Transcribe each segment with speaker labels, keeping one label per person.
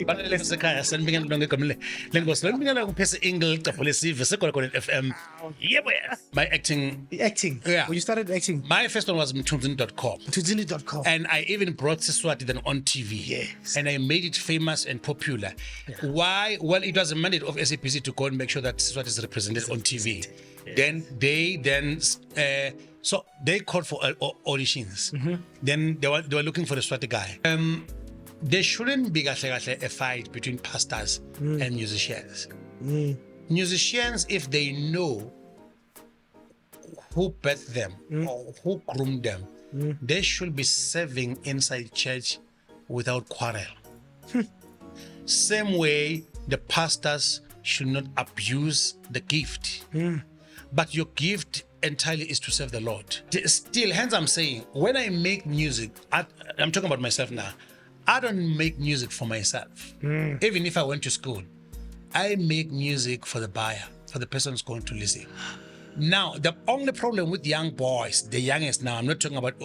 Speaker 1: Balele sekhaya sanibingelela lonke igama lenkosi. Lanibingelela kuPercy Ingle icapho lesive sekhona khona FM. Yebo. My acting.
Speaker 2: Acting.
Speaker 1: Yeah.
Speaker 2: When you started acting.
Speaker 1: My first one was mtunzini.com.
Speaker 2: Mtunzini.com.
Speaker 1: And I even brought Swati then on TV.
Speaker 2: Yes.
Speaker 1: And I made it famous and popular. Yeah. Why? Well, it was a mandate of SAPC to go and make sure that Swati is represented on TV. Yes. So they called for auditions. Mm-hmm. Then they were looking for the Swati guy. There shouldn't be a fight between pastors and musicians. Musicians, if they know who birthed them or who groomed them, they should be serving inside church without quarrel. Same way, the pastors should not abuse the gift. But your gift entirely is to serve the Lord. Still, hence I'm saying, when I make music, I'm talking about myself now, I don't make music for myself. Even if I went to school, I make music for the buyer, for the person who's going to listen. Now, the only problem with young boys, the youngest now, I'm not talking about,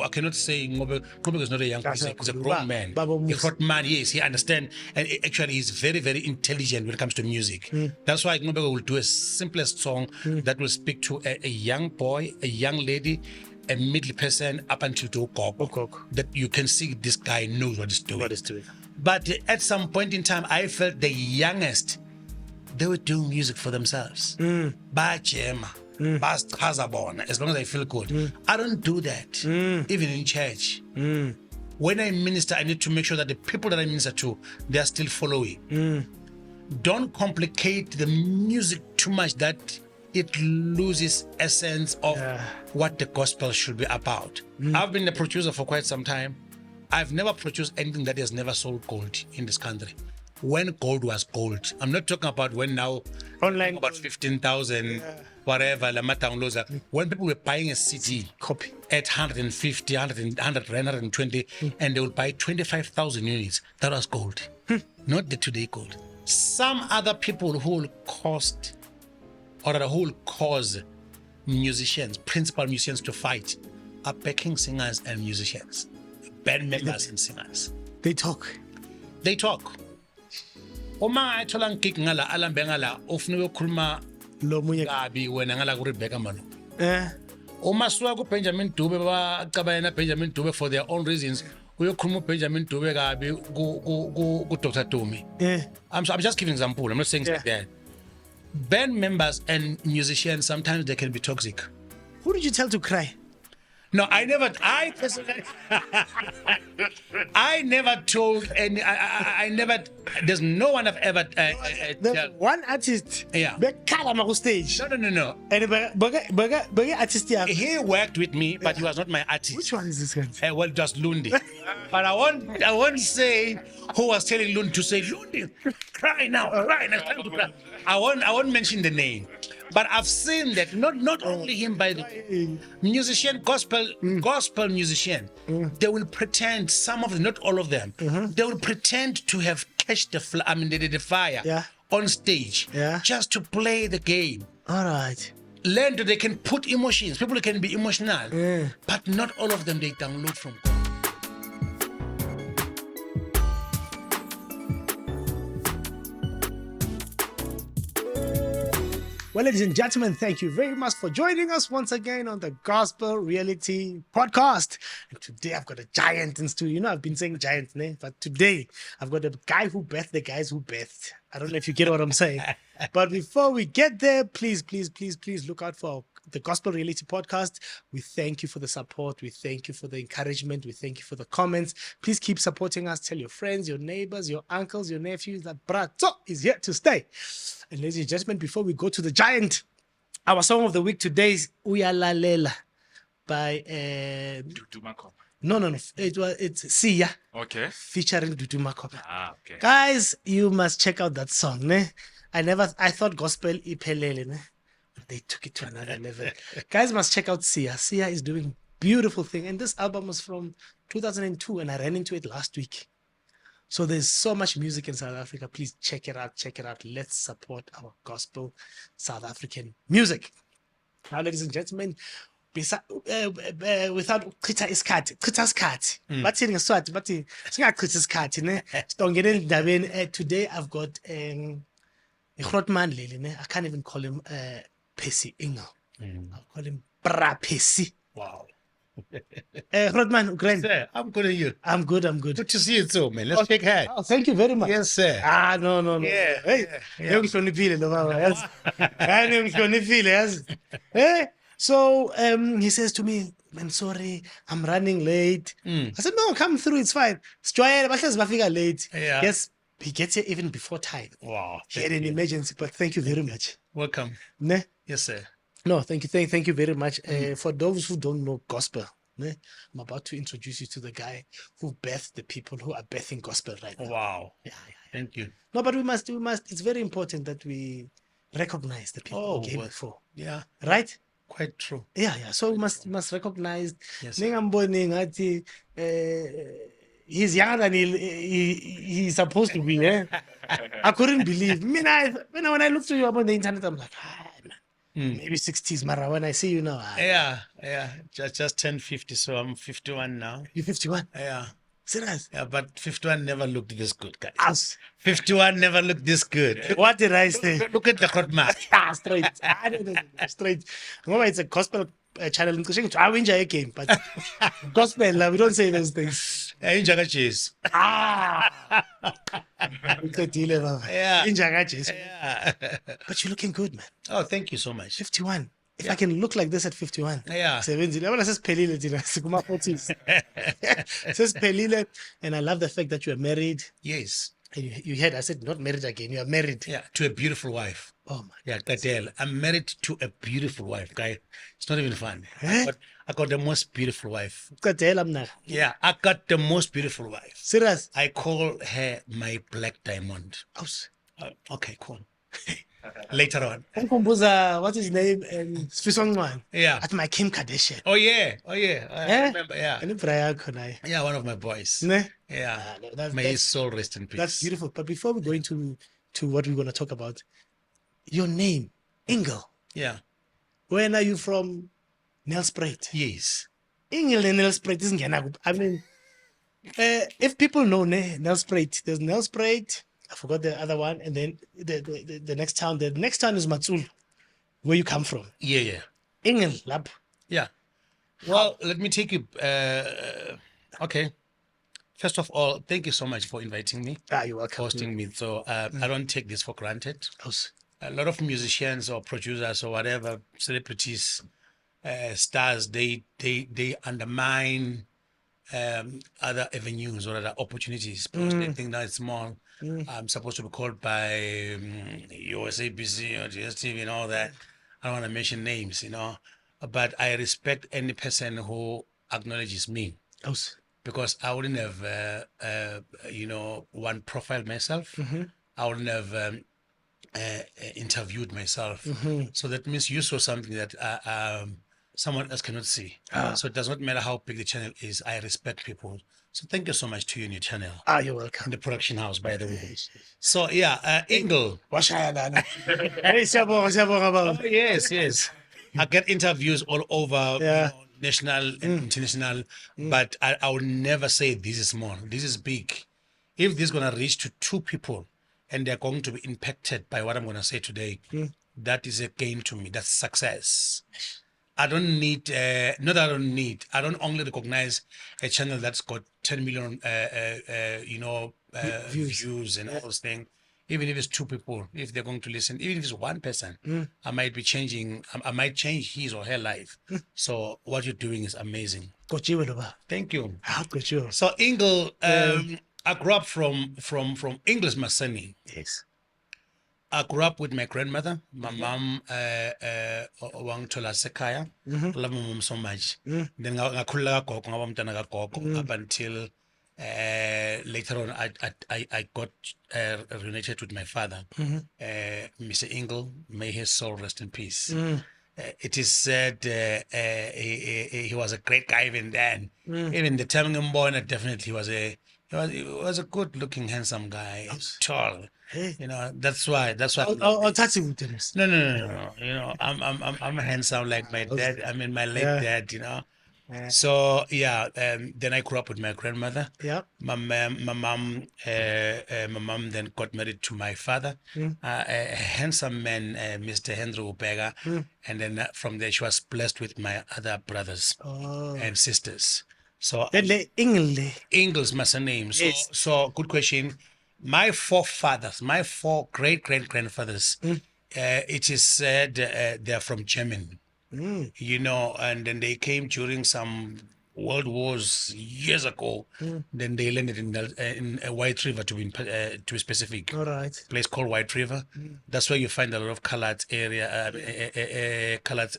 Speaker 1: I cannot say Ngobe is not a young person, he's a grown man. He's got man, yes, he understands, and actually he's very, very intelligent when it comes to music. That's why Ngobe will do a simplest song that will speak to a young boy, a young lady, a middle person, up until to Okok, that you can see this guy knows what he's doing. But at some point in time, I felt the youngest, they were doing music for themselves. Bachema, as long as I feel good. I don't do that, even in church. When I minister, I need to make sure that the people that I minister to, they are still following. Don't complicate the music too much that it loses essence of what the gospel should be about. I've been a producer for quite some time. I've never produced anything that has never sold gold in this country. When gold was gold, I'm not talking about when now online about 15,000 whatever la downloads. When people were buying a CD
Speaker 2: copy
Speaker 1: at 150, 100, 120, and they would buy 25,000 units, that was gold. Not the today gold. Some other people who will cost or who will cause musicians, principal musicians to fight are backing singers and musicians, band members and singers.
Speaker 2: They talk.
Speaker 1: Uma ayithola ngigig ngala alambe ngala ufuna ukukhuluma
Speaker 2: lo munye
Speaker 1: kabi wena ngala ku Rebecca Malope. Uma suka ku Benjamin Dube bacabana Benjamin Dube for their own reasons uyokhuluma Benjamin Dube kabi ku Dr. Tumi. I'm just giving an example. I'm not saying like that. Band members and musicians, sometimes they can be toxic.
Speaker 2: Who did you tell to cry?
Speaker 1: No, I personally, I never told any, I never, there's no one I've ever
Speaker 2: There's one artist.
Speaker 1: Yeah.
Speaker 2: Bekhala ma ku stage.
Speaker 1: No.
Speaker 2: And bege artist yakho.
Speaker 1: He worked with me, but he was not my artist.
Speaker 2: Which one is this guy?
Speaker 1: Well, just Lundi. But I won't say who was telling Lundi to say, Lundi, cry now, it's time to cry. I won't mention the name. But I've seen that not only him, by the musician, gospel musician, they will pretend, some of them, not all of them, they will pretend to have catched the fire on stage just to play the game.
Speaker 2: All right.
Speaker 1: Learn that they can put emotions. People can be emotional, but not all of them they download from God.
Speaker 2: Well, ladies and gentlemen, thank you very much for joining us once again on the Gospel Reality Podcast. And today I've got a giant in studio. You know, I've been saying giant, but today I've got a guy who birthed the guys who birthed. I don't know if you get what I'm saying. But before we get there, please look out for the Gospel Reality Podcast. We thank you for the support. We thank you for the encouragement. We thank you for the comments. Please keep supporting us. Tell your friends, your neighbors, your uncles, your nephews that Brato is here to stay. And ladies and gentlemen, before we go to the giant, our song of the week today is Uyalalela by No. It's Sia.
Speaker 3: Okay.
Speaker 2: Featuring Dudu Makopa.
Speaker 3: Okay.
Speaker 2: Guys, you must check out that song. Ne? I thought gospel iphelele, ne? They took it to another level. Guys must check out Sia. Sia is doing beautiful thing. And this album was from 2002 and I ran into it last week. So there's so much music in South Africa. Please check it out. Let's support our gospel South African music. Now, ladies and gentlemen, without uchitha isikhathi chitha isikhathi bathi ngeSwati bathi singachitha isikhathi ne sitongene endabeni. Today I've got Grootman leli ne I can't even call him Percy Ingle. I'll call him Percy.
Speaker 1: Wow.
Speaker 2: Grootman, great.
Speaker 1: Sir, I'm good at you.
Speaker 2: I'm good.
Speaker 1: Good to see you too, man. Let's shake hands.
Speaker 2: Oh, thank you very much.
Speaker 1: Yes, sir.
Speaker 2: No.
Speaker 1: Yeah,
Speaker 2: Hey,
Speaker 1: yeah.
Speaker 2: ngihloniphile lo baba yazi. Hayi ngihloniphile yazi. Hey, so he says to me, "Man, sorry, I'm running late." I said, "No, come through. It's fine." Sijwayele bahlezi bafika late.
Speaker 1: Yeah.
Speaker 2: Yes, he gets here even before time.
Speaker 1: Wow.
Speaker 2: He had an emergency, but thank you very much.
Speaker 1: Welcome.
Speaker 2: Ne?
Speaker 1: Yes, sir.
Speaker 2: No, thank you very much. For those who don't know gospel, ne, I'm about to introduce you to the guy who birthed the people who are birthing gospel right now.
Speaker 1: Wow.
Speaker 2: Yeah.
Speaker 1: Thank you.
Speaker 2: No, but we must. It's very important that we recognize the people who came
Speaker 1: well,
Speaker 2: before,
Speaker 1: Yeah,
Speaker 2: right?
Speaker 1: quite true.
Speaker 2: Yeah. So we must recognize.
Speaker 1: Yes.
Speaker 2: Ningamboni ngathi, he's younger than he's supposed to be. Eh? I couldn't believe. When I looked to you on the internet, I'm like, man, maybe 60s, Mara. When I see you now,
Speaker 1: Yeah. Just turned 50, so I'm 51 now.
Speaker 2: you're 51.
Speaker 1: Yeah.
Speaker 2: Serious?
Speaker 1: Yeah, but 51 never looked this good, guys.
Speaker 2: Us.
Speaker 1: 51 never looked this good.
Speaker 2: What did I say?
Speaker 1: Look at the hot man.
Speaker 2: Straight. No, straight. Remember, it's a gospel channel. I win a game, but gospel, we don't say those things.
Speaker 1: Injaga cheese.
Speaker 2: Uqedile baba.
Speaker 1: Yeah.
Speaker 2: Injaga Jesu.
Speaker 1: Yeah.
Speaker 2: But you're looking good, man.
Speaker 1: Oh, thank you so much.
Speaker 2: 51. If I can look like this at 51.
Speaker 1: Yeah.
Speaker 2: 70. Yabona sesiphelile thina sikuma 40s. Sesiphelile, and I love the fact that you are married.
Speaker 1: Yes.
Speaker 2: And you heard I said not married again. You are married.
Speaker 1: Yeah, to a beautiful wife.
Speaker 2: Oh my.
Speaker 1: Yeah, Gadel. I'm married to a beautiful wife, guy. It's not even fun.
Speaker 2: Eh?
Speaker 1: I got the most beautiful wife.
Speaker 2: Uqedela mna.
Speaker 1: Yeah, I got the most beautiful wife.
Speaker 2: Serious?
Speaker 1: I call her my black diamond.
Speaker 2: Aus.
Speaker 1: Okay, cool. Later on.
Speaker 2: Ngumbuza what's his name and Sifiswa Ncwane.
Speaker 1: Yeah.
Speaker 2: At my Kim Kardashian.
Speaker 1: Oh yeah. I remember. Yeah.
Speaker 2: And Brian yakho
Speaker 1: Yeah, one of my boys.
Speaker 2: ne?
Speaker 1: Yeah.
Speaker 2: No,
Speaker 1: May his soul rest in peace.
Speaker 2: That's beautiful. But before we go into what we're going to talk about, your name, Ingle.
Speaker 1: Yeah.
Speaker 2: When are you from? Nelspruit.
Speaker 1: Yes.
Speaker 2: Ingle and Nelspruit isn't gonna. I mean, if people know Nelspruit, there's Nelspruit. I forgot the other one, and then the next town. The next town is Matsulu, where you come from.
Speaker 1: Yeah.
Speaker 2: Ingle, lab.
Speaker 1: Yeah. Well, let me take you. Okay. First of all, thank you so much for inviting me,
Speaker 2: You're welcome.
Speaker 1: hosting me. So I don't take this for granted.
Speaker 2: Aus.
Speaker 1: A lot of musicians or producers or whatever celebrities, stars, they undermine other avenues or other opportunities because they think that it's small. I'm supposed to be called by USABC or GSTV and all that. I don't want to mention names, but I respect any person who acknowledges me
Speaker 2: Aus.
Speaker 1: because I wouldn't have, one profile myself. I wouldn't have interviewed myself. So that means you saw something that someone else cannot see. So it does not matter how big the channel is. I respect people. So thank you so much to you and your channel.
Speaker 2: You're welcome.
Speaker 1: In the production house, by the way. So yeah, Ingle.
Speaker 2: Washaya lana. Hey, siyabonga baba.
Speaker 1: Oh, yes. I get interviews all over,
Speaker 2: Yeah.
Speaker 1: national and international, but I will never say this is small. This is big. If this is going to reach to 2 people and they're going to be impacted by what I'm going to say today, that is a gain to me. That's success. I don't need, I don't only recognize a channel that's got 10 million, views and all those things. Even if it's 2 people, if they're going to listen, even if it's 1 person, I might be changing, I might change his or her life. So what you're doing is amazing.
Speaker 2: Gochiwe lo baba.
Speaker 1: Thank you.
Speaker 2: Gochiwe.
Speaker 1: So Ingle, I grew up from English Masani.
Speaker 2: Yes.
Speaker 1: I grew up with my grandmother. My mom wangithola sekhaya. I love my mom so much. Then ngakhulela kagogo ngaba umntana kagogo up until later on I got reunited with my father. Mr. Ingle, may his soul rest in peace. It is said he was a great guy even then. Even the time I'm born, definitely he was a good-looking, handsome guy, tall.
Speaker 2: Hey.
Speaker 1: You know, that's why. That's why.
Speaker 2: I'll touch it with them.
Speaker 1: No. You know, I'm handsome like my dad. I mean, my late
Speaker 2: Yeah.
Speaker 1: dad. You know.
Speaker 2: Yeah.
Speaker 1: So yeah, then I grew up with my grandmother.
Speaker 2: Yeah.
Speaker 1: My mom then got married to my father, a handsome man, Mr. Henry Upega, and then from there she was blessed with my other brothers
Speaker 2: Oh.
Speaker 1: and sisters. So
Speaker 2: Then the Ingle.
Speaker 1: Ingle's my surname. So
Speaker 2: Yes.
Speaker 1: so good question. My forefathers, my four great grandfathers, it is said they're from Germany. You know, and then they came during some world wars years ago. Then they landed in a White River to be specific.
Speaker 2: All right.
Speaker 1: Place called White River. That's where you find a lot of colored colored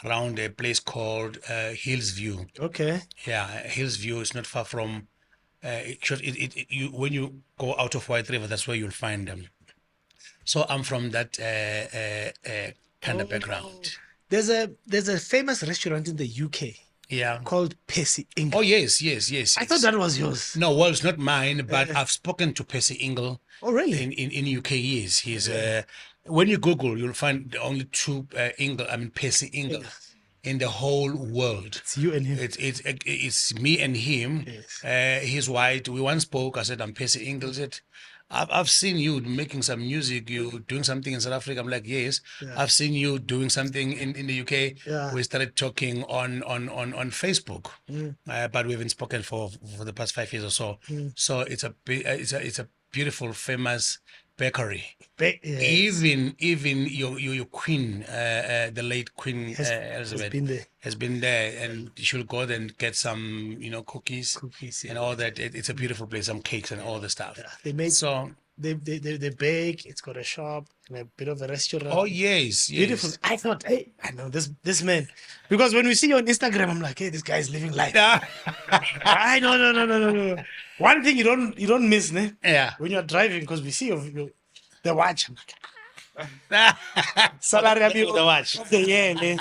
Speaker 1: around a place called Hills View.
Speaker 2: Okay.
Speaker 1: Yeah, Hills View is not far from. You when you go out of White River, that's where you'll find them. So I'm from that kind of background.
Speaker 2: There's a famous restaurant in the UK
Speaker 1: Yeah.
Speaker 2: called Percy Ingle.
Speaker 1: Oh yes.
Speaker 2: I thought that was yours.
Speaker 1: No, well, it's not mine, but I've spoken to Percy Ingle.
Speaker 2: Oh, really?
Speaker 1: In UK, yes. He's when you Google, you'll find only two Percy Ingle in the whole world.
Speaker 2: It's you and him.
Speaker 1: It's me and him.
Speaker 2: Yes.
Speaker 1: He's white. We once spoke. I said, I'm Percy Ingle. He said, I've seen you making some music, you doing something in South Africa. I'm like, yes. I've seen you doing something in the UK.
Speaker 2: Yeah.
Speaker 1: We started talking on Facebook, but we haven't spoken for the past 5 years or so. So it's a beautiful, famous bakery.
Speaker 2: Yes.
Speaker 1: Even your queen, the late Queen Elizabeth, has been there, and you should go there and get some, cookies
Speaker 2: Yeah.
Speaker 1: and all that. It's a beautiful place, some cakes and all the stuff.
Speaker 2: They make
Speaker 1: So,
Speaker 2: they bake. It's got a shop and a bit of a restaurant.
Speaker 1: oh yes,
Speaker 2: Beautiful.
Speaker 1: yes.
Speaker 2: I thought, hey, I know this man, because when we see you on Instagram, I'm like, hey, this guy's living life. I no. One thing you don't miss, ne?
Speaker 1: Yeah.
Speaker 2: When you're driving, because we see the watch. I'm like, salary
Speaker 1: The watch.
Speaker 2: of the year, ne?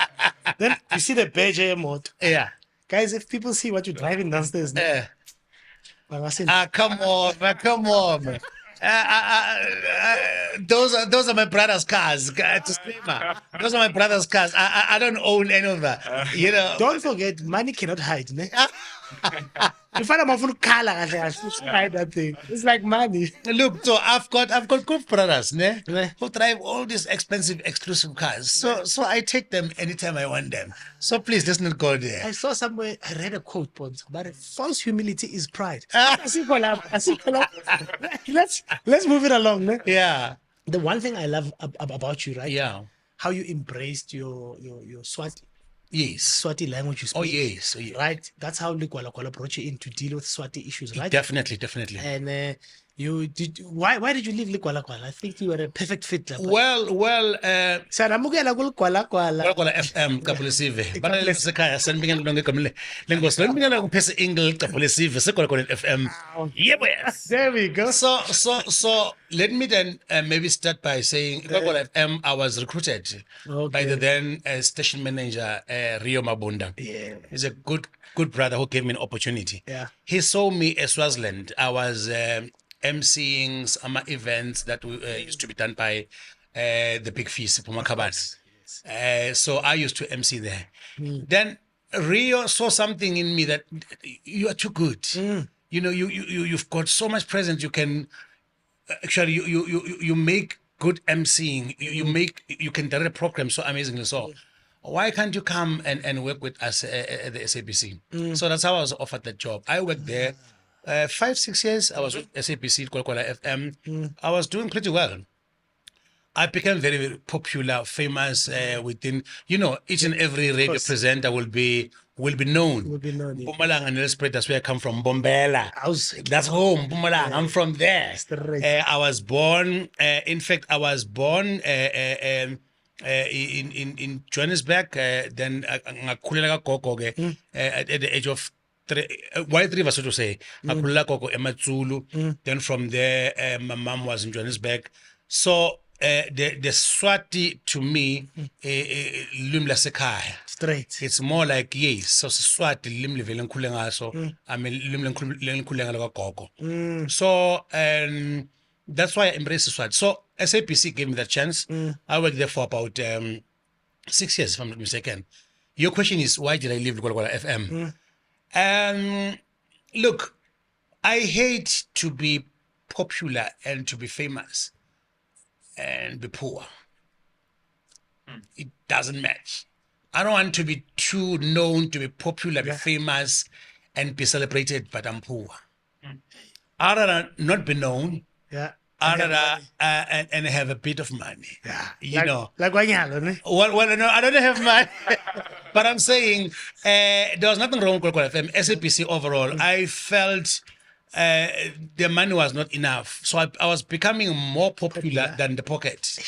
Speaker 2: Then you see the BJ mode.
Speaker 1: Yeah.
Speaker 2: Guys, if people see what you're driving downstairs, ne?
Speaker 1: Yeah.
Speaker 2: Come
Speaker 1: Come on, man. Those are my brother's cars. Disclaimer. Those are my brother's cars. I don't own any of that.
Speaker 2: Don't forget, money cannot hide, ne? If I'm a full color, I hide that thing. It's like money.
Speaker 1: Look, so I've got good brothers, ne,
Speaker 2: Yeah.
Speaker 1: who drive all these expensive, exclusive cars. So I take them anytime I want them. So please, let's not go there.
Speaker 2: I saw somewhere, I read a quote, but false humility is pride. I see collab. Let's move it along, ne?
Speaker 1: Yeah,
Speaker 2: The one thing I love about you, right?
Speaker 1: yeah,
Speaker 2: How you embraced your Swati
Speaker 1: yes.
Speaker 2: Swati language you speak.
Speaker 1: Oh yes, oh, yeah.
Speaker 2: Right? That's how Likwala brought you in to deal with Swati issues, right?
Speaker 1: Definitely.
Speaker 2: And you did. Why did you leave Likwala? I think you were a perfect fit.
Speaker 1: Well,
Speaker 2: Saramukela Kwala.
Speaker 1: Kwala FM kapulisive. Bana lesekhaya sanibingelela lonke kamle. Lenkosi lonibingelela kuphesa Ingle kapulisive sekhona FM. Yebo yes.
Speaker 2: There we go.
Speaker 1: So let me then maybe start by saying Kwala FM I was recruited by the then station manager Rio Mabunda.
Speaker 2: Yeah.
Speaker 1: He's a good brother who gave me an opportunity.
Speaker 2: Yeah.
Speaker 1: He saw me at Swaziland. I was emceeing some events that used to be done by the Big Feast, Pumakabas. So I used to MC there. Then Rio saw something in me that you are too good. You've got so much presence. You can actually you make good emceeing. You can direct a program so amazingly. So why can't you come and work with us at the SABC? So that's how I was offered the job. I worked there 5-6 years. I was with SABC Kwala FM. I was doing pretty well. I became very, very popular, famous within, each and every radio presenter will be known.
Speaker 2: Would be known. Yeah.
Speaker 1: Mpumalanga and Nelspruit, that's where I come from. Bombela. That's home, Mpumalanga. I'm from there. I was born, in fact, I was born in Johannesburg. Then ngakhulela kagogo ke at the age of White River, so to say. Ngakhulela gogo Matsulu. Then from there, my mom was in Johannesburg. So the Swati to me, lumi lasekhaya.
Speaker 2: Straight.
Speaker 1: It's more like yes. So Swati limi livele ngikhule ngaso. I mean limi lengikhule ngalo kagogo. So That's why I embrace Swati. So SAPC gave me that chance. I worked there for about 6 years, if I'm not mistaken. Your question is, why did I leave Gwalagwala FM? Look, I hate to be popular and to be famous and be poor. It doesn't match. I don't want to be too known to be popular, be famous, and be celebrated, but I'm poor. I'd rather not be known.
Speaker 2: Yeah.
Speaker 1: I'd rather and have a bit of money.
Speaker 2: Yeah.
Speaker 1: You know.
Speaker 2: Like Wanyalo, ne?
Speaker 1: Well, no, I don't have money. But I'm saying there was nothing wrong with Kwalagwala FM. SAPC overall, I felt the money was not enough. So I was becoming more popular than the pocket.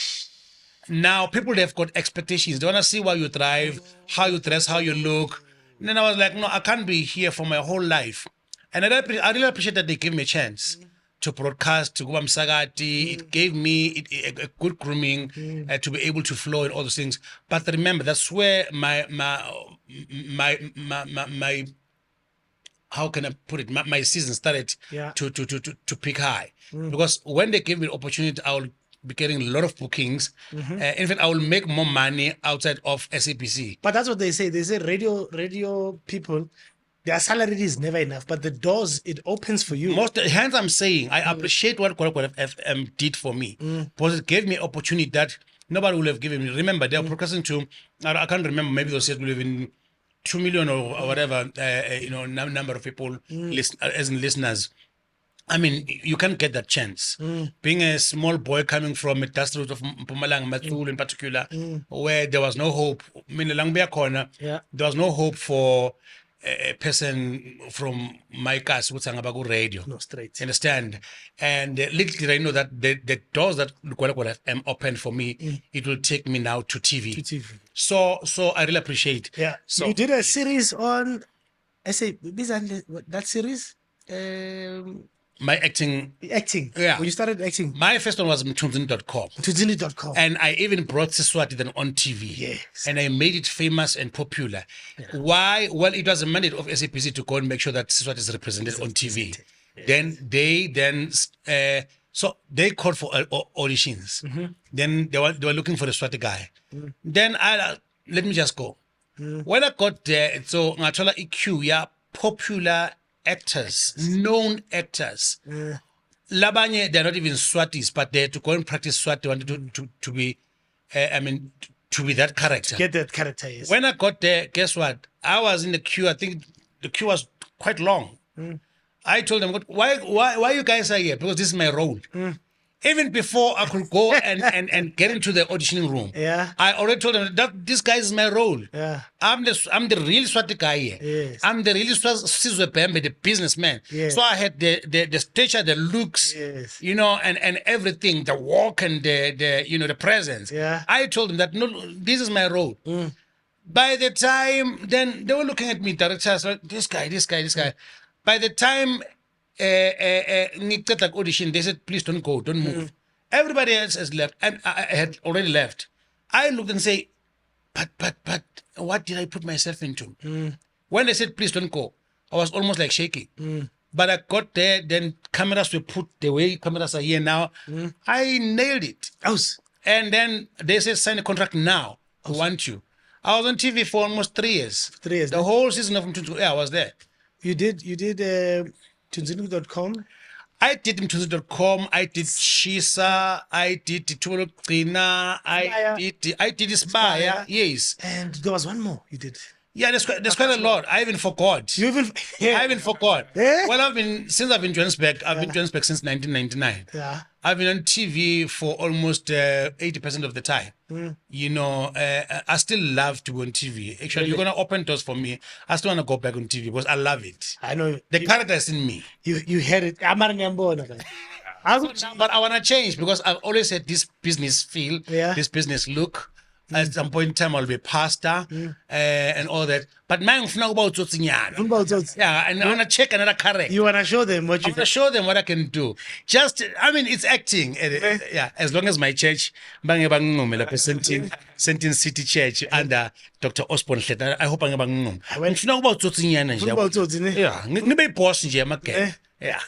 Speaker 1: Now people have got expectations. They want to see why you drive, how you dress, how you look. And then I was like, no, I can't be here for my whole life. And I really appreciate that they gave me a chance to broadcast, to go Msagati. It gave me a good grooming to be able to flow and all those things. But remember, that's where my how can I put it? My season started to peak high. Because when they gave me the opportunity, I will be getting a lot of bookings. In fact, I will make more money outside of SAPC.
Speaker 2: But that's what they say. They say radio people, their salary is never enough, but the doors it opens for you.
Speaker 1: Hence, I'm saying I appreciate what Kwalagwala FM did for me because it gave me opportunity that nobody would have given me. Remember, they are broadcasting to, I can't remember, maybe they said we live in 2 million or whatever, number of people as in listeners. I mean, you can't get that chance. Being a small boy coming from a dust route of Mpumalanga, Matsulu in particular, where there was no hope. I mean, there was no hope for a person from my cast with Sangabagu radio.
Speaker 2: No, straight.
Speaker 1: Understand? And little did I know that the doors that Kwalagwala FM opened for me, it will take me now to TV. So I really appreciate.
Speaker 2: Yeah. So you did a series on that series?
Speaker 1: My acting.
Speaker 2: Yeah. When you started acting.
Speaker 1: My first one was Mtunzini.com.
Speaker 2: Mtunzini.com.
Speaker 1: And I even brought Swati then on TV.
Speaker 2: Yes.
Speaker 1: And I made it famous and popular. Yeah. Why? Well, it was a mandate of SAPC to go and make sure that Swati is represented on TV. Yes. So they called for auditions. Then they were looking for the Swati guy. Then let me just go. When I got there, so Ngatola EQ, popular actors, known actors. Labanye, they're not even Swatis, but they're to go and practice Swati. They wanted to be, to be that character.
Speaker 2: Get that character, yes.
Speaker 1: When I got there, guess what? I was in the queue. I think the queue was quite long. I told them, why you guys are here? Because this is my role. Even before I could go and get into the auditioning room, I already told them that this guy is my role. I'm the real Swati guy here.
Speaker 2: Yes.
Speaker 1: I'm the real Sizwe Pembe, the businessman.
Speaker 2: Yes.
Speaker 1: So I had the stature, the looks, and everything, the walk and the presence. I told them that no, this is my role. By the time, then they were looking at me, directors, like, this guy. By the time audition, they said, please don't go, don't move. Everybody else has left, and I had already left. I looked and say, but what did I put myself into? When they said, please don't go, I was almost like shaking. But I got there, then cameras were put the way cameras are here now. I nailed it. And then they said, sign a contract now. I want you. I was on TV for almost 3 years. 3 years. The whole season of Mtunzini, I was there.
Speaker 2: You did Mtunzini.com?
Speaker 1: I did Mtunzini.com, I did Shisa, I did Tulokrina, I did Spire, yes.
Speaker 2: And there was one more you did.
Speaker 1: Yeah, there's quite a lot. I even forgot. I even forgot. Well, since I've been Johannesburg, I've been Johannesburg since 1999.
Speaker 2: Yeah.
Speaker 1: I've been on TV for almost 80% of the time. I still love to go on TV. Actually, you're going to open doors for me. I still want to go back on TV because I love it.
Speaker 2: I know.
Speaker 1: The character is in me.
Speaker 2: You heard it. But
Speaker 1: I want to change because I've always had this business feel, this business look. At some point in time, I'll be a pastor and all that. But man, yeah, and I want to check another character.
Speaker 2: You want to show them what you
Speaker 1: want to show them what I can do. It's acting. Yeah, as long as my church, Sentin City Church under Dr. Osborne Hleta, I hope I'm going to boss. Yeah.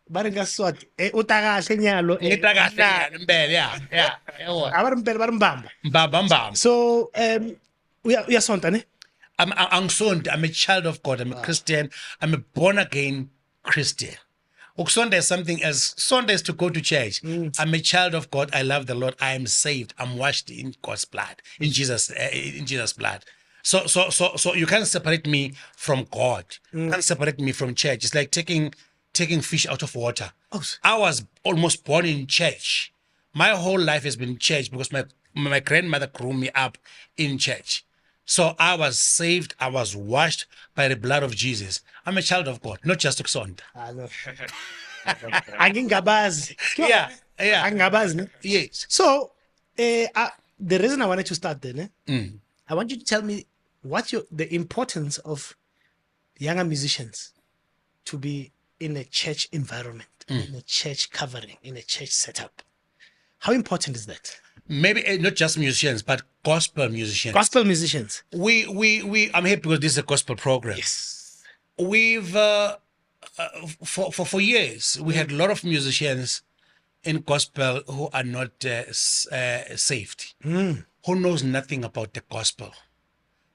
Speaker 2: Ba re ka Swati, o ta kahle nyalo,
Speaker 1: Ngita kahle yani impela, yeah. Yabona.
Speaker 2: a ba re mpela ba re mbamba.
Speaker 1: Mbamba.
Speaker 2: So uyasonta ne?
Speaker 1: I'm a child of God. I'm a Christian. I'm a born again Christian. Ukusonda is something else. Sonda is to go to church. I'm a child of God. I love the Lord. I am saved. I'm washed in God's blood, in Jesus' blood. So you can't separate me from God. You can't separate me from church. It's like taking fish out of water.
Speaker 2: Oh.
Speaker 1: I was almost born in church. My whole life has been church because my grandmother grew me up in church. So I was saved. I was washed by the blood of Jesus. I'm a child of God, not just Uksonda.
Speaker 2: Hello. Angingabazi.
Speaker 1: Yeah.
Speaker 2: Angingabazi ne?
Speaker 1: Yes.
Speaker 2: So the reason I wanted to start there, ne? I want you to tell me what's the importance of younger musicians to be in a church environment, in a church covering, in a church setup. How important is that?
Speaker 1: Maybe not just musicians, but gospel musicians.
Speaker 2: Gospel musicians.
Speaker 1: I'm here because this is a gospel program.
Speaker 2: Yes.
Speaker 1: We've for years we had a lot of musicians in gospel who are not saved, who knows nothing about the gospel,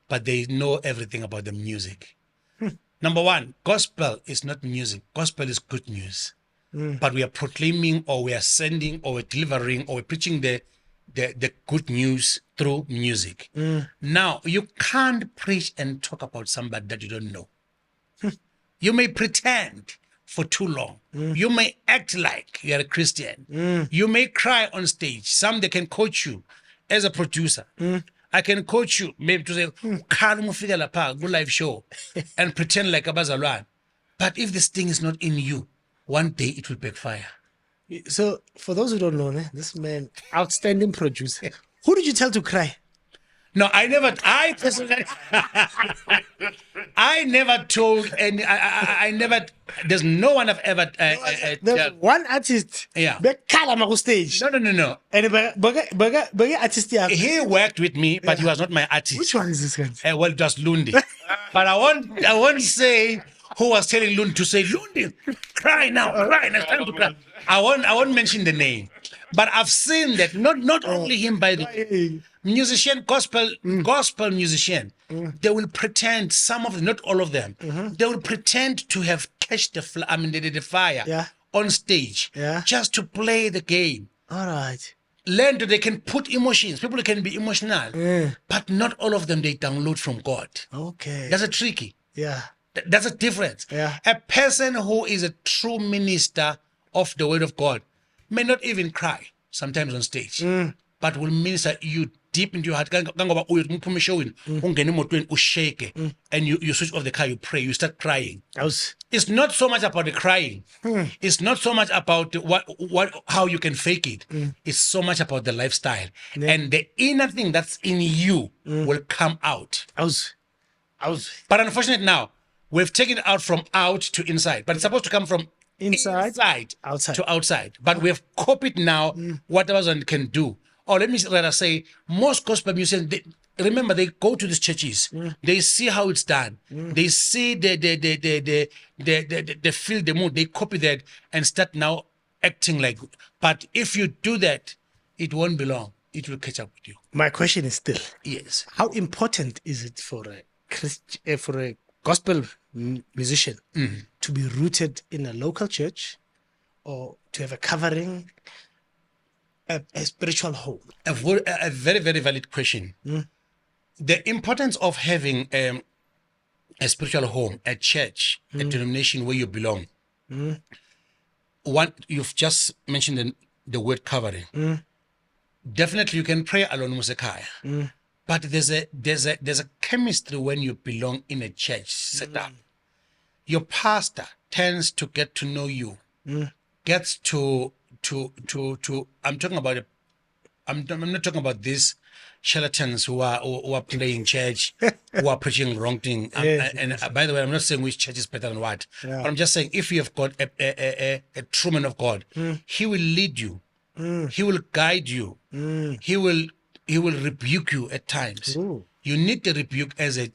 Speaker 1: but they know everything about the music. Number one, gospel is not music. Gospel is good news. But we are proclaiming, or we are sending, or we're delivering, or we're preaching the good news through music. Now, you can't preach and talk about somebody that you don't know. You may pretend for too long. You may act like you're a Christian. You may cry on stage. Some they can coach you as a producer. I can coach you maybe to say, go live show and pretend like a bazalwan. But if this thing is not in you, one day it will backfire.
Speaker 2: So for those who don't know, ne, this man, outstanding producer. Who did you tell to cry?
Speaker 1: No, I personally, I never told any, I never, there's no one I've ever,
Speaker 2: There's one artist.
Speaker 1: Yeah.
Speaker 2: Bekhala maku stage.
Speaker 1: No.
Speaker 2: And bege artist yakho.
Speaker 1: He worked with me, but he was not my artist.
Speaker 2: Which one is this guy?
Speaker 1: Well, it was Lundi. But I won't say who was telling Lundi to say, Lundi, cry now, it's time to cry. I won't mention the name. But I've seen that not only him, by the way, musician, gospel musician, they will pretend, some of them, not all of them, they will pretend to have catched the fire on stage just to play the game.
Speaker 2: All right.
Speaker 1: Learn that they can put emotions. People can be emotional, but not all of them they download from God.
Speaker 2: Okay.
Speaker 1: That's a tricky.
Speaker 2: Yeah.
Speaker 1: That's a difference.
Speaker 2: Yeah.
Speaker 1: A person who is a true minister of the word of God may not even cry sometimes on stage, but will minister you deep into your heart. Shake, and you switch off the car, you pray, you start crying. It's not so much about the crying. It's not so much about how you can fake it. It's so much about the lifestyle. And the inner thing that's in you will come out. But unfortunately now, we've taken it out from out to inside, but it's supposed to come from inside
Speaker 2: outside
Speaker 1: to outside. But we have copied now what Amazon can do. Or let me rather say, most gospel musicians, remember, they go to these churches, they see how it's done, they see they feel the mood, they copy that and start now acting like. But if you do that, it won't be long. It will catch up with you.
Speaker 2: My question is still,
Speaker 1: yes,
Speaker 2: how important is it for a gospel musician to be rooted in a local church, or to have a covering, a spiritual home?
Speaker 1: A very, very valid question. The importance of having a spiritual home, a church, a denomination where you belong. One, you've just mentioned the word covering. Definitely you can pray alone Musekaya. But there's a chemistry when you belong in a church setup. Your pastor tends to get to know you, gets to I'm talking about I'm not talking about these charlatans who are playing church, who are preaching wrong thing. And by the way, I'm not saying which church is better than what. But I'm just saying, if you have got a true man of God, he will lead you, he will guide you, he will rebuke you at times. You need the rebuke as a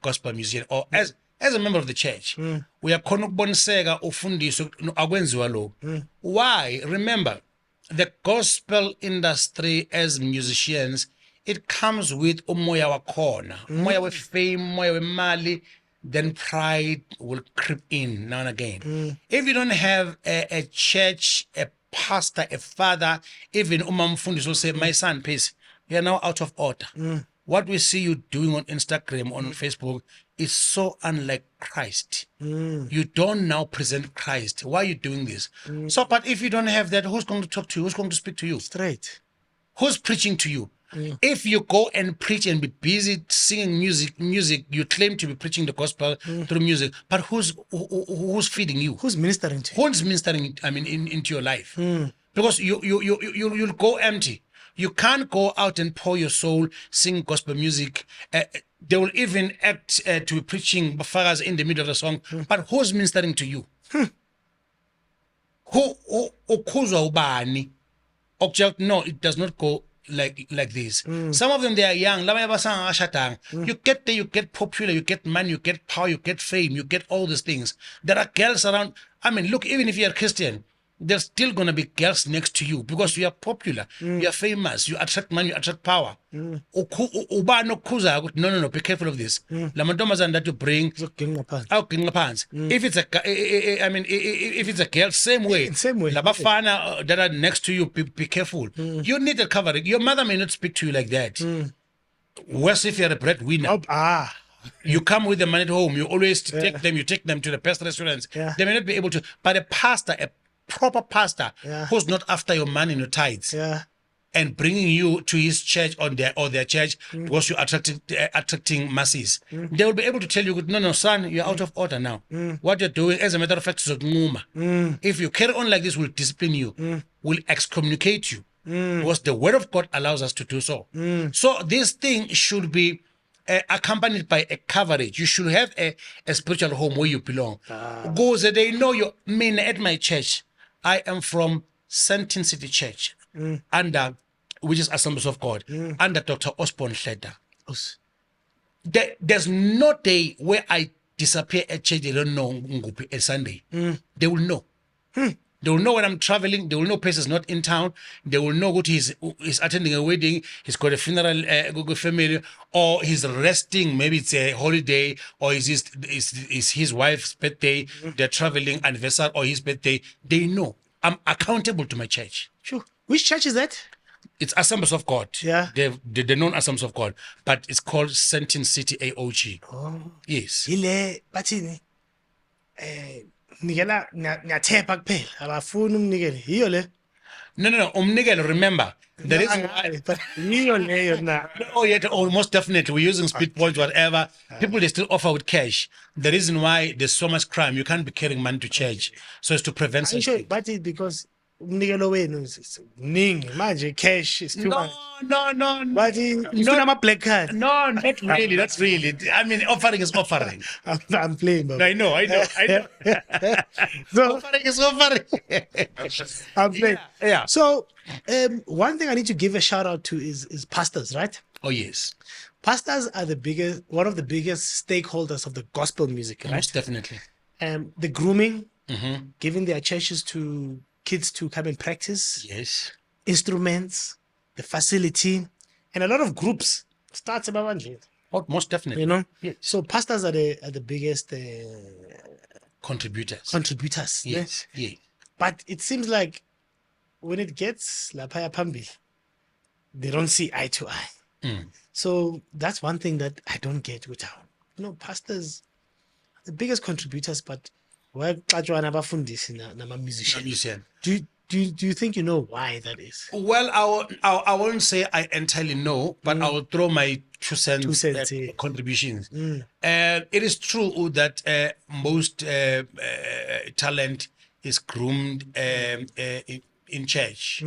Speaker 1: gospel musician, or as as a member of the church, uyakhona ukuboniseka ufundiswe akwenziwa lo. Why? Remember, the gospel industry as musicians, it comes with umoya wakhona, umoya we fame, umoya we mali, then pride will creep in now and again. If you don't have a church, a pastor, a father, even umamfundisi will say, my son, please, you are now out of order. What we see you doing on Instagram, on Facebook, is so unlike Christ. You don't now present Christ. Why are you doing this? So, but if you don't have that, who's going to talk to you? Who's going to speak to you?
Speaker 2: Straight.
Speaker 1: Who's preaching to you? If you go and preach and be busy singing music, you claim to be preaching the gospel through music, but who's feeding you?
Speaker 2: Who's ministering to you?
Speaker 1: Who's ministering? I mean, into your life, because you'll go empty. You can't go out and pour your soul, sing gospel music. They will even act to be preaching bafagas in the middle of the song. But who's ministering to you? Who ukuzwa ubani? No, it does not go like this. Some of them, they are young. You get there, you get popular, you get money, you get power, you get fame, you get all these things. There are girls around. I mean, look, even if you're a Christian, there's still going to be girls next to you because you are popular, you are famous, you attract money, you attract power. No, be careful of this. Lamantomazan that you bring out king pants. If it's if it's a girl, same way. Labafana that are next to you, be careful. You need a covering. Your mother may not speak to you like that. Worse if you're a breadwinner. You come with the money at home, you always take them to the best restaurants. They may not be able to, but a pastor, a proper pastor who's not after your money and your tithes and bringing you to his church or their church because you're attracting masses, they will be able to tell you, no, son, you're out of order now. What you're doing, as a matter of fact, is if you carry on like this, we'll discipline you, we'll excommunicate you, because the word of God allows us to do so. So this thing should be accompanied by a coverage. You should have a spiritual home where you belong. Because they know you. I mean, at my church, I am from Sentin City Church, which is Assemblies of God, under Dr. Osborne Shedder. There's no day where I disappear at church, they don't know Ngupi a Sunday. They will know. They will know when I'm traveling. They will know places not in town. They will know what he's attending a wedding. He's got a funeral, family, or he's resting. Maybe it's a holiday, or is his wife's birthday. They're traveling anniversary or his birthday. They know. I'm accountable to my church.
Speaker 2: Sure. Which church is that?
Speaker 1: It's Assemblies of God.
Speaker 2: Yeah.
Speaker 1: They're known Assemblies of God, but it's called Sentin City AOG.
Speaker 2: Oh.
Speaker 1: Yes.
Speaker 2: Ile bathini nikela ngiyathepha kuphela abafuni umnikele yiyo le.
Speaker 1: No, umnikelo, remember, the reason why.
Speaker 2: But yiyo leyo na.
Speaker 1: Most definitely, we're using speed points, whatever. People, they still offer with cash. The reason why there's so much crime, you can't be carrying money to church. So it's to prevent such things.
Speaker 2: But it's because umnikelo wenu ning manje cash is too much.
Speaker 1: No.
Speaker 2: But ifuna ama black card.
Speaker 1: No, not really. That's really. I mean, offering is offering.
Speaker 2: I'm playing, bro.
Speaker 1: I know.
Speaker 2: So,
Speaker 1: offering is offering.
Speaker 2: I'm playing.
Speaker 1: Yeah.
Speaker 2: So, one thing I need to give a shout out to is pastors, right?
Speaker 1: Oh yes.
Speaker 2: Pastors are one of the biggest stakeholders of the gospel music, right?
Speaker 1: Most definitely.
Speaker 2: The grooming, giving their churches to kids to come and practice.
Speaker 1: Yes.
Speaker 2: Instruments, the facility, and a lot of groups starts about
Speaker 1: Oh, most definitely.
Speaker 2: you know.
Speaker 1: Yes.
Speaker 2: So pastors are the biggest
Speaker 1: Contributors. Yes. Yeah.
Speaker 2: But it seems like when it gets lapaya pambi, they don't see eye to eye. So that's one thing that I don't get with how, pastors are the biggest contributors, but why musician? Do you think you know why that is?
Speaker 1: Well, I won't say I entirely know, but I will throw my two cents contributions. It is true that most talent is groomed in church,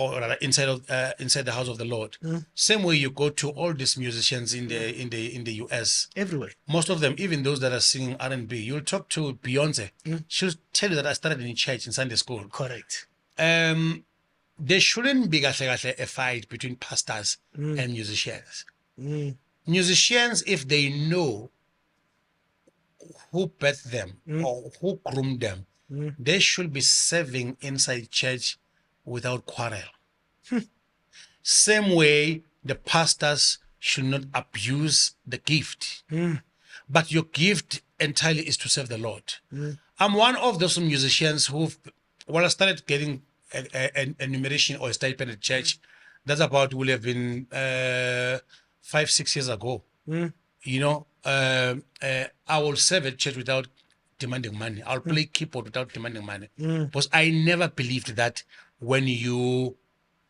Speaker 1: or rather inside the house of the Lord. Same way you go to all these musicians in the US,
Speaker 2: Everywhere.
Speaker 1: most of them, even those that are singing R&B, you'll talk to Beyonce, she'll tell you that I started in church in Sunday school.
Speaker 2: Correct.
Speaker 1: There shouldn't be a fight between pastors and musicians. Musicians, if they know who birthed them or who groomed them, they should be serving inside church without quarrel. Same way, the pastors should not abuse the gift, but your gift entirely is to serve the Lord. I'm one of those musicians who, when I started getting a enumeration or a stipend at church, that's about will have been 5-6 years ago. You know, I will serve at church without demanding money. I'll play keyboard without demanding money, because I never believed that when you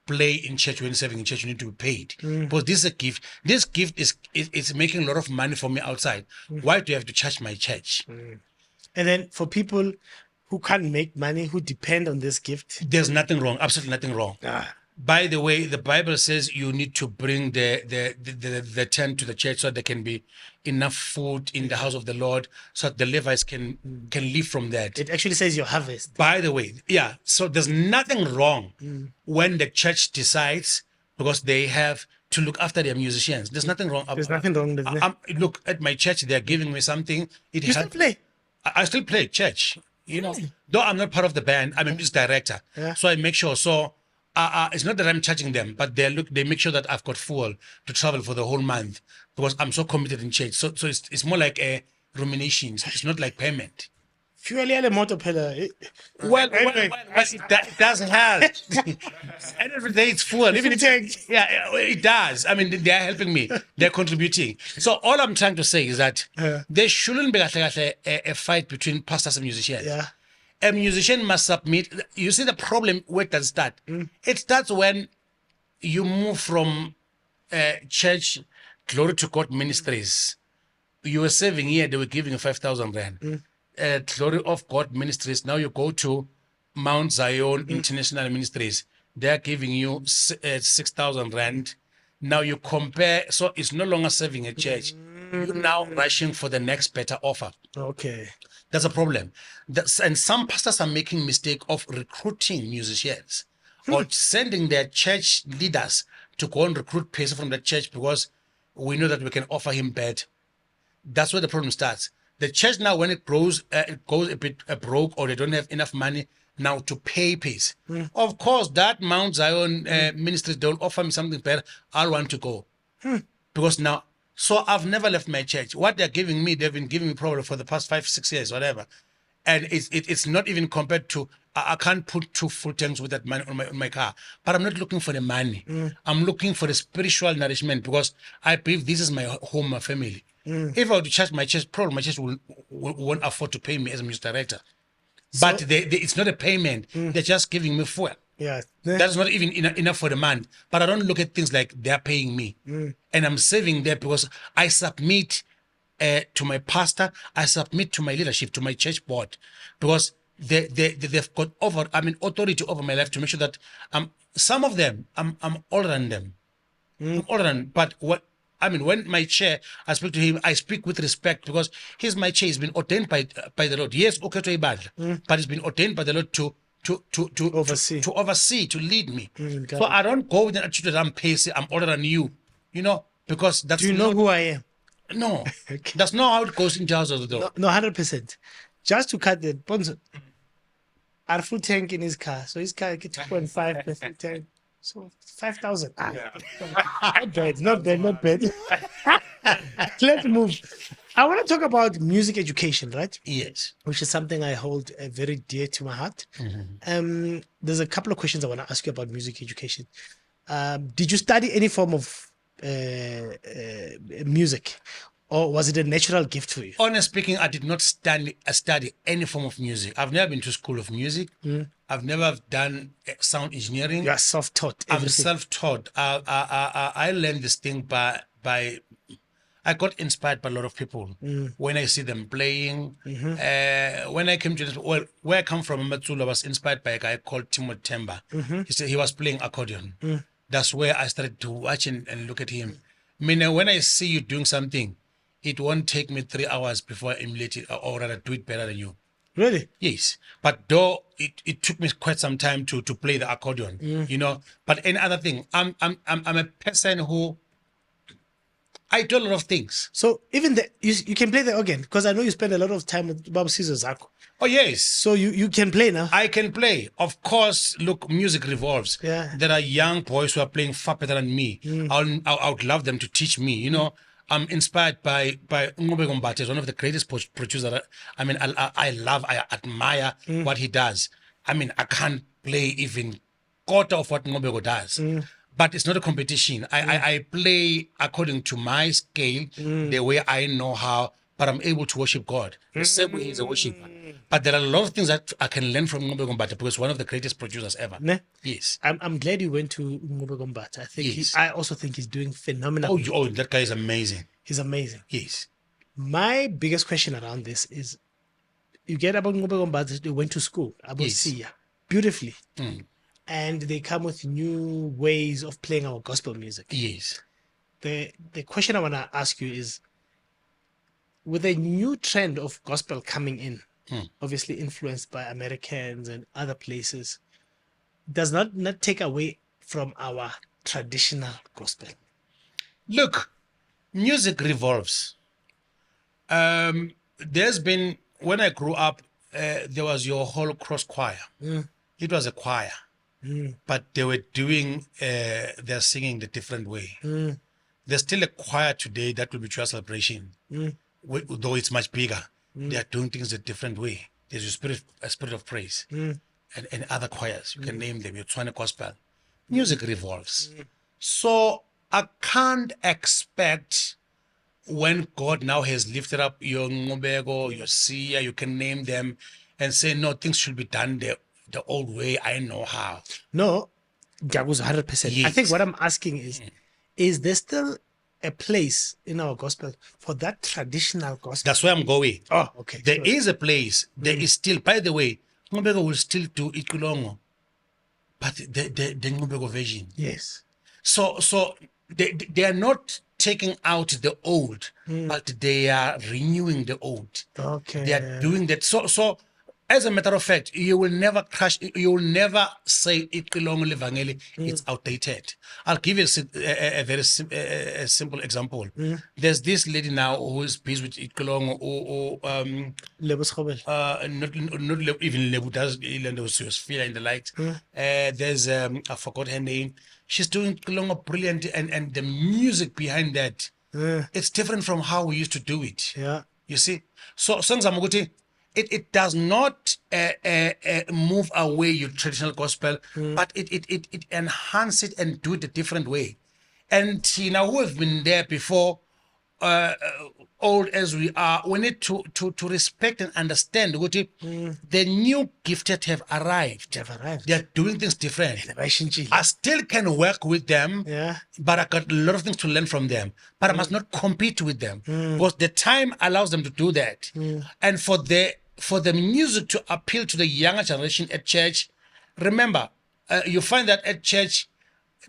Speaker 1: play in church, when serving in church, you need to be paid. Because this is a gift. This gift is making a lot of money for me outside. Why do you have to charge my church?
Speaker 2: And then for people who can't make money, who depend on this gift,
Speaker 1: There's nothing wrong. Absolutely nothing wrong. By the way, the Bible says you need to bring the tent to the church so there can be enough food in the house of the Lord, so that the Levites can live from that.
Speaker 2: it actually says your harvest.
Speaker 1: By the way, yeah. So there's nothing wrong when the church decides, because they have to look after their musicians. There's nothing wrong.
Speaker 2: There's nothing wrong with that.
Speaker 1: Look at my church; they're giving me something.
Speaker 2: You still play?
Speaker 1: I still play at church. You know, though I'm not part of the band, I'm a music director. So I make sure. So it's not that I'm charging them, but they make sure that I've got fuel to travel for the whole month, because I'm so committed in church. So it's more like a rumination. It's not like payment.
Speaker 2: Fuel yale motor pedal.
Speaker 1: Well, it does help. And every day it's full. Even if, it does. I mean, they are helping me. They're contributing. So all I'm trying to say is that there shouldn't be a fight between pastors and musicians.
Speaker 2: Yeah.
Speaker 1: A musician must submit. You see, the problem, where does it start? It starts when you move from church, Glory to God Ministries. You were serving here, they were giving you 5,000 rand. Glory of God Ministries. Now you go to Mount Zion International Ministries. They are giving you 6,000 rand. Now you compare, so it's no longer serving a church. You're now rushing for the next better offer.
Speaker 2: Okay.
Speaker 1: That's a problem. And some pastors are making mistake of recruiting musicians or sending their church leaders to go and recruit person from the church, because we know that we can offer him bed. That's where the problem starts. The church now, when it goes a bit broke, or they don't have enough money now to pay pays. Of course, that Mount Zion ministry, they'll offer me something better. I'll want to go. Because now, so I've never left my church. What they're giving me, they've been giving me probably for the past 5-6 years, whatever. And it's not even compared to, I can't put 2 full tanks with that money on my car. But I'm not looking for the money. I'm looking for the spiritual nourishment, because I believe this is my home, my family. If I were to charge my church, probably my church won't afford to pay me as a music director. But it's not a payment. They're just giving me fuel.
Speaker 2: Yeah.
Speaker 1: That's not even enough for the month. But I don't look at things like they're paying me. And I'm saving there because I submit to my pastor, I submit to my leadership, to my church board, because they've got authority over my life to make sure that some of them, I'm older than them. I'm older than, but when my chair, I speak to him, I speak with respect, because he's my chair. He's been ordained by the Lord. Yes, okay, to bad, but he's been ordained by the Lord to oversee, to lead me. So I don't go with an attitude that I'm Percy, I'm older than you, because that's.
Speaker 2: Do you know who I am?
Speaker 1: No, that's not how it goes in Jaws of the door.
Speaker 2: No, 100%. Just to cut the bonds, our full tank in his car, so his car get 2.5 tank. So 5,000. Not bad. Let's move. I want to talk about music education, right?
Speaker 1: Yes.
Speaker 2: Which is something I hold very dear to my heart. There's a couple of questions I want to ask you about music education. Did you study any form of music, or was it a natural gift for you?
Speaker 1: Honestly speaking, I did not study any form of music. I've never been to school of music. I've never done sound engineering.
Speaker 2: You are self-taught.
Speaker 1: I'm self-taught. I learned this thing by I got inspired by a lot of people when I see them playing. When I came to where I come from, Matsulu, I was inspired by a guy called Timothy. He said he was playing accordion. That's where I started to watch and look at him. I mean, when I see you doing something, it won't take me 3 hours before I emulate it, or rather do it better than you.
Speaker 2: Really?
Speaker 1: Yes. But though it took me quite some time to play the accordion, But any other thing, I'm a person who I do a lot of things.
Speaker 2: So even you can play the organ because I know you spend a lot of time with Babu Sizo Zako.
Speaker 1: Oh, yes.
Speaker 2: So you can play now.
Speaker 1: I can play. Of course, look, music revolves.
Speaker 2: Yeah.
Speaker 1: There are young boys who are playing far better than me. I would love them to teach me. You know, I'm inspired by Ngobeko Mbate, one of the greatest producers. I love, I admire what he does. I mean, I can't play even quarter of what Ngobeko does. But it's not a competition. I play according to my scale, the way I know how, but I'm able to worship God. The same way he's a worshiper. But there are a lot of things that I can learn from Ngobeko Mbata because one of the greatest producers ever.
Speaker 2: Ne?
Speaker 1: Yes.
Speaker 2: I'm glad you went to Ngobeko Mbata. I think
Speaker 1: Yes.
Speaker 2: I also think he's doing phenomenal.
Speaker 1: Oh, that guy is amazing.
Speaker 2: He's amazing.
Speaker 1: Yes.
Speaker 2: My biggest question around this is, you get about Ngobeko Mbata, they went to school, about
Speaker 1: Yes.
Speaker 2: Sia, beautifully. And they come with new ways of playing our gospel music.
Speaker 1: Yes.
Speaker 2: The question I want to ask you is, with a new trend of gospel coming in, obviously influenced by Americans and other places, does not take away from our traditional gospel?
Speaker 1: Look, music revolves. There's been, when I grew up, there was your whole cross choir. It was a choir, but they were doing their singing the different way. There's still a choir today that will be to a celebration, though it's much bigger. They are doing things a different way. There's a spirit of praise, and other choirs. You can name them. Your Tswana gospel. Music revolves. So I can't expect, when God now has lifted up your Ngobeko, your Sia, you can name them, and say, no, things should be done the old way. I know how.
Speaker 2: No, that was 100%. I
Speaker 1: Yes.
Speaker 2: think what I'm asking is there still a place in our gospel for that traditional gospel?
Speaker 1: That's where I'm going.
Speaker 2: Oh, okay.
Speaker 1: There is a place. There is still, by the way, Ngobeko will still do Ikulongo, but the Ngobeko version.
Speaker 2: Yes.
Speaker 1: So they are not taking out the old, but they are renewing the old.
Speaker 2: Okay.
Speaker 1: They are doing that. So as a matter of fact, you will never say Iqilongo Levangeli, it's outdated. I'll give you a very simple example. There's this lady now who is busy with Iqilongo,
Speaker 2: Lebus Khobel.
Speaker 1: not even Lebu does Feel and the likes. There's I forgot her name. She's doing Iqilongo brilliant, and the music behind that, it's different from how we used to do it.
Speaker 2: Yeah.
Speaker 1: You see, so songs Amuguti, it does not move away your traditional gospel, but it enhance it and do it a different way. And you know, who have been there before, old as we are, we need to respect and understand what the new gifted have arrived. They are doing things different. I still can work with them, but I got a lot of things to learn from them. But I must not compete with them because the time allows them to do that. And for the music to appeal to the younger generation at church, remember, you find that at church,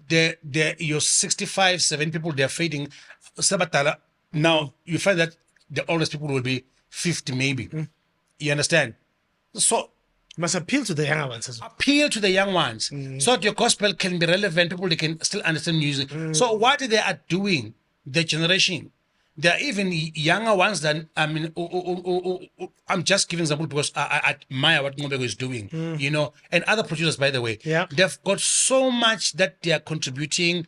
Speaker 1: your 65, 70 people, they're fading. Sabatala. Now you find that the oldest people will be 50 maybe. You understand? So
Speaker 2: must appeal to the younger ones as well.
Speaker 1: Appeal to the young ones so that your gospel can be relevant. People, they can still understand music. So what they are doing, the generation, there are even younger ones than, I mean, I'm just giving example because I admire what Ngobeko is doing, you know, and other producers, by the way. They've got so much that they are contributing.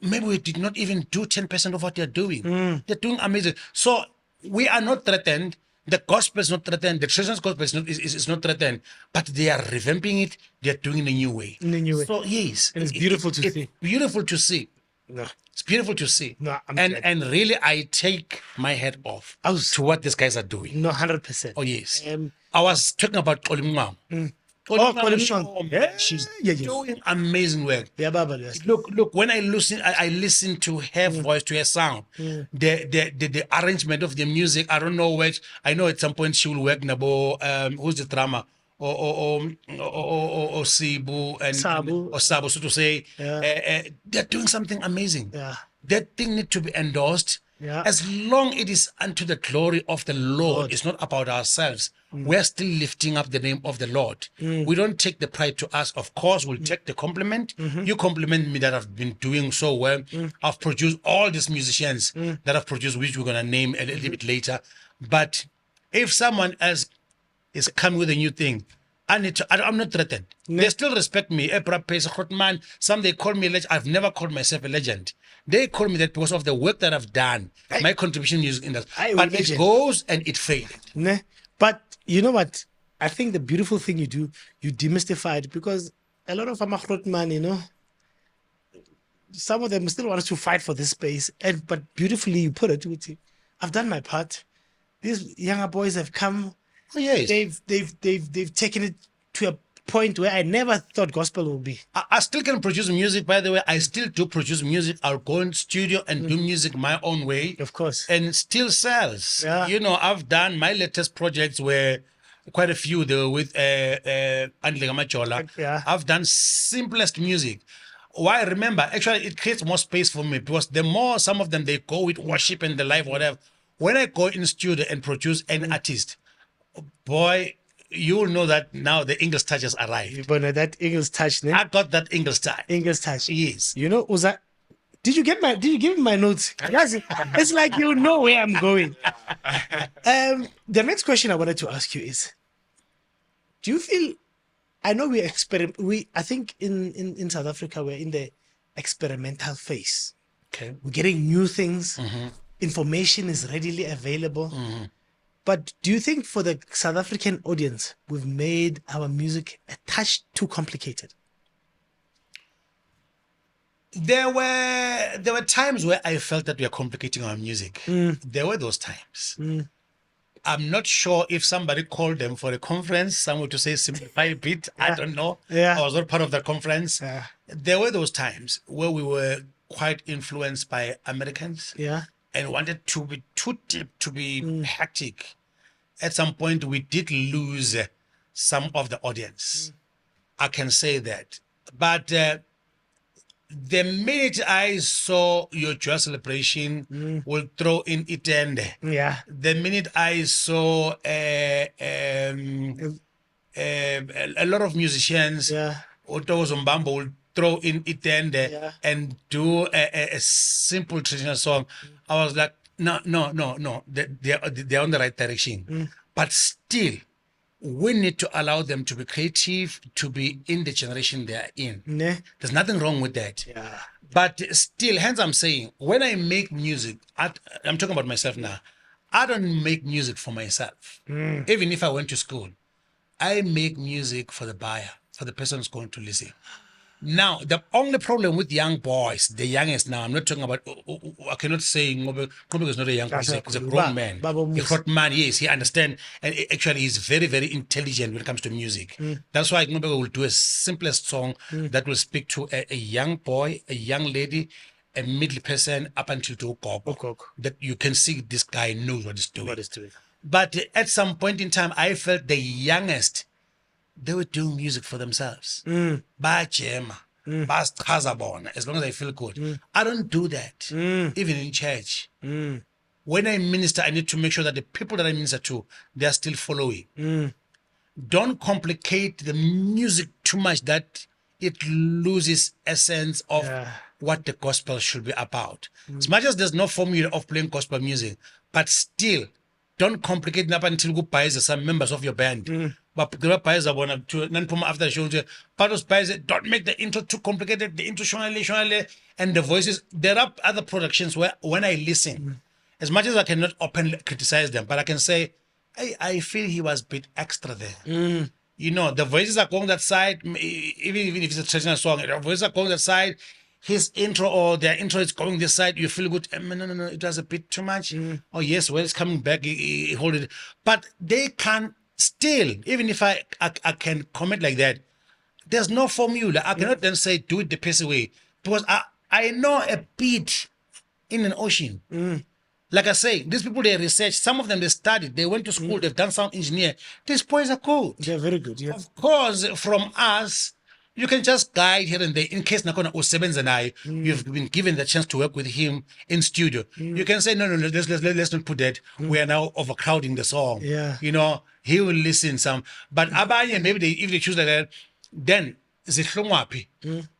Speaker 1: Maybe we did not even do 10% of what they're doing. They're doing amazing. So we are not threatened. The gospel is not threatened. The traditional gospel is not threatened. But they are revamping it. They're doing it in a new way.
Speaker 2: In a new way.
Speaker 1: So yes.
Speaker 2: And it's beautiful to see.
Speaker 1: Beautiful to see.
Speaker 2: No.
Speaker 1: It's beautiful to see.
Speaker 2: No,
Speaker 1: and really, I take my head off to what these guys are doing.
Speaker 2: No, 100%.
Speaker 1: Oh, yes. I was talking about Olimwang. She's doing amazing work. Look, when I listen to her voice, to her sound, the arrangement of the music, I don't know which. I know at some point she will work Nabo, who's the drama, or Sibu and Sabu, so to say. They're doing something amazing. That thing needs to be endorsed.
Speaker 2: Yeah.
Speaker 1: As long it is unto the glory of the Lord, it's not about ourselves. We're still lifting up the name of the Lord. We don't take the pride to us. Of course, we'll take the compliment. You compliment me that I've been doing so well. I've produced all these musicians that I've produced, which we're going to name a little bit later. But if someone else is coming with a new thing, I'm not threatened. They still respect me. Man, some they call me a legend. I've never called myself a legend. They call me that because of the work that I've done. My contribution is in that. But it goes and it faded.
Speaker 2: Ne? But you know what? I think the beautiful thing you do, you demystify it, because a lot of Amakrot man, you know, some of them still want us to fight for this space. But beautifully you put it, I've done my part. These younger boys have come.
Speaker 1: Oh, yes.
Speaker 2: They've taken it to a point where I never thought gospel would be.
Speaker 1: I still can produce music, by the way. I still do produce music. I'll go in studio and do music my own way.
Speaker 2: Of course.
Speaker 1: And still sells.
Speaker 2: Yeah.
Speaker 1: You know, I've done my latest projects where quite a few, they were with Ingle.
Speaker 2: Yeah.
Speaker 1: I've done simplest music. Why? Remember, actually, it creates more space for me, because the more some of them, they go with worship and the life, whatever. When I go in studio and produce an artist, boy, you will know that now the English touch has arrived.
Speaker 2: But that English touch, ne?
Speaker 1: I got that English touch.
Speaker 2: English touch.
Speaker 1: Yes.
Speaker 2: You know, Uza, did you give me my notes? Yes, it's like you know where I'm going. The next question I wanted to ask you is, do you feel, I know I think in South Africa, we're in the experimental phase.
Speaker 1: Okay.
Speaker 2: We're getting new things. Information is readily available. But do you think for the South African audience, we've made our music a touch too complicated?
Speaker 1: There were times where I felt that we are complicating our music. There were those times. I'm not sure if somebody called them for a conference, somewhere to say simplify a bit. Yeah. I don't know.
Speaker 2: Yeah.
Speaker 1: I was not part of that conference.
Speaker 2: Yeah.
Speaker 1: There were those times where we were quite influenced by Americans.
Speaker 2: Yeah.
Speaker 1: And wanted to be too deep, to be hectic. At some point, we did lose some of the audience. I can say that. But the minute I saw your joy celebration, will throw in Itende.
Speaker 2: Yeah.
Speaker 1: The minute I saw a lot of musicians, Otto Zombambo will throw in Itende and do a simple traditional song. I was like, no. They're on the right direction. But still, we need to allow them to be creative, to be in the generation they are in. There's nothing wrong with that.
Speaker 2: Yeah.
Speaker 1: But still, hence I'm saying, when I make music, I'm talking about myself now, I don't make music for myself. Even if I went to school, I make music for the buyer, for the person who's going to listen. Now, the only problem with young boys, the youngest now, I'm not talking about, I cannot say Ngobe is not a young person, he's a grown man. A grown man, yes, he understands, and actually he's very, very intelligent when it comes to music. That's why Ngobe will do a simplest song that will speak to a young boy, a young lady, a middle person, up until to Okoko. That you can see this guy knows what he's doing. But at some point in time, I felt the youngest, they were doing music for themselves. Bajema, Bas as long as I feel good. I don't do that, even in church. When I minister, I need to make sure that the people that I minister to, they are still following. Don't complicate the music too much that it loses essence of what the gospel should be about. As much as there's no formula of playing gospel music, but still, don't complicate it up until you buy some members of your band. But the buys are one to after the show. But those buys, don't make the intro too complicated. The intro shonale, and the voices. There are other productions where when I listen, as much as I cannot openly criticize them, but I can say, I feel he was a bit extra there. You know, the voices are going that side, even if it's a traditional song, the voices are going that side. His intro or their intro is going this side, you feel good. No, it was a bit too much. Oh, yes, well, it's coming back, he hold it. But they can still, even if I can comment like that, there's no formula. I cannot then say, do it the Percy way. Because I know a beat in an ocean. Like I say, these people, they research, some of them, they studied, they went to school, they've done sound engineer. These boys are cool.
Speaker 2: They're very good, yeah.
Speaker 1: Of course, from us, You can just guide here and there in case nakona usebenza naye, you've been given the chance to work with him in studio. You can say, no, let's not put that. We are now overcrowding the song.
Speaker 2: Yeah.
Speaker 1: You know, he will listen some. But abanye, maybe if they choose like that, then zihlongwaphi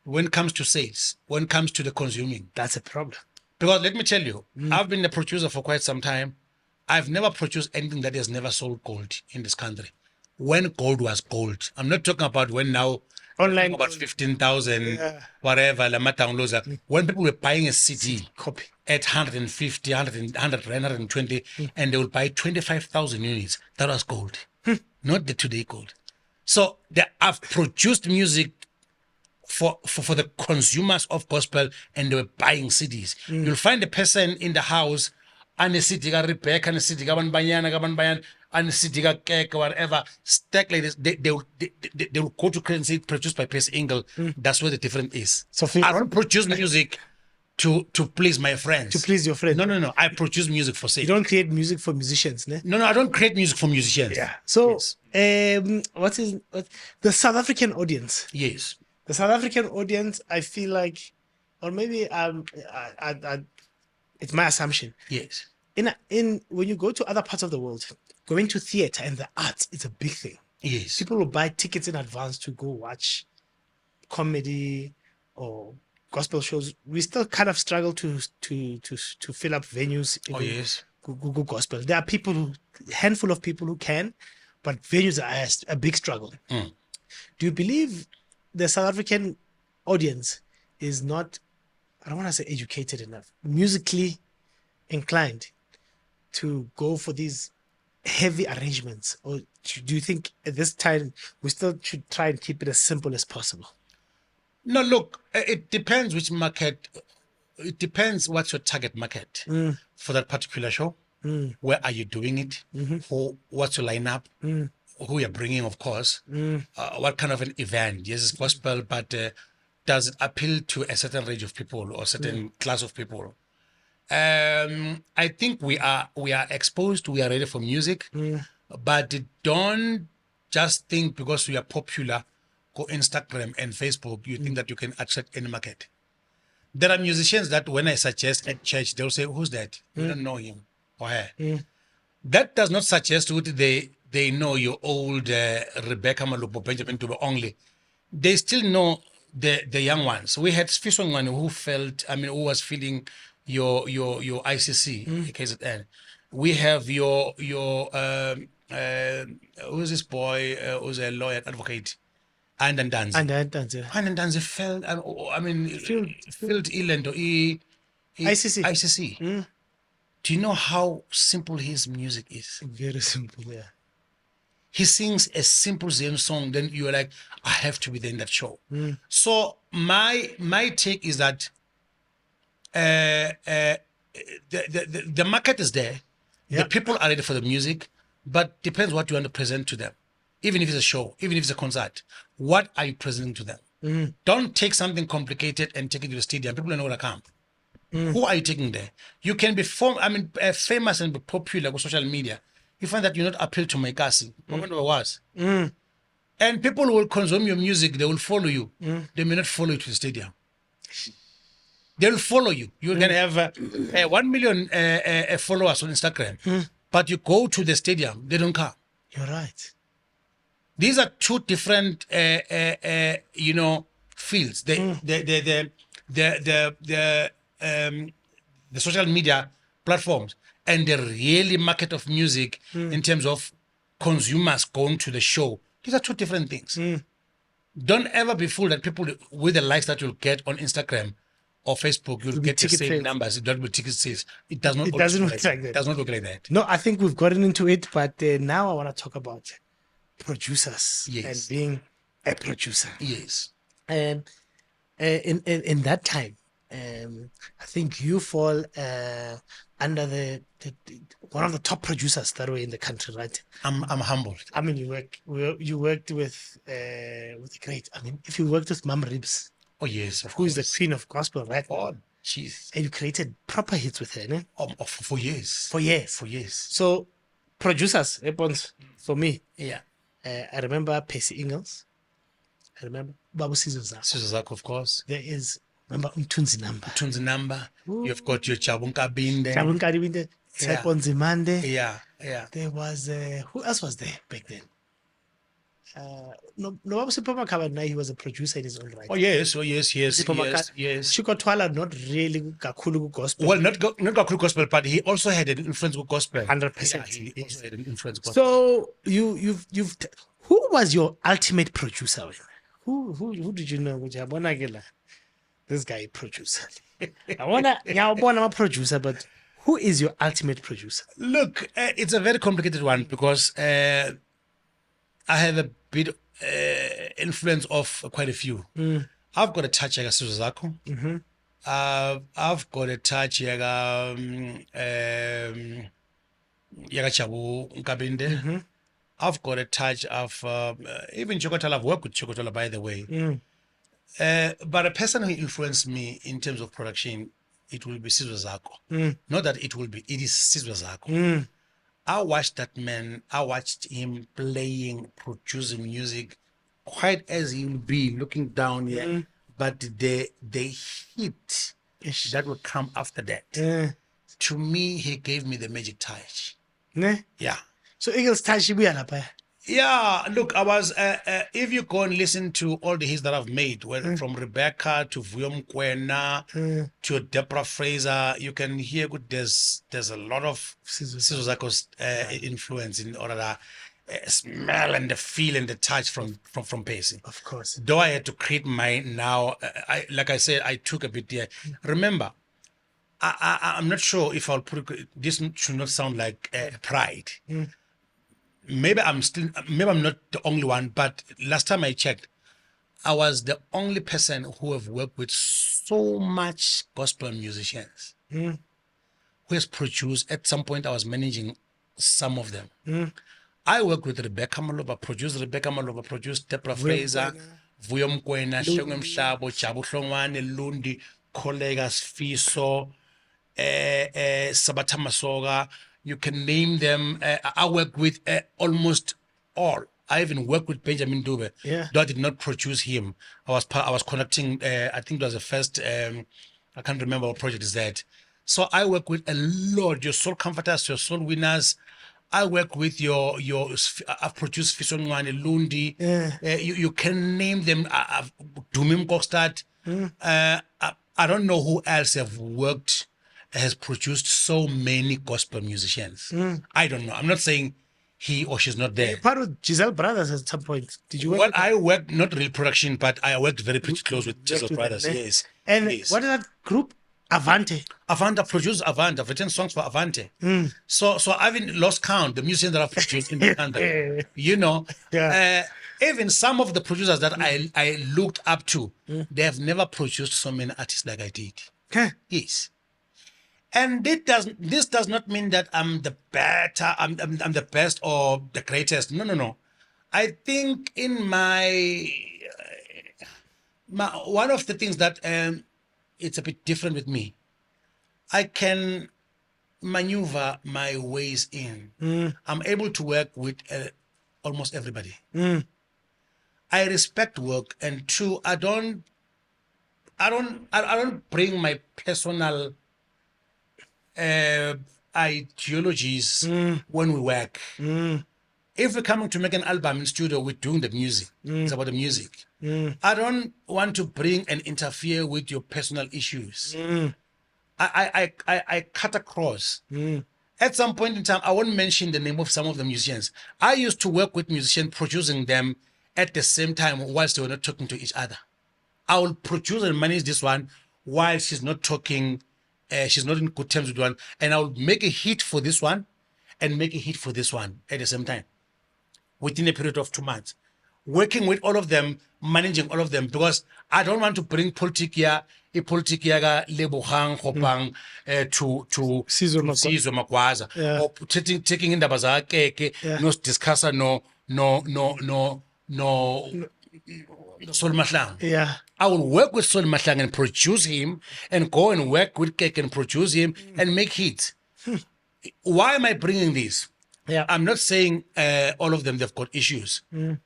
Speaker 1: when it comes to sales, when it comes to the consuming.
Speaker 2: That's a problem.
Speaker 1: Because let me tell you, I've been a producer for quite some time. I've never produced anything that has never sold gold in this country. When gold was gold, I'm not talking about when now
Speaker 2: Online
Speaker 1: about
Speaker 2: gold.
Speaker 1: 15,000, whatever, Lama downloads. When people were buying a CD
Speaker 2: Copy.
Speaker 1: at 150, 120, and they would buy 25,000 units, that was gold, not the today gold. So I've produced music for the consumers of gospel, and they were buying CDs. You'll find a person in the house and a CD ka Rebecca and a CD ka Banbayana and a CD ka Kek or whatever stack like this. They will go to and say produced by Percy Ingle. That's where the difference is.
Speaker 2: So
Speaker 1: I don't produce music to please my friends.
Speaker 2: To please your friends.
Speaker 1: No. I produce music for sale.
Speaker 2: You don't create music for musicians, ne?
Speaker 1: No, I don't create music for musicians.
Speaker 2: Yeah. So,
Speaker 1: Yes.
Speaker 2: what the South African audience?
Speaker 1: Yes.
Speaker 2: The South African audience, I feel like, or maybe it's my assumption.
Speaker 1: Yes.
Speaker 2: In when you go to other parts of the world, going to theater and the arts, it's a big thing.
Speaker 1: Yes.
Speaker 2: People will buy tickets in advance to go watch comedy or gospel shows. We still kind of struggle to fill up venues.
Speaker 1: Oh, yes.
Speaker 2: Go gospel. There are people handful of people who can, but venues are a big struggle. Do you believe the South African audience is not, I don't want to say educated enough, musically inclined to go for these heavy arrangements? Or do you think at this time we still should try and keep it as simple as possible?
Speaker 1: No, look, it depends which market. It depends what's your target market for that particular show. Where are you doing it? What's your lineup? Who you're bringing, of course. What kind of an event? Yes, it's gospel, but does it appeal to a certain range of people or certain class of people? I think we are exposed. We are ready for music, but don't just think because we are popular, go Instagram and Facebook, you think that you can attract any market. There are musicians that when I suggest at church, they'll say, "Who's that?" You don't know him or her. That does not suggest that they know your old Rebecca Malope, Benjamin Tube only. They still know the young ones. We had Fisongwane who was feeling your ICC, KZN. We have your who's this boy who's a lawyer advocate, Andandanzi. Andandanzi filled ill and ICC. Do you know how simple his music is?
Speaker 2: Very simple, yeah.
Speaker 1: He sings a simple Zen song, then you're like, I have to be there in that show. So my take is that the market is there. The people are ready for the music, but depends what you want to present to them. Even if it's a show, even if it's a concert, what are you presenting to them? Don't take something complicated and take it to the stadium. People don't know where to come. Who are you taking there? You can be famous and be popular with social media. You find that you not appeal to my casting. And people will consume your music, they will follow you. They may not follow you to the stadium. They will follow you. You can have 1 million followers on Instagram, but you go to the stadium, they don't come.
Speaker 2: You're right.
Speaker 1: These are two different, fields. The social media platforms and the really market of music in terms of consumers going to the show. These are two different things. Don't ever be fooled that people with the likes that you'll get on Instagram or Facebook, you'll get the same numbers. It doesn't be ticket sales. It does not. It doesn't work like that. It does not work like that.
Speaker 2: No, I think we've gotten into it, but now I want to talk about producers and being a producer.
Speaker 1: Yes.
Speaker 2: In that time, I think you fall under the one of the top producers that were in the country, right?
Speaker 1: I'm humbled.
Speaker 2: I mean, you worked with the great. I mean, if you worked with Mom Ribs,
Speaker 1: oh yes,
Speaker 2: who is the queen of gospel, right?
Speaker 1: Oh, jeez.
Speaker 2: And you created proper hits with her, ne?
Speaker 1: For years.
Speaker 2: For years.
Speaker 1: For years.
Speaker 2: So, producers, for me,
Speaker 1: yeah.
Speaker 2: I remember Percy Ingles. remember Babu Sizo Zako.
Speaker 1: Sizo Zakho, of course.
Speaker 2: There is, remember Umtunzi Number.
Speaker 1: Tunzi Number. You've got your Chabunka Binde.
Speaker 2: Jabun Kadibinde,
Speaker 1: Yeah.
Speaker 2: Tepon Zimande.
Speaker 1: Yeah, yeah.
Speaker 2: There was, who else was there back then? No, Babu Sipho Makaba, now he was a producer in his own right.
Speaker 1: Oh yes,
Speaker 2: Sipho Makaba,
Speaker 1: yes.
Speaker 2: Chiko Twala, not really Kakulu gospel.
Speaker 1: Well, not Gakulu gospel, but he also had an influence with gospel.
Speaker 2: 100%.
Speaker 1: Yeah, he also had an influence with gospel.
Speaker 2: So who was your ultimate producer? Who did you know? This guy producer. I'm a producer, but who is your ultimate producer?
Speaker 1: Look, it's a very complicated one because I have a bit influence of quite a few. I've got a touch like Sizo Zakho. I've got a touch yaga Chabu Nkabinde. I've got a touch of even Chokotala. I've worked with Chokotala, by the way. But a person who influenced me in terms of production, it will be Sizo Zakho. Not that it will be, it is Sizo Zakho. I watched that man, I watched him playing, producing music, quite as he will be looking down here. But the hit that would come after that, to me, he gave me the magic touch.
Speaker 2: Ne?
Speaker 1: Yeah.
Speaker 2: So Eagles touch you
Speaker 1: Yeah, look, I was, if you go and listen to all the hits that I've made, from Rebecca to Vuyo Mokwena to Deborah Fraser, you can hear good, there's a lot of Sizo Zakho's influence in order to smell and the feel and the touch from Percy.
Speaker 2: Of course.
Speaker 1: Though I had to create mine now, like I said, I took a bit there. Remember, I'm not sure if I'll put it, this should not sound like pride. Maybe I'm not the only one, but last time I checked, I was the only person who have worked with so much gospel musicians who has produced. At some point, I was managing some of them. I worked with Rebecca Malope, produced Deborah Fraser, Vuyo Mokwena, Shongwe Mhlabo, Jabu Hlongwane, Lundi, Collegas Fiso, Sabata Masoga. You can name them. I work with almost all. I even worked with Benjamin Dube.
Speaker 2: Yeah.
Speaker 1: Though I did not produce him. I was conducting. I think it was the first. I can't remember what project is that. So I work with a lot. Your soul comforters, your soul winners. I work with your. I've produced Fisongwane, Lundi.
Speaker 2: Yeah.
Speaker 1: You can name them. Dumim Kokstad. I don't know who else have worked. Has produced so many gospel musicians. I don't know. I'm not saying he or she's not there.
Speaker 2: You're part of Giselle Brothers at some point. Did you work
Speaker 1: Well,
Speaker 2: with
Speaker 1: I worked, not real production, but I worked very pretty close with Giselle Brothers. Yes.
Speaker 2: And
Speaker 1: yes.
Speaker 2: what is that group? Avante.
Speaker 1: Avante, I've produced Avante. I've written songs for Avante. So I haven't lost count the musicians that I've produced in the country. You know, even some of the producers that I looked up to, they have never produced so many artists like I did. Yes. And this does not mean that I'm the better, I'm the best or the greatest. No. I think in my one of the things that it's a bit different with me, I can maneuver my ways in. I'm able to work with almost everybody. I respect work, and two, I don't bring my personal ideologies when we work. If we're coming to make an album in studio, we're doing the music. It's about the music. I don't want to bring and interfere with your personal issues. I cut across. At some point in time, I won't mention the name of some of the musicians. I used to work with musicians, producing them at the same time whilst they were not talking to each other. I will produce and manage this one while she's not talking. She's not in good terms with one, and I'll make a hit for this one and make a hit for this one at the same time within a period of 2 months, working with all of them, managing all of them, because I don't want to bring politikia Lebogang Hopang to Sizo Makwaza or taking in the bazaar no discusser no Sol Mahlang.
Speaker 2: Yeah.
Speaker 1: I will work with Sol Mahlang and produce him, and go and work with Kek and produce him and make hits. Why am I bringing this?
Speaker 2: Yeah.
Speaker 1: I'm not saying all of them they've got issues,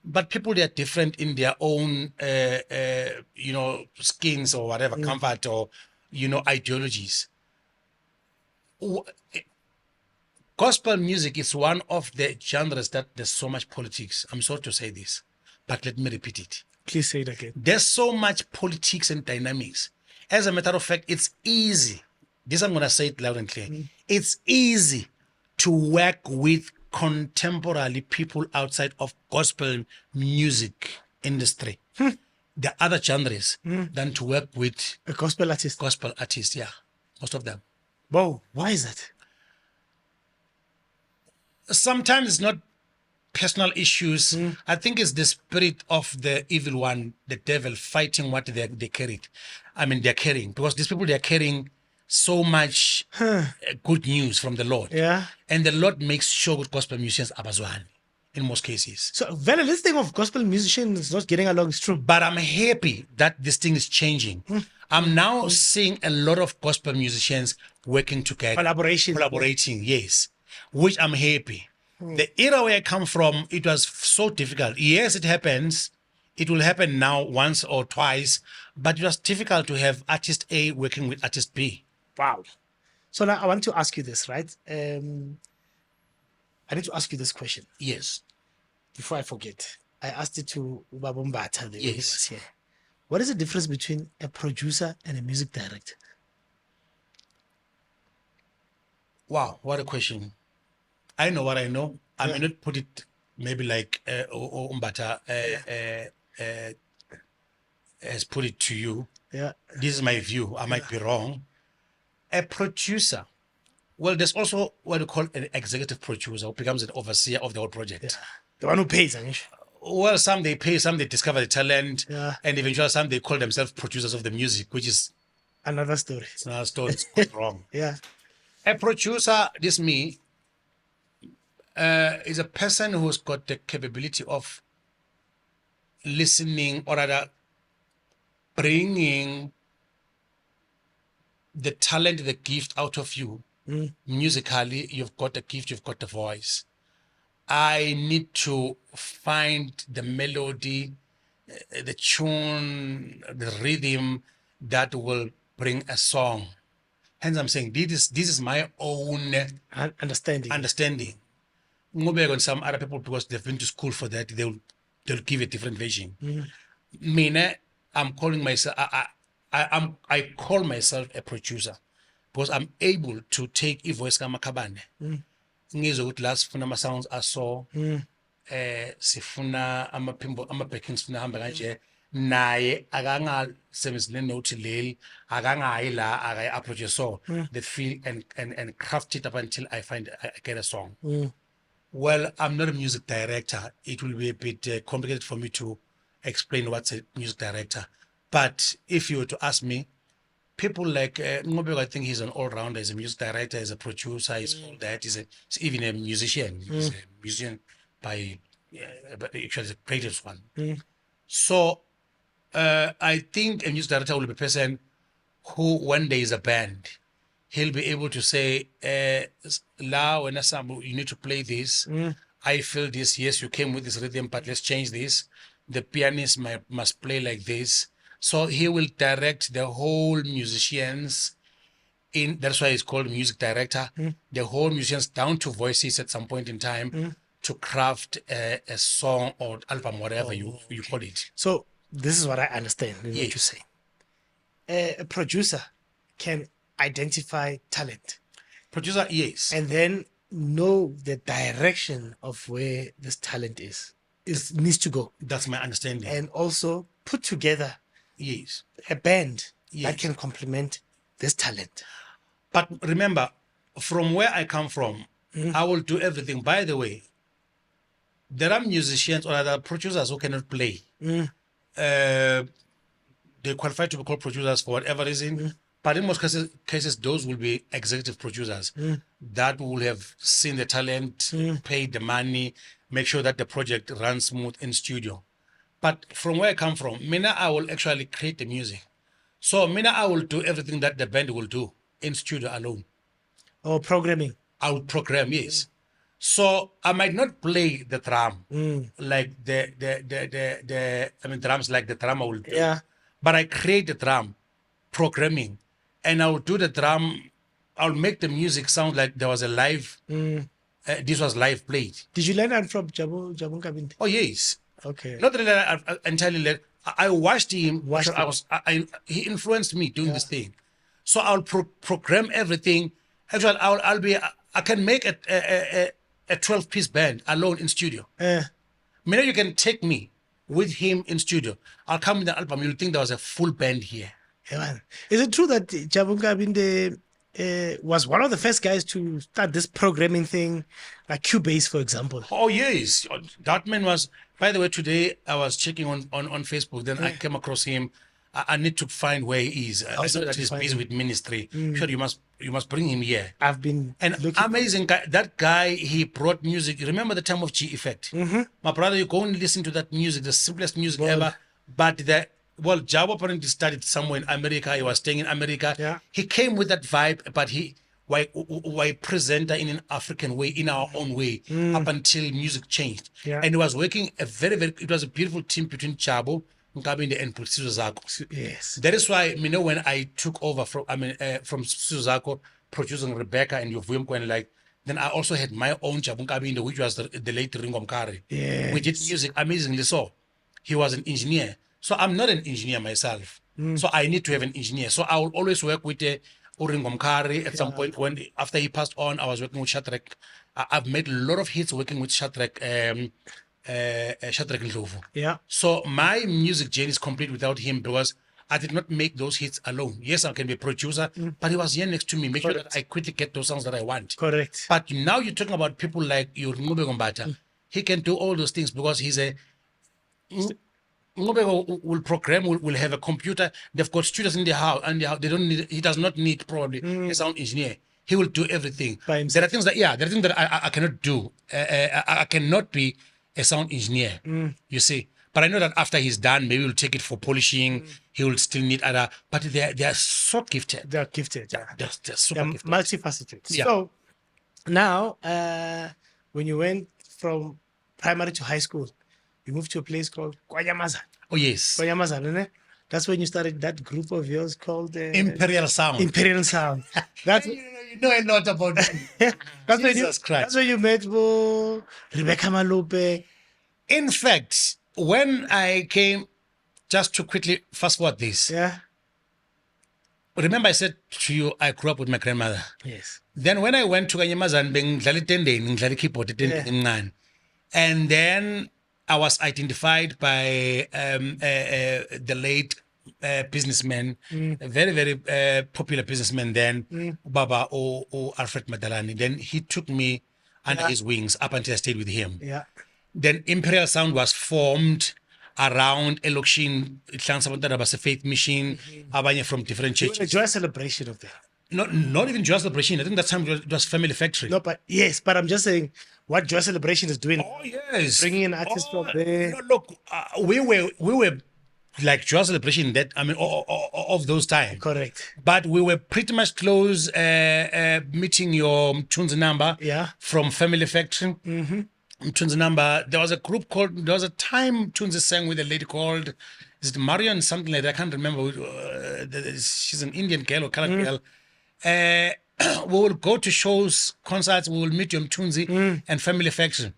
Speaker 1: but people they are different in their own, skins or whatever, comfort or ideologies. W- Gospel music is one of the genres that there's so much politics. I'm sorry to say this, but let me repeat it.
Speaker 2: Please say it again.
Speaker 1: There's so much politics and dynamics. As a matter of fact, it's easy. This I'm going to say it loud and clear. It's easy to work with contemporary people outside of gospel music industry. The other genres than to work with
Speaker 2: A gospel artist.
Speaker 1: gospel artists. Yeah, most of them.
Speaker 2: Whoa, why is that?
Speaker 1: Sometimes it's not personal issues. I think it's the spirit of the evil one, the devil, fighting what they carried. I mean, they're carrying, because these people, they're carrying so much good news from the Lord.
Speaker 2: Yeah.
Speaker 1: And the Lord makes sure good gospel musicians abazwan in most cases.
Speaker 2: So, Vela, this thing of gospel musicians not getting along is true.
Speaker 1: But I'm happy that this thing is changing. I'm now seeing a lot of gospel musicians working together. Collaborating, yes. Which I'm happy. The era where I come from, it was so difficult. Yes, it happens. It will happen now once or twice, but it was difficult to have artist A working with artist B.
Speaker 2: Wow. So now I want to ask you this, right? I need to ask you this question
Speaker 1: Yes.
Speaker 2: before I forget. I asked it to Ubabumbata when he
Speaker 1: Yes.
Speaker 2: was here. What is the difference between a producer and a music director?
Speaker 1: Wow, what a question. I know what I know. I may not put it maybe like Umbata has put it to you.
Speaker 2: Yeah.
Speaker 1: This is my view. I might be wrong. A producer, well, there's also what we call an executive producer who becomes an overseer of the whole project.
Speaker 2: The one who pays, Anish.
Speaker 1: Well, some they pay, some they discover the talent,
Speaker 2: Yeah.
Speaker 1: and eventually some they call themselves producers of the music, which is
Speaker 2: Another story.
Speaker 1: another story. It's quite wrong.
Speaker 2: Yeah.
Speaker 1: A producer, this me, is a person who's got the capability of listening, or rather bringing the talent, the gift out of you. Musically, you've got the gift, you've got the voice. I need to find the melody, the tune, the rhythm that will bring a song. Hence, I'm saying this is my own
Speaker 2: Understanding.
Speaker 1: Ngobeka on some other people, because they've been to school for that, they'll give a different version. Mina, I'm calling myself I call myself a producer, because I'm able to take a voice kamakabane. Ngizwe ukuthi la sifuna ama sounds aso, sifuna ama-backing sifuna hamba kanje, naye akangasebenzisi le note leli, akangayi la akayi-approach so, the feel and craft it up until I get a song. Well, I'm not a music director. It will be a bit complicated for me to explain what's a music director. But if you were to ask me, people like Ngobeko, I think he's an all-rounder. He's a music director, he's a producer, he's all that. He's even a musician. He's a musician but actually he's the greatest one. So I think a music director will be a person who, when there is a band, he'll be able to say, La, when you need to play this. I feel this. Yes, you came with this rhythm, but let's change this. The pianist must play like this. So he will direct the whole musicians that's why it's called music director. The whole musicians down to voices at some point in time to craft a song or album, whatever you call it.
Speaker 2: So this is what I understand in what
Speaker 1: Yes.
Speaker 2: you're saying. A producer can identify talent
Speaker 1: Producer, yes.
Speaker 2: and then know the direction of where this talent needs to go,
Speaker 1: That's my understanding.
Speaker 2: and also put together
Speaker 1: Yes.
Speaker 2: a band
Speaker 1: Yes.
Speaker 2: that can complement this talent.
Speaker 1: But remember, from where I come from, I will do everything. By the way, there are musicians or other producers who cannot play. They qualify to be called producers for whatever reason. But in most cases, those will be executive producers that will have seen the talent, paid the money, make sure that the project runs smooth in studio. But from where I come from, Mina, I will actually create the music. So Mina, I will do everything that the band will do in studio alone.
Speaker 2: Or programming.
Speaker 1: I will program, yes. So I might not play the drum like the I mean drums like the drummer will do.
Speaker 2: Yeah.
Speaker 1: But I create the drum programming, and I'll do the drum. I'll make the music sound like there was a live. This was live played.
Speaker 2: Did you learn that from Jabu Kabinde?
Speaker 1: Oh yes.
Speaker 2: Okay.
Speaker 1: Not really entirely. I watched him.
Speaker 2: Watched
Speaker 1: He influenced me doing this thing. So I'll program everything. Actually, I can make a 12-piece band alone in studio. Maybe you can take me with him in studio. I'll come with the album. You'll think there was a full band here.
Speaker 2: Yeah, man. Is it true that Jabu Kabinde was one of the first guys to start this programming thing, like Cubase, for example?
Speaker 1: Oh yes, that man was. By the way, today I was checking on Facebook. Then I came across him. I need to find where he is. I know that he's busy with ministry. Sure, you must bring him here.
Speaker 2: I've been
Speaker 1: Amazing guy. That guy, he brought music. Remember the time of G Effect? My brother, you go and listen to that music, the simplest music ever. But Jabo apparently studied somewhere in America. He was staying in America.
Speaker 2: Yeah.
Speaker 1: He came with that vibe, but why presenter in an African way, in our own way, up until music changed.
Speaker 2: Yeah.
Speaker 1: And he was working it was a beautiful team between Chabo, Nkabinde, and Sizozako.
Speaker 2: Yes.
Speaker 1: That is why, when I took over from Sizozako, producing Rebecca and Vuyo Mokwena, then I also had my own Chabo Nkabinde, which was the late Ringo Mkari.
Speaker 2: Yes.
Speaker 1: We did music amazingly so. He was an engineer. So I'm not an engineer myself. So I need to have an engineer. So I will always work with Uringo Mkari. At some point, after he passed on, I was working with Shatrek. I've made a lot of hits working with Shatrek Ndlovu.
Speaker 2: Yeah.
Speaker 1: So my music journey is complete without him, because I did not make those hits alone. Yes, I can be a producer, but he was here next to me, make sure that I quickly get those songs that I want.
Speaker 2: Correct.
Speaker 1: But now you're talking about people like Ngube Gombata. He can do all those things because he's a Ngube will program, will have a computer. They've got studios in their house, and they don't need. He does not need probably a sound engineer. He will do everything.
Speaker 2: By himself.
Speaker 1: There are things that I cannot do. I cannot be a sound engineer. You see, but I know that after he's done, maybe we'll take it for polishing. He will still need other. But they are so gifted.
Speaker 2: They're gifted. Yeah.
Speaker 1: They're super
Speaker 2: They're
Speaker 1: gifted.
Speaker 2: multifaceted.
Speaker 1: Yeah.
Speaker 2: So now, when you went from primary to high school, you moved to a place called Kwanyamazan.
Speaker 1: Oh yes,
Speaker 2: Kwanyamazan, that's when you started that group of yours called
Speaker 1: Imperial Sound.
Speaker 2: Imperial Sound. That's
Speaker 1: you know a lot about that.
Speaker 2: that's when
Speaker 1: Jesus Christ.
Speaker 2: That's when you met Rebecca Malope.
Speaker 1: In fact, when I came, just to quickly fast forward this,
Speaker 2: Yeah.
Speaker 1: remember I said to you, I grew up with my grandmother.
Speaker 2: Yes.
Speaker 1: Then when I went to Kanyamazan, bengidlala itendeni, ngidlala keyboard etendeni encane. And then I was identified by the late businessman, a very, very popular businessman then, Baba O Alfred Madalani. Then he took me under his wings up until I stayed with him.
Speaker 2: Yeah.
Speaker 1: Then Imperial Sound was formed around Elokshin, a faith mission, abanye from different
Speaker 2: You were a
Speaker 1: churches.
Speaker 2: joy celebration of that.
Speaker 1: Not even Joy Celebration. I think that time it was Family Factory.
Speaker 2: No, but yes, but I'm just saying what Joy Celebration is doing.
Speaker 1: Oh yes,
Speaker 2: Bringing in artists from there.
Speaker 1: No, look, we were like Joy Celebration that of those times.
Speaker 2: Correct.
Speaker 1: But we were pretty much close. Meeting your Mtunzi number.
Speaker 2: Yeah.
Speaker 1: From Family Factory. Mtunzi number. There was a group called. There was a time Mtunzi sang with a lady called. Is it Marion something like that? I can't remember. She's an Indian girl or colored girl. We will go to shows, concerts. We will meet Mtunzi and Family Factory.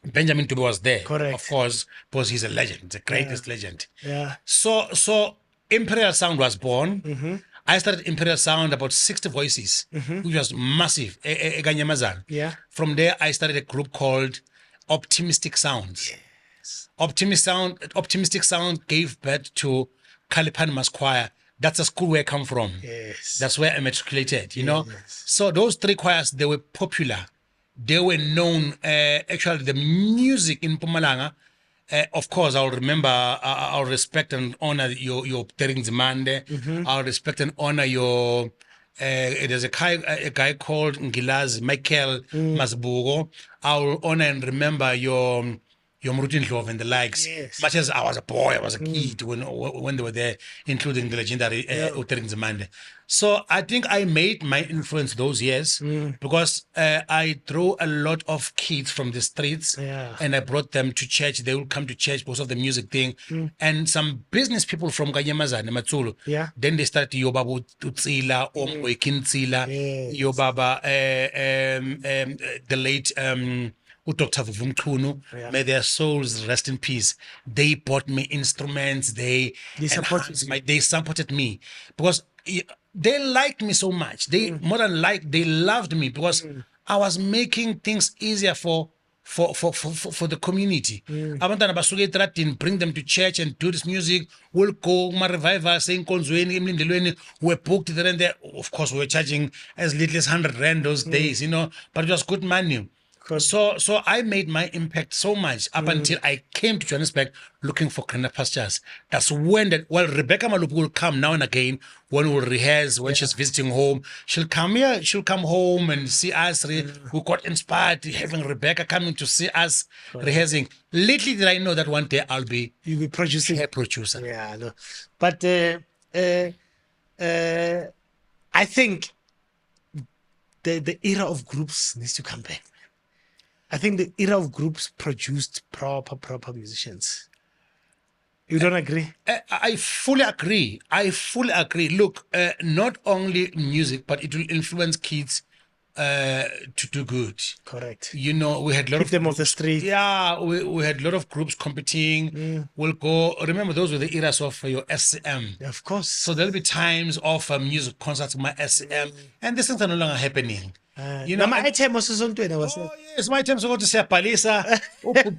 Speaker 1: Benjamin Tube was there,
Speaker 2: Correct.
Speaker 1: of course, because he's a legend, the greatest legend.
Speaker 2: Yeah.
Speaker 1: So Imperial Sound was born. I started Imperial Sound about 60 voices, which was massive. Kanyamazan.
Speaker 2: Yeah.
Speaker 1: From there, I started a group called Optimistic Sounds.
Speaker 2: Yes.
Speaker 1: Optimistic Sound gave birth to Kalipanmas Choir. That's the school where I come from.
Speaker 2: Yes.
Speaker 1: That's where I matriculated, you know. So those three choirs, they were popular. They were known. Actually, the music in Mpumalanga, of course, I'll remember, I'll respect and honor your Teringzimande. I'll respect and honor your, there's a guy called Ngilazi, Michael Masbugo. I'll honor and remember your Yomrutin Love and the likes.
Speaker 2: Yes.
Speaker 1: Much as I was a boy, I was a kid when they were there, including the legendary Utering Zamande. So I think I made my influence those years because I drew a lot of kids from the streets and I brought them to church. They would come to church because of the music thing. And some business people from Kanyamazane, Matsulu. Then they started Yobabu Tutsila, Omwekin Tsila, Yobaba, the late Dr. Vuvumkunu, may their souls rest in peace. They bought me instruments. They supported me because they liked me so much. They more than they loved me because I was making things easier for the community. Abantwana basuke etradini, bring them to church and do this music. We'll go revival, saying Konzweni, we're booked there and there. Of course, we were charging as little as 100 rand those days, but it was good money. So I made my impact so much up until I came to Johannesburg looking for greener pastures. That's when Rebecca Malope will come now and again when we'll rehearse, when she's visiting home. She'll come here, she'll come home and see us. We got inspired having Rebecca coming to see us rehearsing. Little did I know that one day you'll be producing. Hair producer.
Speaker 2: Yeah, no. But I think the era of groups needs to come back. I think the era of groups produced proper musicians. You don't agree?
Speaker 1: I fully agree. Look, not only music, but it will influence kids to do good.
Speaker 2: Correct.
Speaker 1: We had a lot
Speaker 2: Keep them off the street.
Speaker 1: Yeah, we had a lot of groups competing. We'll go. Remember, those were the eras of your SCM.
Speaker 2: Yeah, of course.
Speaker 1: So there'll be times of music concerts with my SCM, and these things are no longer happening.
Speaker 2: My item was on Twitter.
Speaker 1: Oh yes, my time to go to Sepalisa,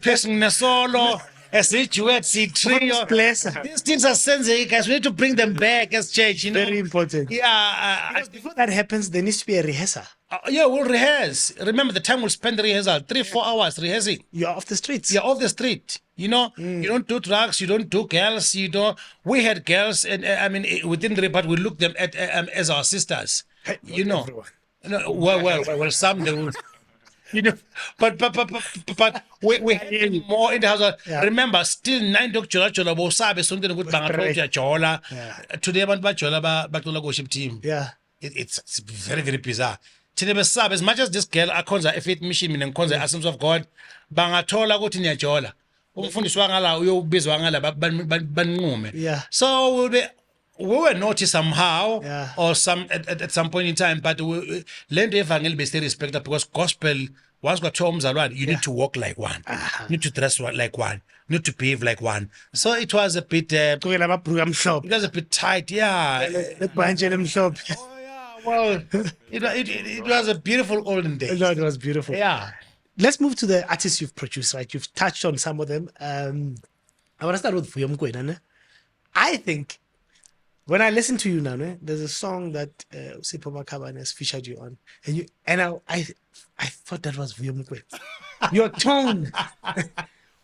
Speaker 1: pressing Nasolo, as a duet, trio. These things are sensitive, guys. We need to bring them back as church.
Speaker 2: Very important.
Speaker 1: Yeah.
Speaker 2: Because before that happens, there needs to be a rehearsal.
Speaker 1: We'll rehearse. Remember, the time we'll spend the rehearsal 3-4 hours rehearsing.
Speaker 2: You're off the streets.
Speaker 1: You're off the street. You don't do drugs. You don't do girls. We had girls, and within the but we look them at as our sisters.
Speaker 2: Hey,
Speaker 1: Everyone. No, well, some they will, but we had more in the house. Remember, still 9 Jola bo sabe something good banga Jola. Today abantu bajola batola worship team.
Speaker 2: Yeah,
Speaker 1: it's very very bizarre. Today sabe as much as this girl akhonza faith mission mina ngikhonza Assemblies of God bangathola ukuthi niyajola. Umfundisi wangala uyobizwa ngala banqume.
Speaker 2: Yeah.
Speaker 1: So we were noticed somehow or at some point in time, but learned evangel be still respected because gospel once got terms around, you need to walk like one, you need to dress like one, you need to behave like one. So it was a bit it was a bit tight, yeah. Well, it was a beautiful olden days.
Speaker 2: No, it was beautiful.
Speaker 1: Yeah.
Speaker 2: Let's move to the artists you've produced, right? You've touched on some of them. I want to start with Vuyo Mokwena. I think when I listen to you now, there's a song that Sipho Makhabane has featured you on, and I thought that was Vuyo Mokwena. Your tone.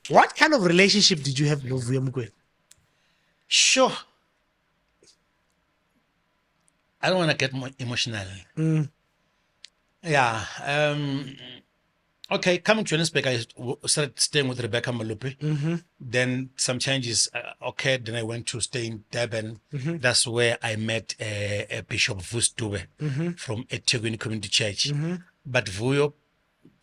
Speaker 2: What kind of relationship did you have with Vuyo Mokwena?
Speaker 1: Sure. I don't want to get more emotional. Yeah. Okay, coming to Johannesburg, I started staying with Rebecca Malope. Then some changes occurred. Then I went to stay in Durban. That's where I met Bishop Vustube from eThekwini Community Church. But Vuyo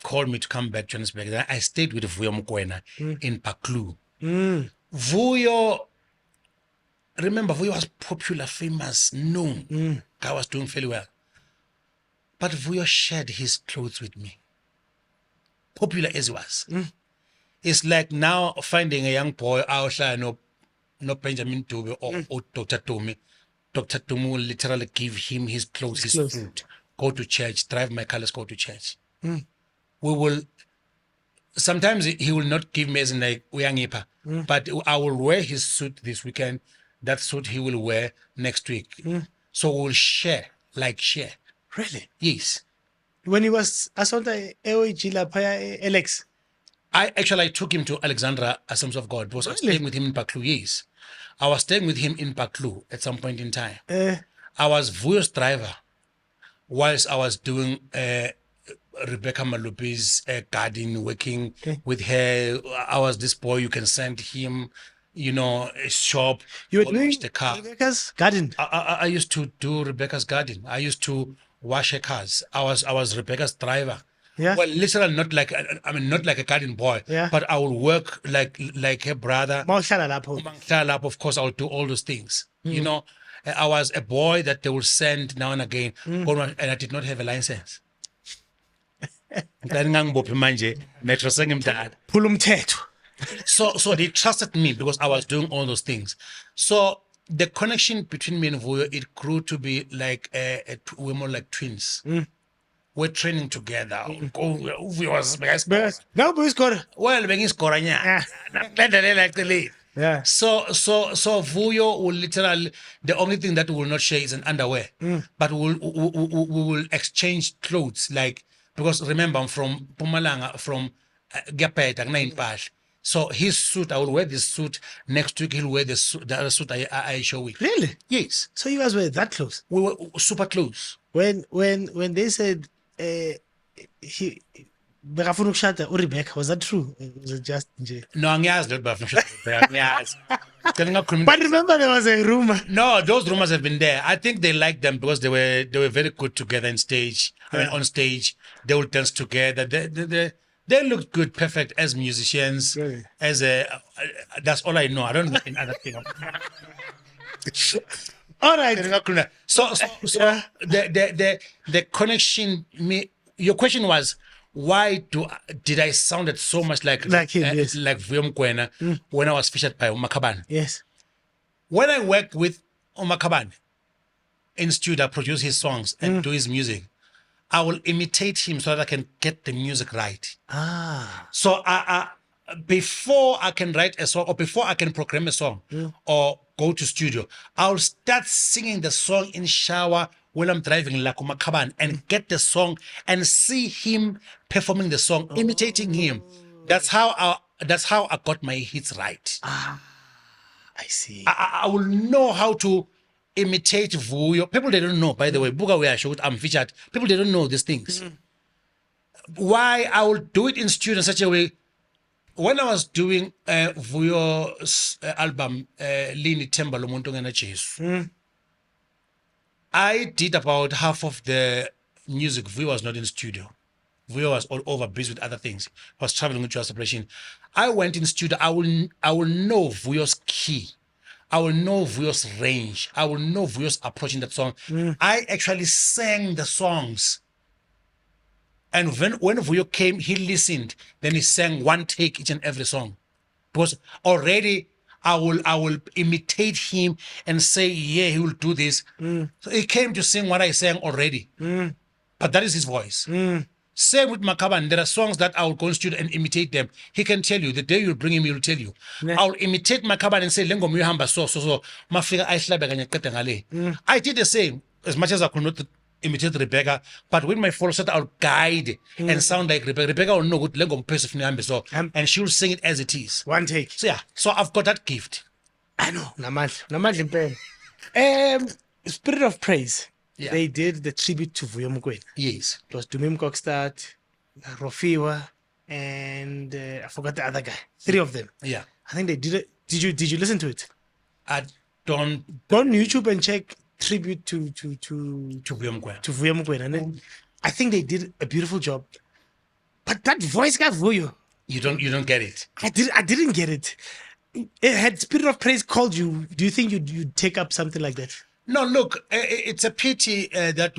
Speaker 1: called me to come back to Johannesburg. Then I stayed with Vuyo Mokwena in Paklu. Vuyo, remember, Vuyo was popular, famous, known. Guy was doing fairly well. But Vuyo shared his clothes with me. Popular as he was. It's like now finding a young boy outside, no Benjamin Dube or Dr. Tumi. Dr. Tumi will literally give him his clothes, his food, go to church, drive my colors, go to church. We will, sometimes he will not give me as in like Uyangipa, but I will wear his suit this weekend. That suit he will wear next week. So we'll share.
Speaker 2: Really?
Speaker 1: Yes.
Speaker 2: When he was Asonta Eoigila Alex.
Speaker 1: I took him to Alexandra Assemblies of God because I was staying with him in Paklu. Yes. I was staying with him in Paklu at some point in time. I was Vuyo's driver whilst I was doing Rebecca Malope's garden, working
Speaker 2: Okay.
Speaker 1: with her. I was this boy. You can send him, a shop.
Speaker 2: You were
Speaker 1: go
Speaker 2: doing
Speaker 1: wash the car.
Speaker 2: Rebecca's garden.
Speaker 1: I used to do Rebecca's garden. I used to wash her cars. I was Rebecca's driver.
Speaker 2: Yeah.
Speaker 1: Well, literally not like a garden boy,
Speaker 2: Yeah.
Speaker 1: but I will work like her brother.
Speaker 2: Mawuhlala lapho.
Speaker 1: Up, of course, I will do all those things. I was a boy that they will send now and again, and I did not have a license. Ngangibophe manje, metro sengimdala.
Speaker 2: Phula umthetho.
Speaker 1: So they trusted me because I was doing all those things. So the connection between me and Vuyo, it grew to be like we're more like twins. We're training together. Vuyo was
Speaker 2: No, but it's got.
Speaker 1: well, bengiskoranya. Actually.
Speaker 2: Yeah.
Speaker 1: So Vuyo will literally, the only thing that we will not share is an underwear, but we will exchange clothes, like, because remember I'm from Mpumalanga, from Gapeta, Impal. So his suit, I will wear this suit. Next week he'll wear the other suit I show with.
Speaker 2: Really?
Speaker 1: Yes,
Speaker 2: So you guys were that close?
Speaker 1: we were super close.
Speaker 2: When they said he bekafuna ukushada uRebecca, was that true? Or was it just nje?
Speaker 1: No, angiyazi lelo bafuna angiyazi.
Speaker 2: But remember there was a rumor.
Speaker 1: No, those rumors have been there. I think they liked them because they were very good together in stage. On stage, they would dance together. They looked good, perfect as musicians.
Speaker 2: Really?
Speaker 1: That's all I know. I don't know any other thing.
Speaker 2: All right.
Speaker 1: So the connection. Your question was, why did I sounded so much like
Speaker 2: him? Yes.
Speaker 1: like Vuyo Mokwena when I was featured by Umakabane?
Speaker 2: Yes.
Speaker 1: When I work with Umakabane in studio, I produce his songs and do his music, I will imitate him so that I can get the music right.
Speaker 2: Ah.
Speaker 1: So before I can write a song or before I can program a song or go to studio, I'll start singing the song in shower when I'm driving like Umakabane and get the song and see him performing the song, imitating him. That's how I got my hits right.
Speaker 2: I see.
Speaker 1: I will know how to imitate Vuyo. People, they don't know, by the way. Buga where I showed I'm featured. People, they don't know these things. Why I will do it in studio in such a way. When I was doing Vuyo's album, Lini Temba Lomontongena Jesu, I did about half of the music. Vuyo was not in studio. Vuyo was all over, busy with other things. I was traveling with your separation. I went in studio. I will know Vuyo's key. I will know Vuyo's range. I will know Vuyo's approach in that song. I actually sang the songs. And when Vuyo came, he listened. Then he sang one take each and every song. Because already I will imitate him and say, yeah, he will do this. So he came to sing what I sang already. But that is his voice. Same with Makaban. There are songs that I will go in studio and imitate them. He can tell you. The day you bring him, he will tell you. I'll imitate Makaban and say, Lengo muyahamba so. Mafika aihlabe kanye qede ngale. I did the same, as much as I could not imitate Rebecca. But with my falsetto, I'll guide and sound like Rebecca. Rebecca will know good Lengo Percy so, and she will sing it as it is.
Speaker 2: One take.
Speaker 1: So yeah, so I've got that gift.
Speaker 2: I know. Namandla impela. Spirit of Praise.
Speaker 1: Yeah.
Speaker 2: They did the tribute to Vuyo Mokwena.
Speaker 1: Yes.
Speaker 2: It was Dumim Kokstad, Rofiwa, and I forgot the other guy. 3 of them.
Speaker 1: Yeah.
Speaker 2: I think they did it. Did you listen to it?
Speaker 1: I don't.
Speaker 2: Go on YouTube and check tribute to
Speaker 1: Vuyo Mokwena.
Speaker 2: to Vuyo Mokwena. And then I think they did a beautiful job. But that voice guy Vuyo,
Speaker 1: You don't get it.
Speaker 2: I didn't get it. Had Spirit of Praise called you, do you think you'd take up something like that?
Speaker 1: No, look, it's a pity that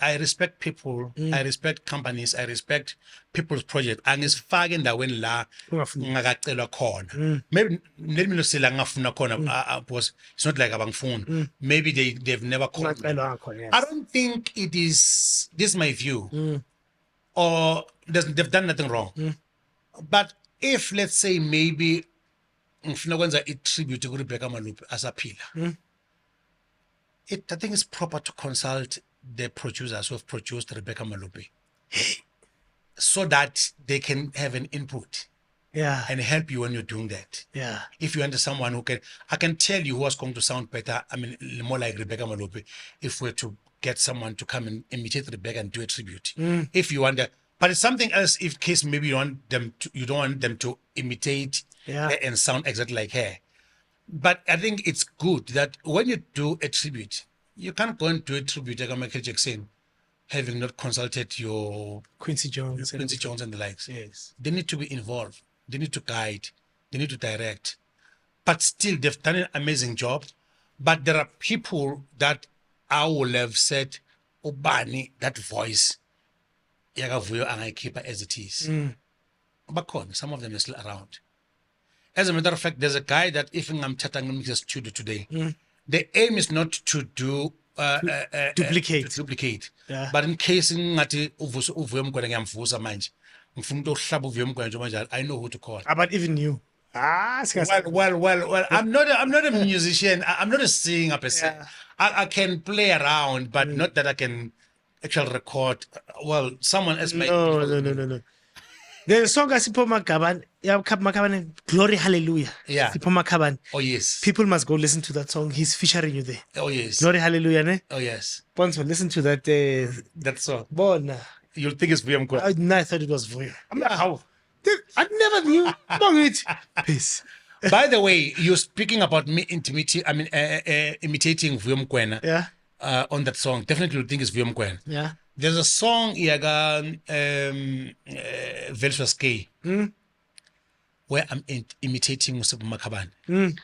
Speaker 1: I respect people, I respect companies, I respect people's project. Angifake endaweni la ngakacelwa khona. Maybe let me not say la ngafuna khona because it's not like abangifuni. Maybe they've never called me. I don't think it is. This is my view, or they've done nothing wrong. But if, let's say, maybe ngifuna kwenza a tribute to Rebecca Malope asaphila, I think it's proper to consult the producers who have produced Rebecca Malope so that they can have an input and help you when you're doing that.
Speaker 2: Yeah.
Speaker 1: If you under someone who I can tell you who was going to sound better, I mean, more like Rebecca Malope, if we're to get someone to come and imitate Rebecca and do a tribute. If you want that, but it's something else. If case maybe you don't want them to imitate
Speaker 2: Yeah.
Speaker 1: her and sound exactly like her. But I think it's good that when you do a tribute, you can't go and do a tribute like Michael Jackson, having not consulted your
Speaker 2: Quincy Jones.
Speaker 1: Quincy Jones and the likes.
Speaker 2: Yes.
Speaker 1: They need to be involved. They need to guide. They need to direct. But still, they've done an amazing job. But there are people that I will have said, Obani, that voice, Yaga Vuyo angayikeep as it is. But some of them are still around. As a matter of fact, there's a guy that if I'm chatting in the studio today, the aim is not to do
Speaker 2: Duplicate. Yeah.
Speaker 1: But in case ngathi Vuyo Mokwena ngiyamvusa manje, ngifuna ukuhlaba uVuyo Mokwena njengoba I know who to call.
Speaker 2: But even you.
Speaker 1: Well. I'm not a musician. I'm not a singer per se.
Speaker 2: Yeah.
Speaker 1: I can play around, but not that I can actually record. Well, someone else might.
Speaker 2: No. There's a song I Sipho Makabane, Glory Hallelujah.
Speaker 1: Yeah.
Speaker 2: Sipho Makabane.
Speaker 1: Oh yes.
Speaker 2: People must go listen to that song. He's featuring you there.
Speaker 1: Oh yes.
Speaker 2: Glory Hallelujah, ne?
Speaker 1: Oh yes.
Speaker 2: Once listen to that.
Speaker 1: That song.
Speaker 2: Bona.
Speaker 1: You'll think it's Vuyo Mokwena.
Speaker 2: I thought it was Vuyo. I'm like,
Speaker 1: Yeah.
Speaker 2: how? I never knew about it. Peace.
Speaker 1: By the way, you're speaking about me imitating Vuyo Mokwena.
Speaker 2: Yeah.
Speaker 1: On that song, definitely you'll think it's Vuyo Mokwena.
Speaker 2: Yeah.
Speaker 1: There's a song Yaga Velshwas K where I'm imitating Mpumalanga Makabane.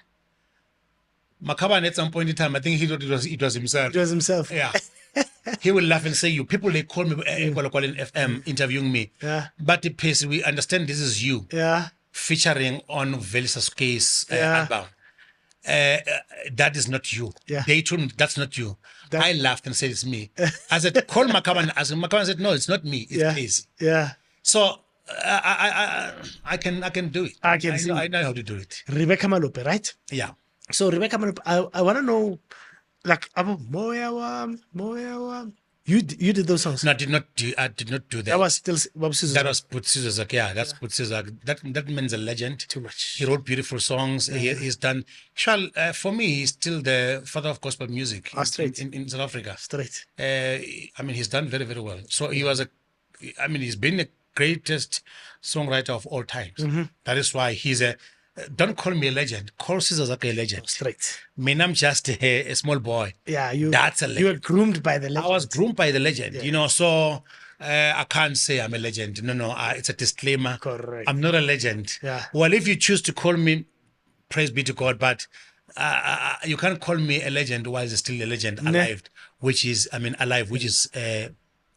Speaker 1: Makabane at some point in time, I think he thought it was himself.
Speaker 2: It was himself.
Speaker 1: Yeah. He will laugh and say, you people, they call me in FM interviewing me.
Speaker 2: Yeah.
Speaker 1: But the pace, we understand this is you
Speaker 2: Yeah.
Speaker 1: featuring on Velshwas K's
Speaker 2: Yeah.
Speaker 1: album. That is not you.
Speaker 2: Yeah.
Speaker 1: They told me that's not you. I laughed and said it's me. I said, call Makabane. Makabane said, no, it's not me. It's Percy.
Speaker 2: Yeah.
Speaker 1: So I can do it. I know how to do it.
Speaker 2: Rebecca Malope, right?
Speaker 1: Yeah.
Speaker 2: So Rebecca Malope, I want to know, like, about Moya. You did those songs.
Speaker 1: No, I did not do that.
Speaker 2: That was still Bob Scissors.
Speaker 1: That was Putsizak. Yeah, that's Putsizak. That man's a legend.
Speaker 2: Too much.
Speaker 1: He wrote beautiful songs. He's done. For me, he's still the father of gospel music in South Africa.
Speaker 2: Straight.
Speaker 1: I mean, he's done very, very well. So he's been the greatest songwriter of all times. That is why he's a. Don't call me a legend. Call Scissors a legend.
Speaker 2: Straight.
Speaker 1: I'm just a small boy.
Speaker 2: Yeah,
Speaker 1: That's a legend.
Speaker 2: You were groomed by the legend.
Speaker 1: I was groomed by the legend, so I can't say I'm a legend. No, it's a disclaimer.
Speaker 2: Correct.
Speaker 1: I'm not a legend.
Speaker 2: Yeah.
Speaker 1: Well, if you choose to call me, praise be to God, but you can't call me a legend while there's still a legend alive, which is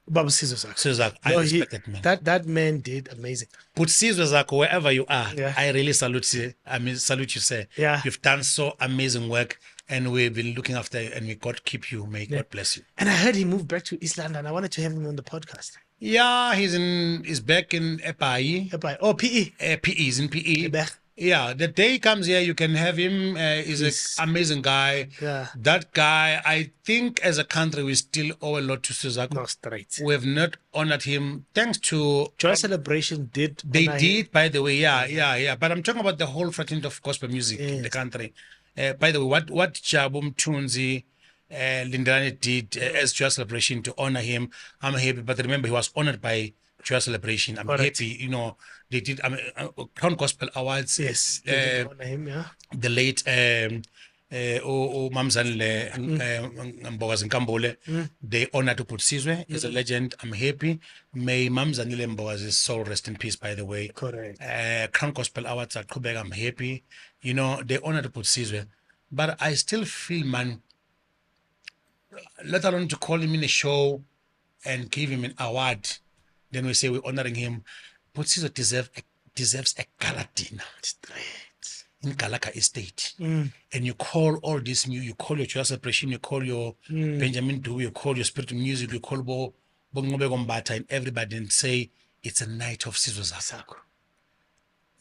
Speaker 2: Bob Scissors.
Speaker 1: Sizak. I respect that man.
Speaker 2: That man did amazing.
Speaker 1: Put Sizak wherever you are.
Speaker 2: Yeah.
Speaker 1: I really salute you. Salute you, sir.
Speaker 2: Yeah.
Speaker 1: You've done so amazing work, and we've been looking after you, and may God keep you. May God bless you.
Speaker 2: And I heard he moved back to East London. I wanted to have him on the podcast.
Speaker 1: Yeah, he's back in Epai.
Speaker 2: Oh, PE.
Speaker 1: PE, he's in PE.
Speaker 2: Back.
Speaker 1: Yeah, the day he comes here, you can have him. He's an amazing guy.
Speaker 2: Yeah.
Speaker 1: That guy, I think as a country, we still owe a lot to Sizak.
Speaker 2: No, straight.
Speaker 1: We have not honored him thanks to...
Speaker 2: Joy Celebration did.
Speaker 1: They did, by the way, yeah. But I'm talking about the whole fraternity of gospel music in the country. By the way, what Jabum Tunzi, Lindelani did as Joy Celebration to honor him, I'm happy. But remember, he was honored by Joy Celebration. I'm happy, they did Crown Gospel Awards.
Speaker 2: Yes, they did honor him, yeah.
Speaker 1: The late Mamzanle Mbogazi Nkambule, they honored to put Sizwe as a legend. I'm happy. May Mamzanile Mbogazi's soul rest in peace, by the way.
Speaker 2: Correct.
Speaker 1: Crown Gospel Awards at Quebec, I'm happy. They honored to put Sizwe. But I still feel, man, let alone to call him in a show and give him an award, then we say we're honoring him. Putsizo deserves a gala dinner in Galaka Estate. And you call all this you call your Joy Celebration, you call your Benjamin Dewey, you call your Spirit of Music, you call Bongobe Gombata and everybody and say it's a night of Sizwe Zako.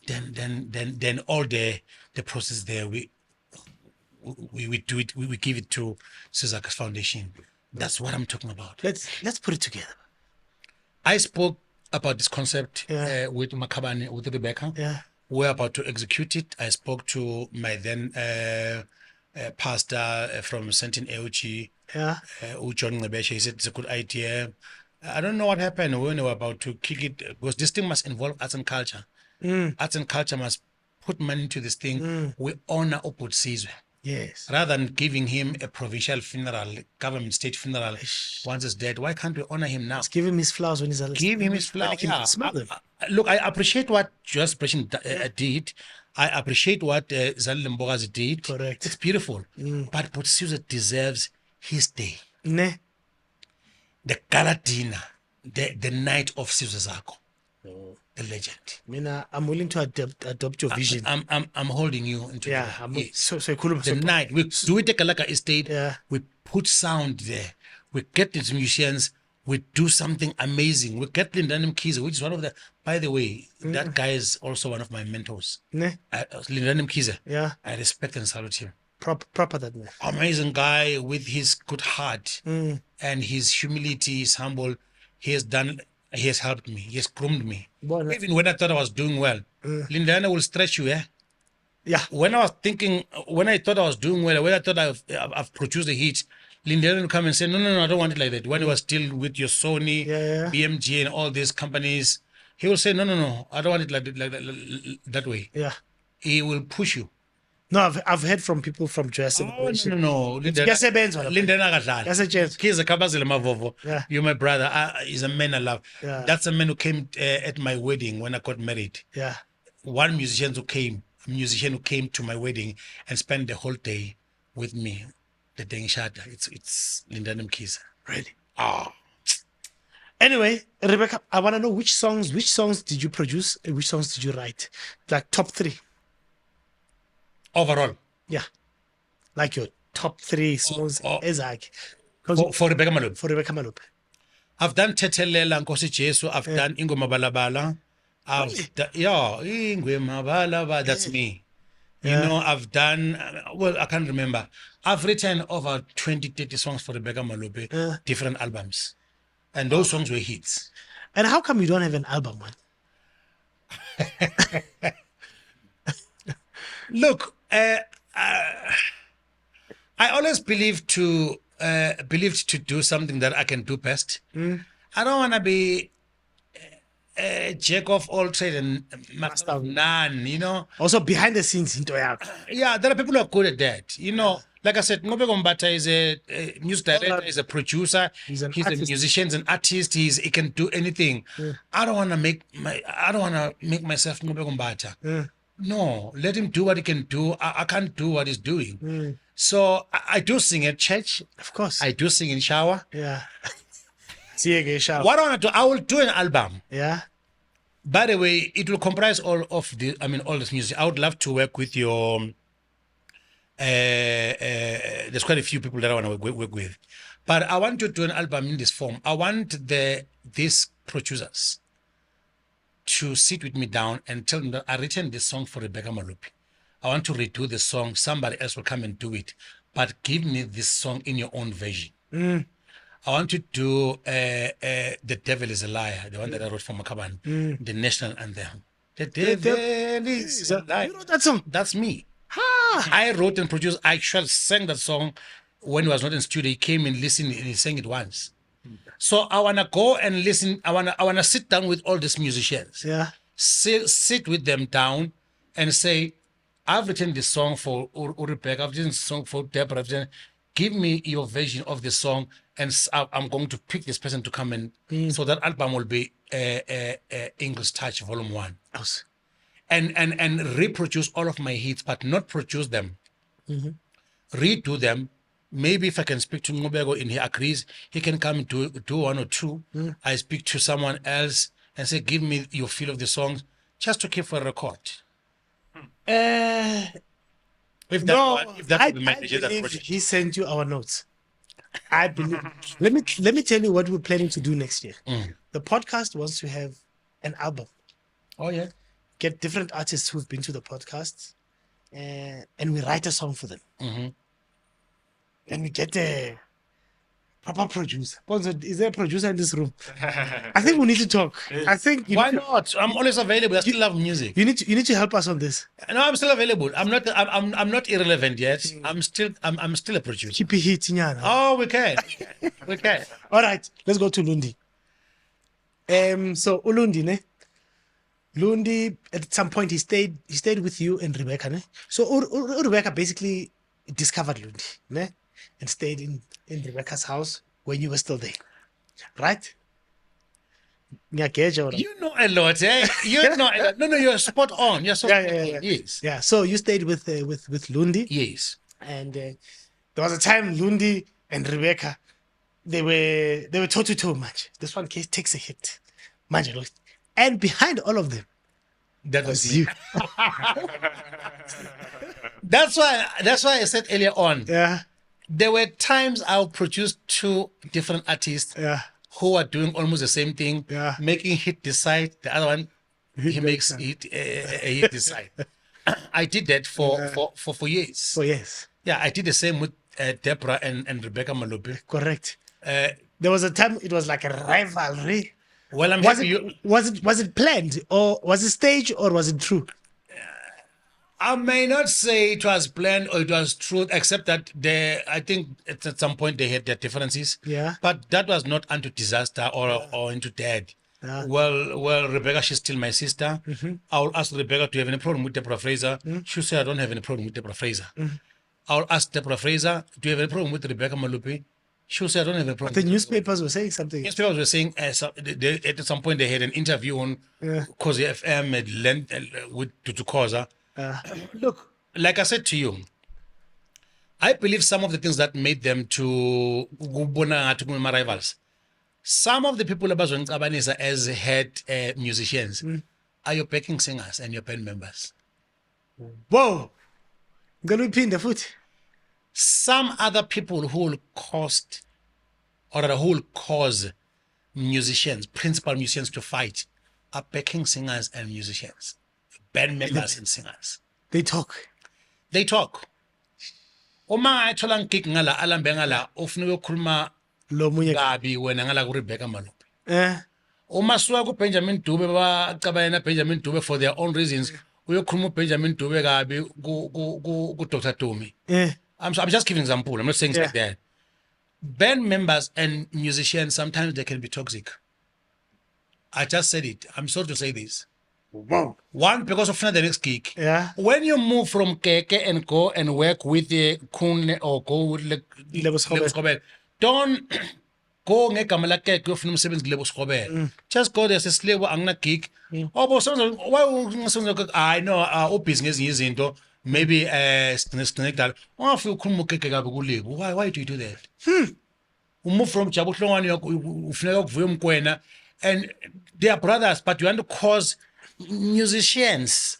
Speaker 1: Then all the process there, we do it, we give it to Sizaka's Foundation. That's what I'm talking about.
Speaker 2: Let's put it together.
Speaker 1: I spoke about this concept with Makabane, with Rebecca.
Speaker 2: Yeah.
Speaker 1: We're about to execute it. I spoke to my then pastor from Sentin Euchi,
Speaker 2: Yeah.
Speaker 1: John Ngebeshe. He said it's a good idea. I don't know what happened when they were about to kick it, because this thing must involve arts and culture. Arts and culture must put money into this thing. We honor Oputsizwe.
Speaker 2: Yes.
Speaker 1: Rather than giving him a provincial funeral, government state funeral once he's dead, why can't we honor him now?
Speaker 2: Let's give him his flowers when he's alive.
Speaker 1: Give him his flowers.
Speaker 2: Can
Speaker 1: Yeah.
Speaker 2: smell them.
Speaker 1: Look, I appreciate what Just Expression did. I appreciate what Zali Mbogazi did.
Speaker 2: Correct.
Speaker 1: It's beautiful. But Putsiuza deserves his day.
Speaker 2: Ne?
Speaker 1: The gala dinner, the night of Sizwe Zakho. The legend.
Speaker 2: Mina, I'm willing to adopt your vision.
Speaker 1: I'm holding you into
Speaker 2: Yeah.
Speaker 1: yes.
Speaker 2: So cool.
Speaker 1: The night we do it, Kalaka Estate.
Speaker 2: Yeah.
Speaker 1: We put sound there. We get these musicians. We do something amazing. We get Lindani Mkhize, which is one of the. By the way, that guy is also one of my mentors.
Speaker 2: Ne?
Speaker 1: Lindani Mkhize.
Speaker 2: Yeah.
Speaker 1: I respect and salute him.
Speaker 2: Proper that man.
Speaker 1: Amazing guy with his good heart and his humility, his humble. He has helped me. He has groomed me.
Speaker 2: Bon,
Speaker 1: Even when I thought I was doing well, Lindana will stretch you,
Speaker 2: Yeah.
Speaker 1: When I thought I was doing well, when I thought I've produced a hit, Lindana will come and say, no, I don't want it like that. When he was still with your Sony,
Speaker 2: Yeah.
Speaker 1: BMG and all these companies, he will say, no, I don't want it like that way.
Speaker 2: Yeah.
Speaker 1: He will push you.
Speaker 2: No, I've heard from people from Jurassic.
Speaker 1: Oh, no.
Speaker 2: Lindana Yeah.
Speaker 1: You're my brother. He's a man I love.
Speaker 2: Yeah.
Speaker 1: That's a man who came at my wedding when I got married.
Speaker 2: Yeah.
Speaker 1: A musician who came to my wedding and spent the whole day with me. The day shada. It's Lindana Mkhize.
Speaker 2: Really?
Speaker 1: Ah.
Speaker 2: Anyway, Rebecca, I want to know which songs did you produce and which songs did you write? Like top 3.
Speaker 1: Overall.
Speaker 2: Yeah. Like your top 3 songs as like
Speaker 1: For Rebecca Malope.
Speaker 2: for Rebecca Malope.
Speaker 1: I've done Tetelela Nkosi Jesu. I've done Ingo Mabalabala. Ingwe Mabalaba. That's me. You know, I've done, I can't remember. I've written over 20, 30 songs for Rebecca Malope, different albums. And those songs were hits.
Speaker 2: And how come you don't have an album, man?
Speaker 1: Look, I always believed to do something that I can do best. I don't want to be a jack of all trade and master of none, you know.
Speaker 2: Also behind the scenes into
Speaker 1: Yeah, there are people who are good at that. You know, like I said, Ngobe Gombata is a music director, he's a producer,
Speaker 2: He's an
Speaker 1: a
Speaker 2: artist.
Speaker 1: musician, he's an artist, he can do anything. I don't want to make myself Ngobe Gombata. No, let him do what he can do. I can't do what he's doing. So I do sing at church.
Speaker 2: Of course.
Speaker 1: I do sing in shower.
Speaker 2: Yeah. See you again, shout.
Speaker 1: What I want to do, I will do an album.
Speaker 2: Yeah.
Speaker 1: By the way, it will comprise all this music. I would love to work with your. There's quite a few people that I want to work with, but I want to do an album in this form. I want these producers to sit with me down and tell them that I written this song for Rebecca Malope. I want to redo the song. Somebody else will come and do it, but give me this song in your own version. I want to do The Devil is a Liar, the one that I wrote for Makaban, the national anthem. The Devil is a Liar.
Speaker 2: You wrote that song?
Speaker 1: That's me.
Speaker 2: Ah.
Speaker 1: I wrote and produced. I actually sang that song when he was not in studio. He came and listened and he sang it once. So I wanna go and listen. I wanna sit down with all these musicians.
Speaker 2: Yeah.
Speaker 1: Sit with them down and say, I've written this song for Rebecca. I've written this song for Deborah. Give me your version of the song, and I'm going to pick this person to come and. So that album will be English Touch Volume 1.
Speaker 2: Awesome.
Speaker 1: And reproduce all of my hits, but not produce them. Redo them. Maybe if I can speak to Ngobego and he agrees, he can come and do one or two. I speak to someone else and say, give me your feel of the songs, just to keep for a record. If that
Speaker 2: I
Speaker 1: would be my agenda
Speaker 2: believe
Speaker 1: project.
Speaker 2: he sent you our notes. I believe. let me tell you what we're planning to do next year. The podcast wants to have an album.
Speaker 1: Oh yeah.
Speaker 2: Get different artists who've been to the podcast, and we write a song for them. And we get proper producer. Bonzo, is there a producer in this room? I think we need to talk. I think
Speaker 1: Why not? I'm always available. I still love music.
Speaker 2: you need to help us on this.
Speaker 1: No, I'm still available. I'm not irrelevant yet. I'm still a producer.
Speaker 2: Keep it hitting.
Speaker 1: Oh, we can. We can.
Speaker 2: All right, let's go to Lundi. So Ulundi, ne? Lundi, at some point he stayed with you and Rebecca, ne? So Rebecca basically discovered Lundi, ne? And stayed in Rebecca's house when you were still there, right?
Speaker 1: You know a lot, eh? You know a lot. No, you're spot on. You're so spot on. Yes.
Speaker 2: Yeah. So you stayed with Lundi.
Speaker 1: Yes.
Speaker 2: And there was a time Lundi and Rebecca, they were too much. This one case takes a hit. Manje, and behind all of them,
Speaker 1: That was
Speaker 2: you.
Speaker 1: That's why I said earlier on.
Speaker 2: Yeah.
Speaker 1: There were times I'll produce two different artists
Speaker 2: Yeah.
Speaker 1: who are doing almost the same thing,
Speaker 2: Yeah.
Speaker 1: making hit this side, the other one he makes it a hit this side. I did that for years.
Speaker 2: So yes.
Speaker 1: Yeah, I did the same with Deborah and Rebecca Malope.
Speaker 2: Correct. There was a time it was like a rivalry.
Speaker 1: Well, I'm
Speaker 2: Was
Speaker 1: happy
Speaker 2: was it planned or was it staged or was it true?
Speaker 1: I may not say it was planned or it was true, except that I think at some point they had their differences.
Speaker 2: Yeah.
Speaker 1: But that was not unto disaster or into death.
Speaker 2: Yeah.
Speaker 1: Well, Rebecca, she's still my sister. I'll ask Rebecca, do you have any problem with Deborah Fraser? She'll say, I don't have any problem with Deborah Fraser. I'll ask Deborah Fraser, do you have any problem with Rebecca Malope? She'll say, I don't have any problem.
Speaker 2: The newspapers were saying something.
Speaker 1: Newspapers were saying at some point they had an interview on Kozi FM with Tutu Koza. Look, like I said to you, I believe some of the things that made them to my rivals, some of the people as head musicians are your backing singers and your band members.
Speaker 2: Whoa. Gonna pin the foot.
Speaker 1: Some other people who will cost or who will cause musicians, principal musicians to fight are backing singers and musicians. Band members and singers.
Speaker 2: They talk.
Speaker 1: They talk. Uma ayithola ngigig ngala alambe ngala ufuna ukukhuluma
Speaker 2: Lo munye.
Speaker 1: kabi wena ngala ku Rebecca Malope.
Speaker 2: Eh.
Speaker 1: Uma suka ku Benjamin Dube bacabana na Benjamin Dube for their own reasons. Uyokhuluma Benjamin Dube kabi ku Dr. Tumi.
Speaker 2: Eh.
Speaker 1: I'm just giving an example. I'm not saying it's like that. Band members and musicians, sometimes they can be toxic. I just said it. I'm sorry to say this.
Speaker 2: Wow.
Speaker 1: One, because of the next gig.
Speaker 2: Yeah.
Speaker 1: When you move from Keke and go and work with the Kun or go with
Speaker 2: Lebo Skobel.
Speaker 1: don't go ngegama la Keke uyofuna umsebenzi kulebo Skobel. Just go there say slebo angina gig. Obo sonzo why ungasonzo I know ubusy ngezinye izinto maybe sigcine kudala. Ungafika ukhuluma uKeke kabi kulebo. Why do you do that? You move from Jabu Hlongwane ufuneka kuvuyo Mokwena and they are brothers, but you want to cause musicians,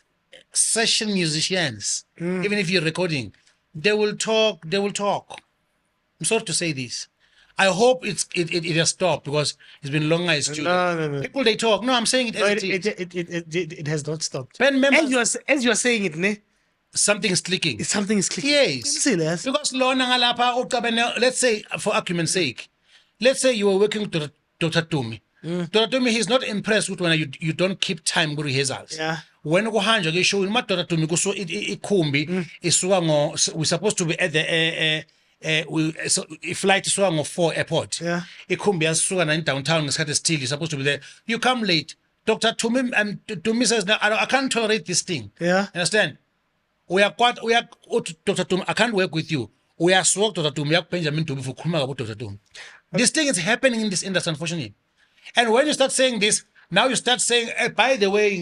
Speaker 1: session musicians, even if you're recording, they will talk. I'm sorry to say this. I hope it has stopped because it's been longer as studio.
Speaker 2: No.
Speaker 1: People they talk. No, I'm saying it as
Speaker 2: It has not stopped.
Speaker 1: Band members,
Speaker 2: As you are saying it, ne?
Speaker 1: something is clicking.
Speaker 2: Something is clicking.
Speaker 1: Yes. Because lona ngalapha ucabane, let's say for argument's sake, let's say you were working with Dr. Tumi. Dr. Tumi, he's not impressed with when you don't keep time with rehearsals.
Speaker 2: Yeah.
Speaker 1: When kuhanjwa ke show ma Dr. Tumi kuso ikhumbi isuka ngo we supposed to be at the flight isuka ngo 4 airport.
Speaker 2: Yeah.
Speaker 1: Ikhumbi yasuka na in downtown ngesikhathi still you're supposed to be there. You come late. Dr. Tumi Tumi says no, I can't tolerate this thing.
Speaker 2: Yeah.
Speaker 1: Understand? Dr. Tumi, I can't work with you. We are so Dr. Tumi, Benjamin Tumi for khuluma about Dr. Tumi. This thing is happening in this industry, unfortunately. And when you start saying this, now you start saying, by the way,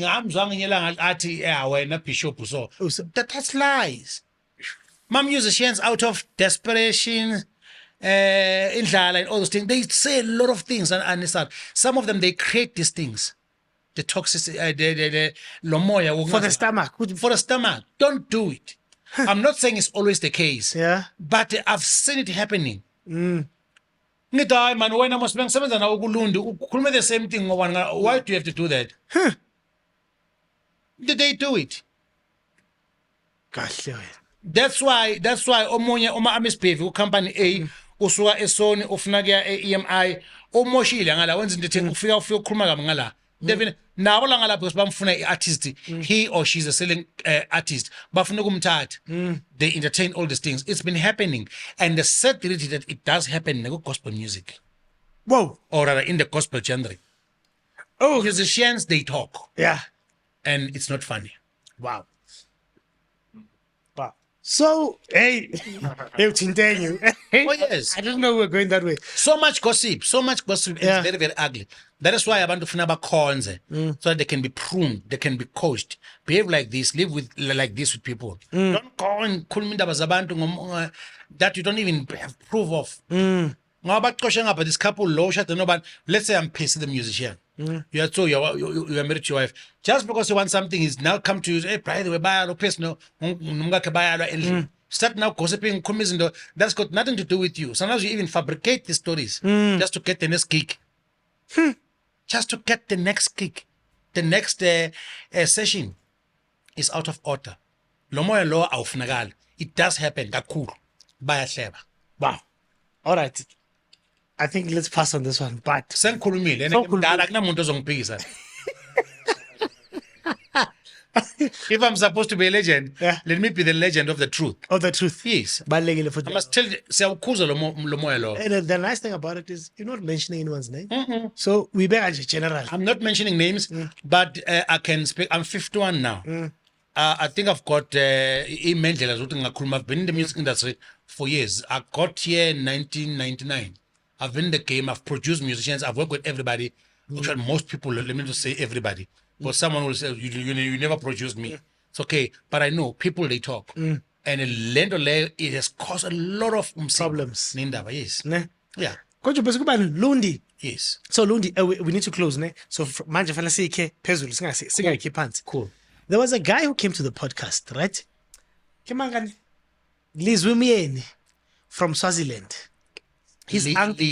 Speaker 1: that's lies. My musicians, out of desperation, indlala and all those things, they say a lot of things. And some of them, they create these things. The toxicity, the lomoya.
Speaker 2: For the stomach.
Speaker 1: For the stomach. Don't do it. I'm not saying it's always the case.
Speaker 2: Yeah.
Speaker 1: But I've seen it happening. Ngithi hayi man wena must bengisebenza nawo kuLundi ukhuluma the same thing why do you have to do that? Did they do it?
Speaker 2: Kahle wena.
Speaker 1: That's why omunye uma amesibhevi ku company A usuka eSony ufuna kuya eEMI omoshile ngala wenza into ethi ufika ukhuluma kabi ngala Devin nabo la ngala because bamfuna iartist he or she is a selling artist bafuna ukumthatha they entertain all these things. It's been happening, and the sad reality that it does happen in the gospel music.
Speaker 2: Whoa.
Speaker 1: Or rather in the gospel genre.
Speaker 2: Oh,
Speaker 1: Musicians, they talk.
Speaker 2: yeah.
Speaker 1: And it's not funny.
Speaker 2: Wow. Wow. So, hey, continue.
Speaker 1: Oh, yes.
Speaker 2: I didn't know we were going that way.
Speaker 1: So much gossip.
Speaker 2: Yeah.
Speaker 1: It's very, very ugly. That is why I want to find about corns so that they can be pruned, they can be coached. Behave like this, live with like this with people. Don't go and call me that you don't even have proof of. But this couple low shot let's say I'm Percy the musician. You are married to your wife. Just because you want something is now come to you, hey, by the way, buy a Percy no start now gossiping. That's got nothing to do with you. Sometimes you even fabricate the stories just to get the next kick. Just to get the next kick. The next session is out of order. Lomoya law awufunakala. It does happen. Kakhulu. Bayahleba.
Speaker 2: Wow. All right. I think let's pass on this one. But
Speaker 1: Sengikhulumile ngidala kunamuntu ozongiphikisa. If I'm supposed to be a legend, let me be the legend of the truth.
Speaker 2: Of the truth.
Speaker 1: Yes.
Speaker 2: I
Speaker 1: must tell you, siyawukhuza lo moya lo.
Speaker 2: And the nice thing about it is you're not mentioning anyone's name. So we better general.
Speaker 1: I'm not mentioning names, but I can speak. I'm 51 now. I think I've got I've been in the music industry for years. I got here in 1999. I've been in the game. I've produced musicians. I've worked with everybody. Actually, most people, let me just say everybody. But someone will say, you never produced me. It's okay. But I know people, they talk. And it has caused a lot of
Speaker 2: problems.
Speaker 1: Yes.
Speaker 2: Ne?
Speaker 1: Yeah.
Speaker 2: Lundi.
Speaker 1: Yes.
Speaker 2: So Lundi, we need to close. Ne? So manje fanele sikhe phezulu singakhe phansi.
Speaker 1: Cool.
Speaker 2: There was a guy who came to the podcast, right? Lizwi from Swaziland. His uncle,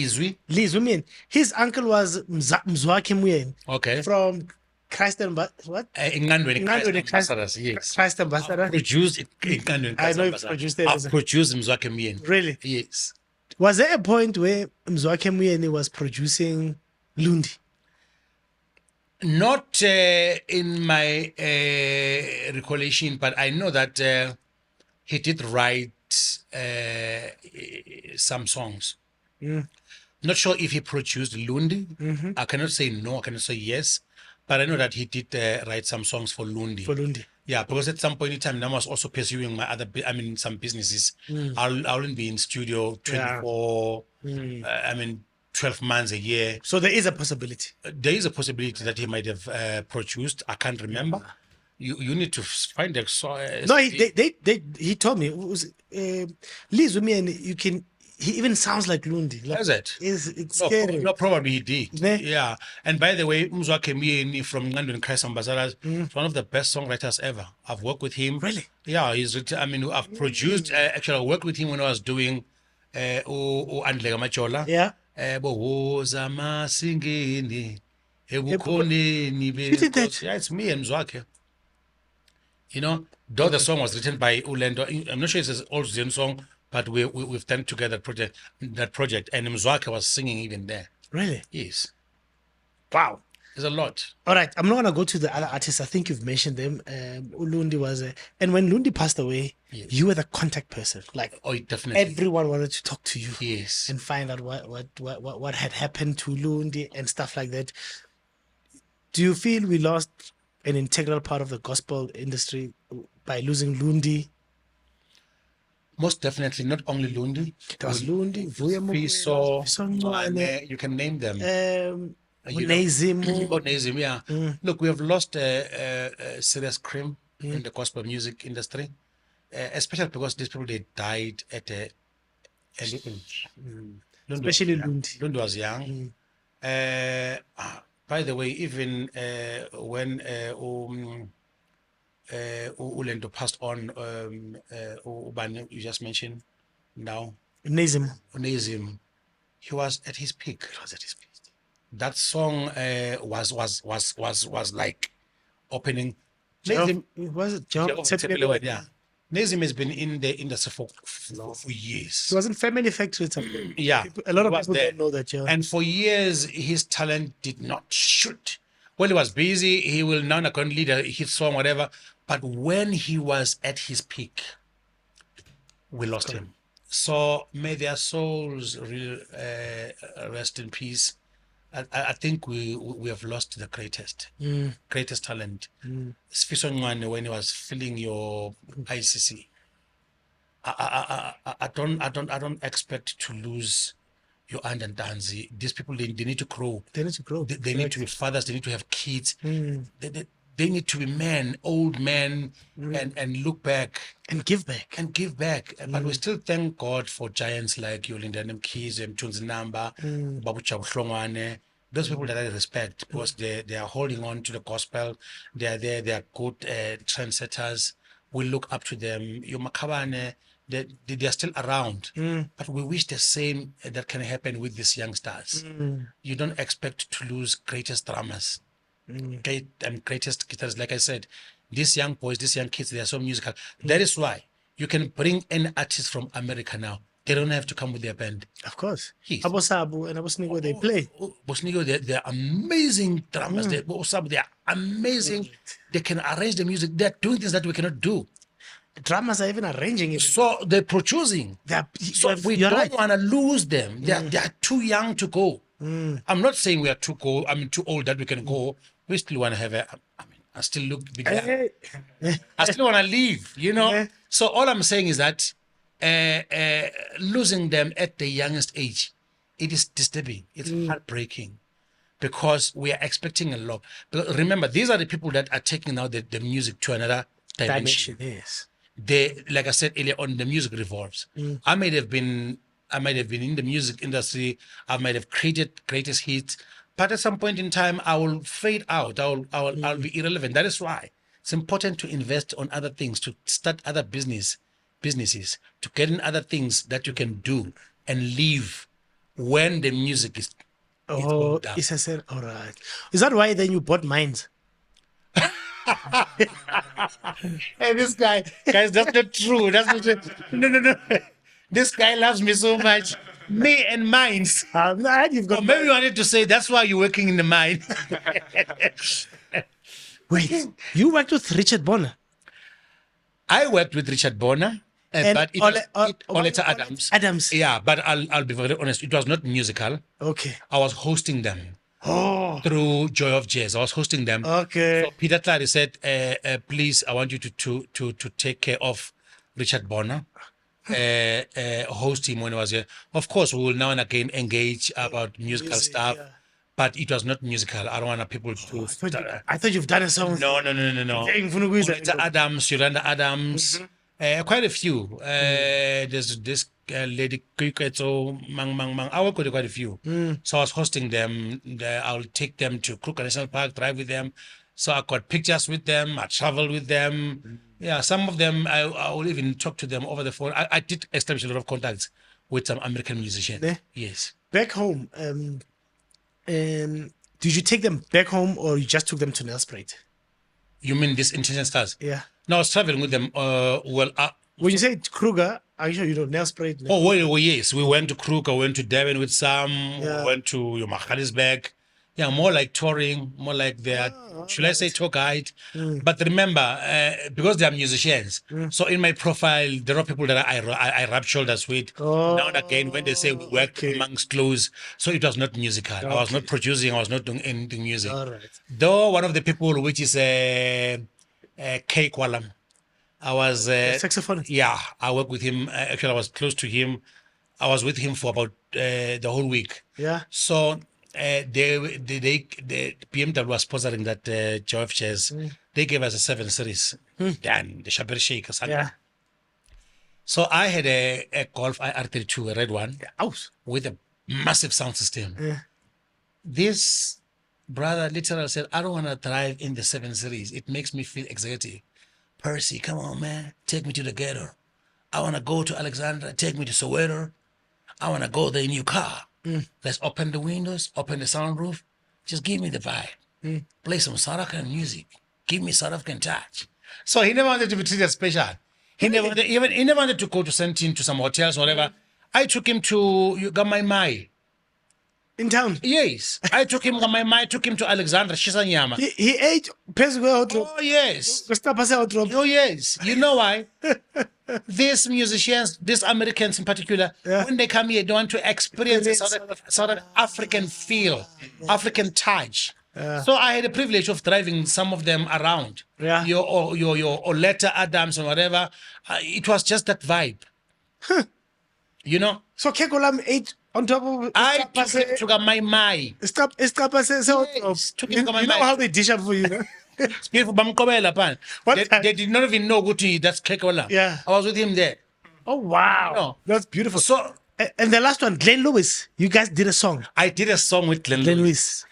Speaker 2: his uncle was Mzwakhe Muyeni.
Speaker 1: Okay.
Speaker 2: From Christ what?
Speaker 1: Yes.
Speaker 2: Christ Ambassador.
Speaker 1: Produced
Speaker 2: I know you produced it.
Speaker 1: I've produced Mzwakhe Muyeni.
Speaker 2: Really?
Speaker 1: Yes.
Speaker 2: Was there a point where Mzwakhe Muyeni was producing Lundi?
Speaker 1: Not in my recollection, but I know that he did write some songs. Not sure if he produced Lundi. I cannot say no, I cannot say yes, but I know that he did write some songs for Lundi.
Speaker 2: For Lundi.
Speaker 1: Yeah, because at some point in time, I was also pursuing my some businesses. I wouldn't be in studio 24, 12 months a year.
Speaker 2: So there is a possibility.
Speaker 1: There is a possibility that he might have produced. I can't remember. You need to find a song.
Speaker 2: No, he told me, Liz with me, and you can. He even sounds like Lundi. Like,
Speaker 1: is it?
Speaker 2: It's scary.
Speaker 1: No, probably he did.
Speaker 2: Ne?
Speaker 1: Yeah. And by the way, Mzwakhe Muyeni from Ingle and Christ Ambassadors is one of the best songwriters ever. I've worked with him.
Speaker 2: Really?
Speaker 1: Yeah, he's written, I've produced, actually, I worked with him when I was doing Andlega Machola.
Speaker 2: Yeah.
Speaker 1: Yeah, it's me and Mzwakhe. Though the song was written by Ulendo, I'm not sure it's an old Zen song, but we've done together that project, and Mzwakhe was singing even there.
Speaker 2: Really?
Speaker 1: Yes.
Speaker 2: Wow.
Speaker 1: There's a lot.
Speaker 2: All right, I'm not gonna go to the other artists. I think you've mentioned them. Lundi was, and when Lundi passed away, you were the contact person. Like,
Speaker 1: definitely.
Speaker 2: Everyone wanted to talk to you.
Speaker 1: Yes.
Speaker 2: And find out what had happened to Lundi and stuff like that. Do you feel we lost an integral part of the gospel industry by losing Lundi?
Speaker 1: Most definitely, not only Lundi.
Speaker 2: There was Lundi, Vuyo
Speaker 1: Mokwena, you can name them.
Speaker 2: Onezim.
Speaker 1: Yeah. Look, we have lost a serious cream in the gospel music industry, especially because these people, they died at a early age.
Speaker 2: Especially Lundi.
Speaker 1: Lundi was young. By the way, even when Ulendo passed on, you just mentioned now. Onezim. He was at his peak. That song was like opening.
Speaker 2: Was it Job?
Speaker 1: Yeah. Nazim has been in the industry for years.
Speaker 2: He was in Family Factory.
Speaker 1: Yeah,
Speaker 2: A lot of
Speaker 1: he was
Speaker 2: people
Speaker 1: there.
Speaker 2: don't know that. Yeah.
Speaker 1: And for years, his talent did not shoot. When he was busy, he will now not lead a hit song, whatever. But when he was at his peak, we lost him. So may their souls rest in peace. I think we have lost the greatest talent. Sifiso Ncwane, when he was filling your ICC, I don't expect to lose your aunt and Danzi. These people they need to grow.
Speaker 2: They need to grow.
Speaker 1: They need to be fathers. They need to have kids. They need to be men, old men, and look back
Speaker 2: And give back.
Speaker 1: But we still thank God for giants like Yolinda Mkhize, Mthunzi Namba, Babu Chabuhlongwane. Those people that I respect because they are holding on to the gospel. They are there. They are good trendsetters. We look up to them. Your Makabane, they are still around. But we wish the same that can happen with these young stars. You don't expect to lose greatest drummers. Greatest guitarists. Like I said, these young boys, these young kids, they are so musical. That is why you can bring any artist from America now. They don't have to come with their band.
Speaker 2: Of course.
Speaker 1: Yes.
Speaker 2: Abosabu and Abosnigo, they play.
Speaker 1: Bosnigo, they're amazing drummers. They are amazing. They can arrange the music. They're doing things that we cannot do.
Speaker 2: The drummers are even arranging it.
Speaker 1: So they're producing. So we don't want to lose them. They are too young to go. I'm not saying we are too old that we can go. We still want to have I still look big. I still want to leave, So all I'm saying is that losing them at the youngest age, it is disturbing. It's heartbreaking because we are expecting a lot. But remember, these are the people that are taking now the music to another dimension.
Speaker 2: Yes.
Speaker 1: They, like I said earlier on, the music revolves. I might have been in the music industry. I might have created greatest hits, but at some point in time, I will fade out. I'll be irrelevant. That is why it's important to invest on other things, to start other businesses, to get in other things that you can do and live when the music is.
Speaker 2: Oh, it's a said, all right. Is that why then you bought mines?
Speaker 1: Hey, this guys, that's not true. That's not true. No. This guy loves me so much. Me and mines.
Speaker 2: You've got
Speaker 1: Maybe you wanted to say that's why you're working in the mine.
Speaker 2: Wait, you worked with Richard Bonner?
Speaker 1: I worked with Richard Bonner, but it was Oleta Adams. Yeah, but I'll be very honest. It was not musical.
Speaker 2: Okay.
Speaker 1: I was hosting them. Through Joy of Jazz. I was hosting them.
Speaker 2: Okay.
Speaker 1: So Peter Clary said, please, I want you to take care of Richard Bonner. Host him when he was here. Of course, we will now and again engage about musical stuff, but it was not musical. I don't want people to.
Speaker 2: I thought you've done a song.
Speaker 1: No. Oleta Adams, Yolanda Adams, quite a few. There's this lady Kuiketso, Mang. I work with quite a few. So I was hosting them. I'll take them to Kruger National Park, drive with them. So I got pictures with them. I traveled with them. Yeah, some of them I will even talk to them over the phone. I did establish a lot of contacts with some American musicians. Yes.
Speaker 2: Back home, did you take them back home or you just took them to Nelspruit?
Speaker 1: You mean these Intention Stars?
Speaker 2: Yeah.
Speaker 1: No, I was traveling with them.
Speaker 2: When you say Kruger, are you sure you know Nelspruit?
Speaker 1: Oh, well, yes. We went to Kruger, went to Durban with some, we went to Johannesburg. Yeah, more like touring, more like should I say tour guide? But remember, because they are musicians, so in my profile, there are people that I rub shoulders with. Now and again, when they say we work amongst clothes, so it was not musical. I was not producing, I was not doing anything music.
Speaker 2: All right.
Speaker 1: Though one of the people, which is K. Kwalam, I was
Speaker 2: saxophone.
Speaker 1: Yeah, I worked with him. Actually, I was close to him. I was with him for about the whole week.
Speaker 2: Yeah.
Speaker 1: So the BMW was sponsoring that Joy of Jazz. They gave us a 7 Series. Then the Shabir Sheikh.
Speaker 2: Yeah.
Speaker 1: So I had a Golf IR32, a red one, with a massive sound system. This brother literally said, I don't want to drive in the 7 Series. It makes me feel executive. Percy, come on, man. Take me to the ghetto. I want to go to Alexandra. Take me to Soweto. I want to go there in your car. Let's open the windows, open the sunroof. Just give me the vibe. Play some South African music. Give me South African touch. So he never wanted to be treated special. He never wanted to go to Sentin to some hotels or whatever. I took him to Gamaimai.
Speaker 2: In town.
Speaker 1: Yes, I took him Gamaimai. Took him to Alexandra Shisanyama.
Speaker 2: He ate Percy.
Speaker 1: Oh yes. Oh yes. You know why? These musicians, these Americans in particular, when they come here, they want to experience a sort of African feel, African touch. So I had the privilege of driving some of them around.
Speaker 2: Yeah.
Speaker 1: Your Oleta Adams or whatever. It was just that vibe. You know.
Speaker 2: So Kekolam ate on top of.
Speaker 1: I took my mai.
Speaker 2: Stop.
Speaker 1: Yes, took him to
Speaker 2: You know how they dish up for you. No?
Speaker 1: It's beautiful. They did not even know that's Kekola.
Speaker 2: Yeah.
Speaker 1: I was with him there.
Speaker 2: Oh wow,
Speaker 1: No.
Speaker 2: that's beautiful.
Speaker 1: So
Speaker 2: And the last one, Glenn Lewis. You guys did a song.
Speaker 1: I did a song with Glenn
Speaker 2: Glenn
Speaker 1: Lewis.
Speaker 2: Lewis.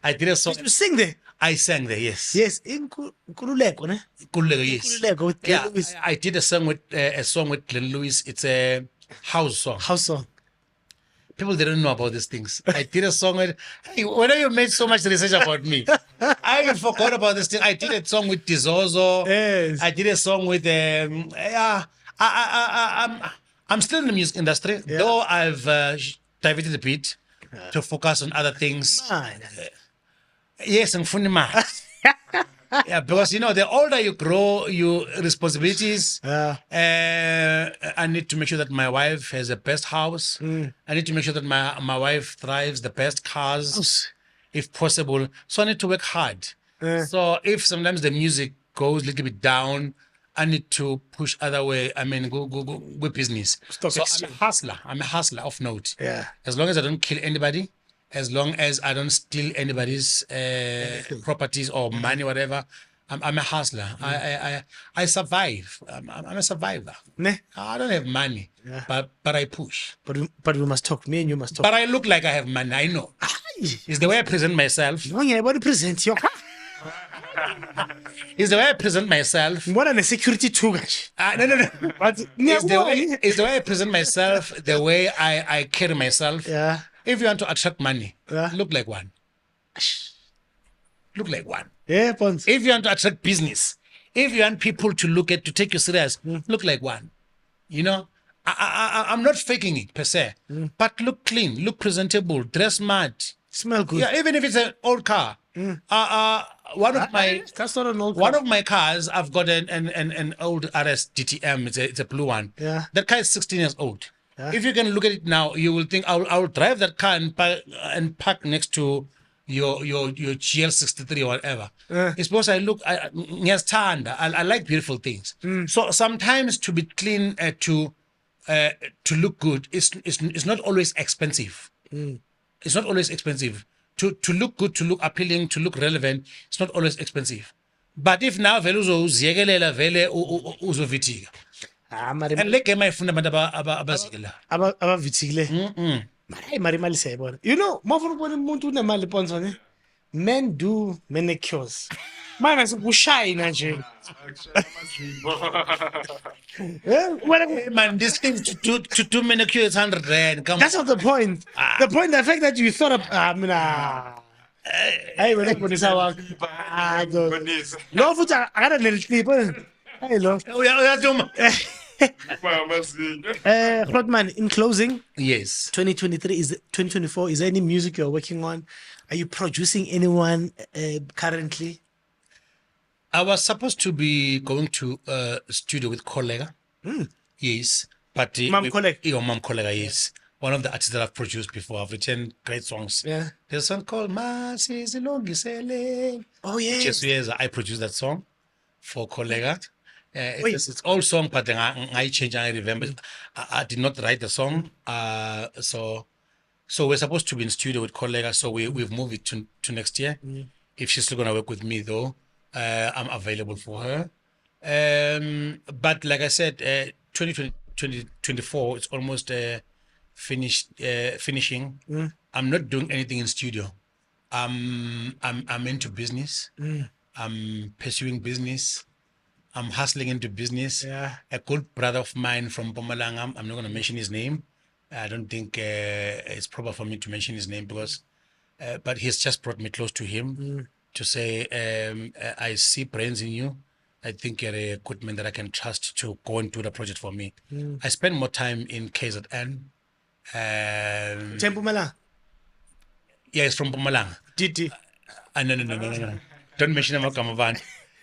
Speaker 1: I did a song.
Speaker 2: Did you sing there?
Speaker 1: I sang there, yes.
Speaker 2: Yes, in Kululeko, ne?
Speaker 1: Kulego, yes.
Speaker 2: Kululeko with Glenn
Speaker 1: Yeah,
Speaker 2: Lewis.
Speaker 1: I did a song with Glenn Lewis. It's a house song.
Speaker 2: House song.
Speaker 1: People didn't know about these things. I did a song with. Hey, whenever you made so much research about me, I even forgot about this thing. I did a song with Dizozo.
Speaker 2: Yes.
Speaker 1: I did a song with. I'm still in the music industry, though I've diverted a bit to focus on other things.
Speaker 2: Man.
Speaker 1: Yes, and funny. Yeah, because the older you grow, your responsibilities. I need to make sure that my wife has the best house. I need to make sure that my wife drives the best cars, if possible. So I need to work hard. So if sometimes the music goes a little bit down, I need to push other way. I mean, go with business.
Speaker 2: Stock
Speaker 1: so
Speaker 2: exchange.
Speaker 1: I'm a hustler of note.
Speaker 2: Yeah.
Speaker 1: As long as I don't kill anybody, as long as I don't steal anybody's properties or money, whatever, I'm a hustler. I survive. I'm a survivor.
Speaker 2: Ne?
Speaker 1: I don't have money, but I push.
Speaker 2: But we must talk. Me and you must talk.
Speaker 1: But I look like I have money. I know. It's the way I present myself.
Speaker 2: No, yeah, what present your
Speaker 1: It's the way I present myself.
Speaker 2: more than a security too, guys.
Speaker 1: No.
Speaker 2: But
Speaker 1: It's the way I present myself, the way I carry myself.
Speaker 2: yeah.
Speaker 1: If you want to attract money,
Speaker 2: Yeah.
Speaker 1: look like one. Look like one.
Speaker 2: Yeah, Pons.
Speaker 1: If you want to attract business, if you want people to take you serious, look like one. I'm not faking it per se, but look clean, look presentable, dress smart.
Speaker 2: Smell good.
Speaker 1: Yeah, even if it's an old car. One of my
Speaker 2: That's not an old
Speaker 1: one
Speaker 2: car.
Speaker 1: of my cars, I've got an old RS DTM. It's a blue one.
Speaker 2: Yeah.
Speaker 1: That car is 16 years old. If you can look at it now, you will think I'll drive that car and park next to your GL63 or whatever. It's because I like beautiful things. So sometimes to be clean, to look good, it's not always expensive. It's not always expensive. To look good, to look appealing, to look relevant, it's not always expensive. But if now vele uzoziyekelela vele uzovitika. And like my fundamental abazikela.
Speaker 2: Abavithile. Hayi mari imali siyayibona. You know, mawufuna ukubona umuntu unemali Ponzo ne? Men do manicures. Manje sikushayina nje.
Speaker 1: Man, this thing to do manicure is 100 rand. Come
Speaker 2: That's
Speaker 1: on.
Speaker 2: not the point. The point, the fact that you thought of, hey, we're not going to work. No, futhi akana nelhlipho. Hey, lo. Grootman, in closing,
Speaker 1: Yes.
Speaker 2: 2024, is there any music you're working on? Are you producing anyone currently?
Speaker 1: I was supposed to be going to studio with Kollega. Yes. But
Speaker 2: Mam Kollega?
Speaker 1: Your Mam Kollega, yes. One of the artists that I've produced before. I've written great songs.
Speaker 2: Yeah.
Speaker 1: There's a song called Masizilungisele.
Speaker 2: Oh, yes.
Speaker 1: Just years I produced that song for Kollega. It's old song, but then I changed. I remember. I did not write the song. So we're supposed to be in studio with Kollega. So we've moved it to next year. If she's still gonna work with me, though, I'm available for her. But like I said, 2024, it's almost finishing. I'm not doing anything in studio. I'm into business. I'm pursuing business. I'm hustling into business.
Speaker 2: Yeah.
Speaker 1: A good brother of mine from Mpumalanga, I'm not going to mention his name. I don't think it's proper for me to mention his name because, but he's just brought me close to him to say, I see brains in you. I think you're a good man that I can trust to go and do the project for me. I spend more time in KZN.
Speaker 2: Mpumalanga.
Speaker 1: Yeah, it's from Mpumalanga.
Speaker 2: Didi.
Speaker 1: No. Don't mention Mokamavan.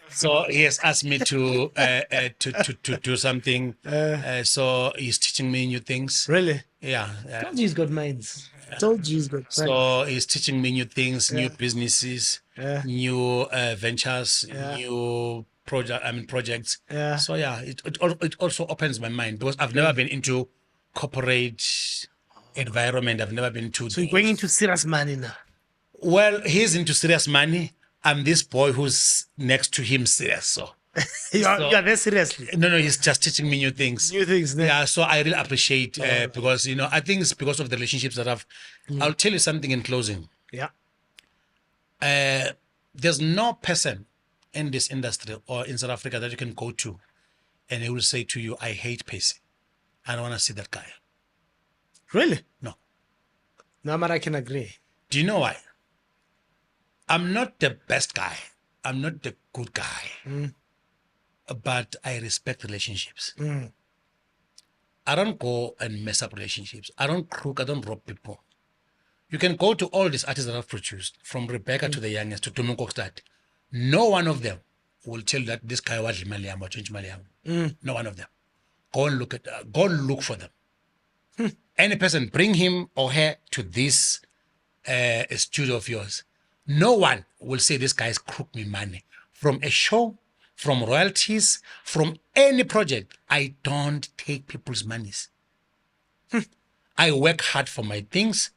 Speaker 1: So he has asked me to do something. So he's teaching me new things.
Speaker 2: Really?
Speaker 1: Yeah.
Speaker 2: Told you he's got minds. Told you he's got minds.
Speaker 1: So he's teaching me new things, new businesses,
Speaker 2: Yeah.
Speaker 1: new ventures,
Speaker 2: Yeah.
Speaker 1: new projects.
Speaker 2: Yeah.
Speaker 1: So yeah, it also opens my mind because I've never been into corporate environment. I've never been to.
Speaker 2: So you're going into serious money now.
Speaker 1: Well, he's into serious money. I'm this boy who's next to him serious. So
Speaker 2: You're there seriously.
Speaker 1: no, he's just teaching me new things.
Speaker 2: New things. Yeah.
Speaker 1: Yeah, so I really appreciate because I think it's because of the relationships that I've. I'll tell you something in closing.
Speaker 2: Yeah.
Speaker 1: There's no person in this industry or in South Africa that you can go to, and he will say to you, "I hate Percy. I don't want to see that guy."
Speaker 2: Really?
Speaker 1: No.
Speaker 2: No, but I can agree.
Speaker 1: Do you know why? I'm not the best guy. I'm not the good guy. But I respect relationships. I don't go and mess up relationships. I don't crook. I don't rob people. You can go to all these artists that I've produced, from Rebecca to the youngest to Tumu Kokstad. No one of them will tell you that this guy was Maliam or change Maliam. No one of them. Go and look for them. Any person, bring him or her to this studio of yours. No one will say this guy's crooked me money. From a show, from royalties, from any project, I don't take people's monies. I work hard for my things.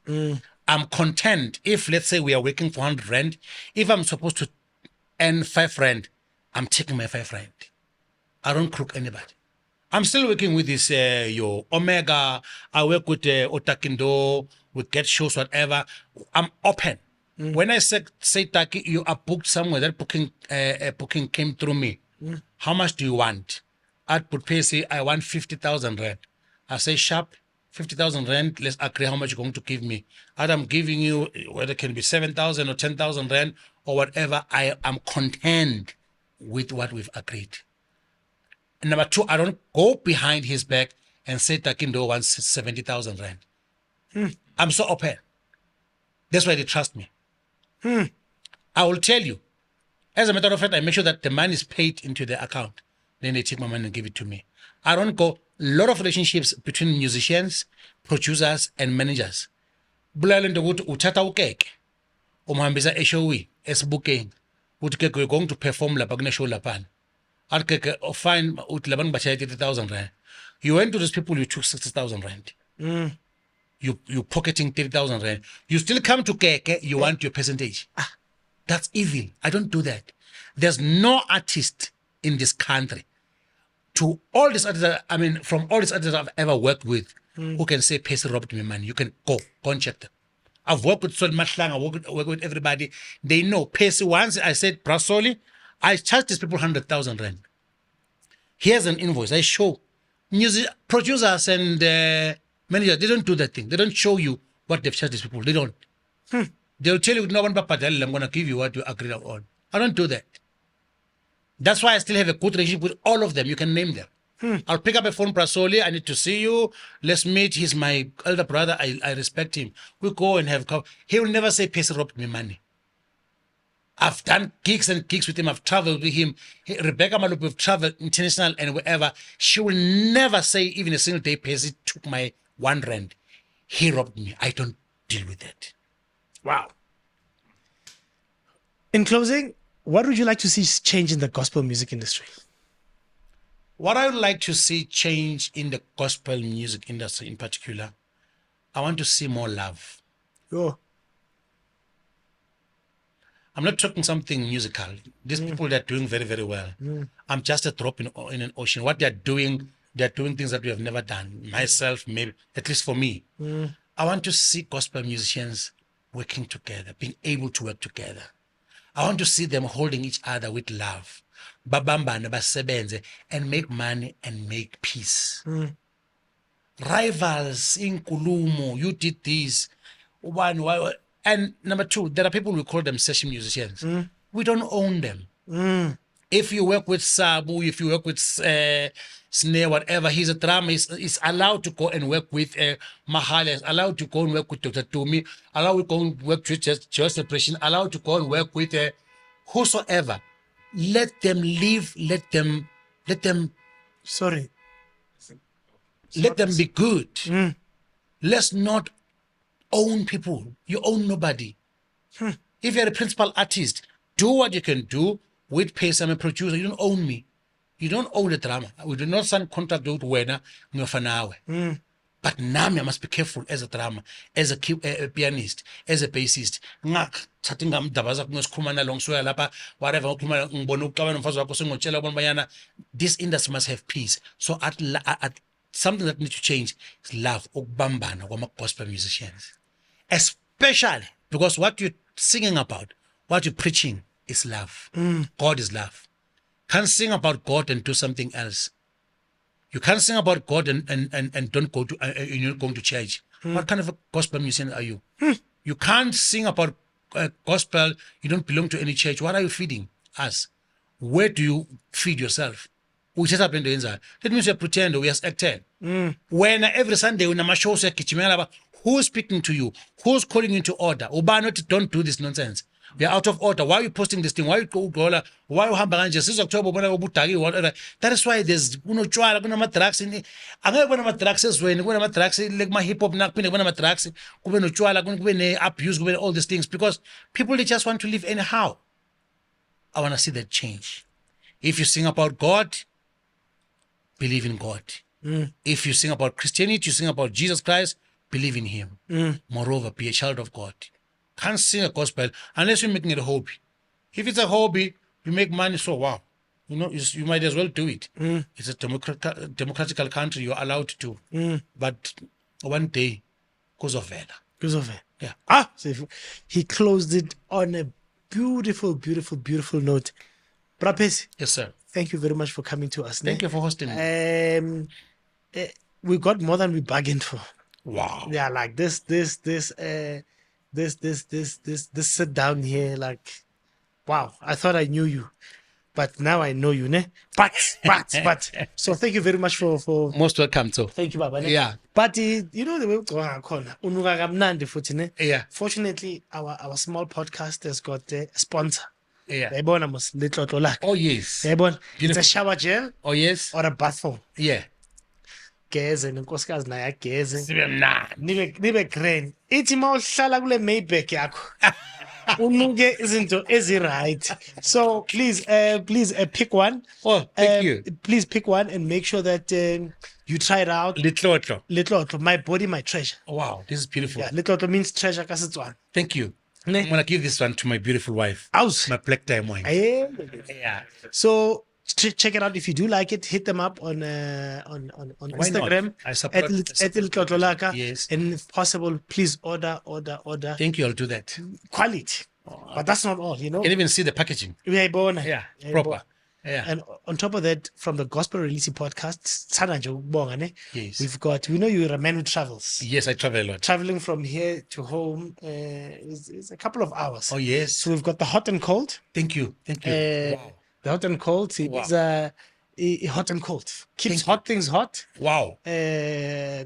Speaker 1: I'm content if, let's say, we are working for 100 rand. If I'm supposed to earn 5 rand, I'm taking my 5 rand. I don't crook anybody. I'm still working with this your Omega. I work with Otakindo. We get shows, whatever. I'm open. When I say Taki, you are booked somewhere. That booking came through me. How much do you want? I'd put Percy, I want 50,000 rand. I say, sharp, 50,000 rand. Let's agree how much you're going to give me. I'm giving you, whether it can be 7,000 or 10,000 rand or whatever. I am content with what we've agreed. And number 2, I don't go behind his back and say Takindo wants 70,000 rand. I'm so open. That's why they trust me. I will tell you. As a matter of fact, I make sure that the money is paid into their account. Then they take my money and give it to me. I don't go. A lot of relationships between musicians, producers, and managers. Bulala into ukuthi uthatha ukeke. Umhambisa eshowi, esibukeng. Uthi keke we're going to perform lapha kune show laphana. Athi keke fine uthi labantu bashaya 30,000 rand. You went to those people, you took 60,000 rand. You pocketing 30,000 rand. You still come to keke, you want your percentage. That's evil. I don't do that. There's no artist in this country. To all these artists, from all these artists I've ever worked with, who can say Percy robbed me money. You can go and check them. I've worked with Sol Matlang, I work with everybody. They know Percy. Once I said, Brasoli, I charged these people 100,000 rand. Here's an invoice. I show music producers and managers. They don't do that thing. They don't show you what they've charged these people. They don't. They'll tell you, no one, I'm going to give you what you agreed on. I don't do that. That's why I still have a good relationship with all of them. You can name them. I'll pick up a phone, Brasoli. I need to see you. Let's meet. He's my elder brother. I respect him. We go and have coffee. He will never say Percy robbed me money. I've done gigs and gigs with him. I've traveled with him. Rebecca Malope, we've traveled international and wherever. She will never say even a single day Percy took my 1 rand. He robbed me. I don't deal with that.
Speaker 2: Wow. In closing, what would you like to see change in the gospel music industry?
Speaker 1: What I would like to see change in the gospel music industry in particular, I want to see more love.
Speaker 2: Oh.
Speaker 1: I'm not talking something musical. These people, they're doing very, very well. I'm just a drop in an ocean. What they're doing things that we have never done. Myself, maybe, at least for me. I want to see gospel musicians working together, being able to work together. I want to see them holding each other with love. Babambane, basebenze, and make money and make peace. Rivals, inkulumo, you did this. And number 2, there are people we call them session musicians. We don't own them. If you work with Sabu, if you work with Snare, whatever, he's a drummer, is allowed to go and work with Mahale, is allowed to go and work with Dr. Tumi, allowed to go and work with just Depression, allowed to go and work with whosoever. Let them live, let them
Speaker 2: Sorry.
Speaker 1: let them be good. Let's not own people. You own nobody. If you're a principal artist, do what you can do with Percy. I'm a producer. You don't own me. You don't own the drama. We do not sign contract with Wena Ngofanawe. But now I must be careful as a drama, as a pianist, as a bassist. Ngak thathi ngamdabaza kunesikhuluma long so lapha whatever ukhuluma ngibona uqabana nomfazi wakho sengotshela bona bayana this industry must have peace. So at something that needs to change is love, ukubambana kwama gospel musicians. Especially because what you're singing about, what you're preaching is love. God is love. Can't sing about God and do something else. You can't sing about God and don't go to you're not going to church. What kind of a gospel musician are you? You can't sing about gospel. You don't belong to any church. What are you feeding us? Where do you feed yourself? Which has happened to That means you're pretending, we are acting. When every Sunday when I'm show who's speaking to you? Who's calling you into order? Don't do this nonsense. We are out of order. Why are you posting this thing? Why you go dollar? Why you hamba kanje? Since October whatever. That is why there's kunotshwala kunama-drugs in angeke kube nama-drugs ezweni kube nama-drugs like ma-hip hop nakuphinde kube nama-drugs kube notshwala kube ne-abuse kube all these things because people they just want to live anyhow. I want to see that change. If you sing about God, believe in God. If you sing about Christianity, you sing about Jesus Christ, believe in him. Moreover, be a child of God. Can't sing a gospel unless you're making it a hobby. If it's a hobby, you make money, so wow. You might as well do it. It's a democratical country, you're allowed to. But one day, goes off
Speaker 2: Kuzovela.
Speaker 1: Yeah.
Speaker 2: So he closed it on a beautiful, beautiful, beautiful note. Bra Percy,
Speaker 1: Yes, sir.
Speaker 2: thank you very much for coming to us.
Speaker 1: Thank you for hosting me.
Speaker 2: We got more than we bargained for.
Speaker 1: Wow.
Speaker 2: Yeah, like this sit down here, like, wow, I thought I knew you, but now I know you, ne? But, so thank you very much for
Speaker 1: Most welcome, too.
Speaker 2: thank you, Baba. Ne?
Speaker 1: Yeah.
Speaker 2: But you know the way ucabanga khona, unuka kamnandi futhi, ne?
Speaker 1: Yeah.
Speaker 2: Fortunately, our small podcast has got a sponsor.
Speaker 1: Yeah.
Speaker 2: Yayibona mos litlotlo lakhe.
Speaker 1: Oh, yes.
Speaker 2: Yayibona? It's a
Speaker 1: Beautiful.
Speaker 2: shower gel
Speaker 1: Oh, yes.
Speaker 2: or a bath foam.
Speaker 1: Yeah.
Speaker 2: Geze nenkosikazi naye ageze.
Speaker 1: Sibe mnandi.
Speaker 2: Nibe grand. Ithi mawuhlala kule Maybach yakho. Unuke izinto ezi-right. So please pick one.
Speaker 1: Oh, thank you.
Speaker 2: Please pick one and make sure that you try it out.
Speaker 1: Litlotlo.
Speaker 2: Litlotlo, my body, my treasure.
Speaker 1: Oh, wow, this is beautiful.
Speaker 2: Yeah, litlotlo means treasure ka Setswana.
Speaker 1: Thank you.
Speaker 2: Ne?
Speaker 1: I'm going to give this one to my beautiful wife.
Speaker 2: Aus.
Speaker 1: My black diamond.
Speaker 2: Yeah.
Speaker 1: Yeah.
Speaker 2: So check it out if you do like it. Hit them up on
Speaker 1: Why
Speaker 2: Instagram
Speaker 1: not? I support
Speaker 2: at litlotlo laka.
Speaker 1: Yes.
Speaker 2: And if possible, please order.
Speaker 1: Thank you. I'll do that.
Speaker 2: Quality. But that's not all, you know.
Speaker 1: You can even see the packaging.
Speaker 2: Uyayibona.
Speaker 1: Yeah,
Speaker 2: Uyayibona.
Speaker 1: proper. Yeah.
Speaker 2: And on top of that, from the Gospel Release podcast, sithanda nje ukubonga, ne?
Speaker 1: Yes.
Speaker 2: We know you're a man who travels.
Speaker 1: Yes, I travel a lot.
Speaker 2: Traveling from here to home is a couple of hours.
Speaker 1: Oh, yes.
Speaker 2: So we've got the hot and cold.
Speaker 1: Thank you. Thank you. Wow.
Speaker 2: The hot and cold is hot and cold. Keeps
Speaker 1: Thank
Speaker 2: hot things hot,
Speaker 1: Wow.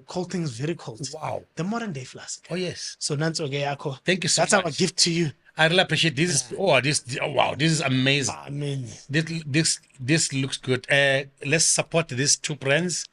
Speaker 2: cold things very cold.
Speaker 1: Wow.
Speaker 2: The modern day flask.
Speaker 1: Oh, yes.
Speaker 2: So nanso ke yakho.
Speaker 1: Thank you so
Speaker 2: That's
Speaker 1: much.
Speaker 2: our gift to you.
Speaker 1: I really appreciate this. Wow, this is amazing.
Speaker 2: I mean,
Speaker 1: This looks good. Let's support these two brands.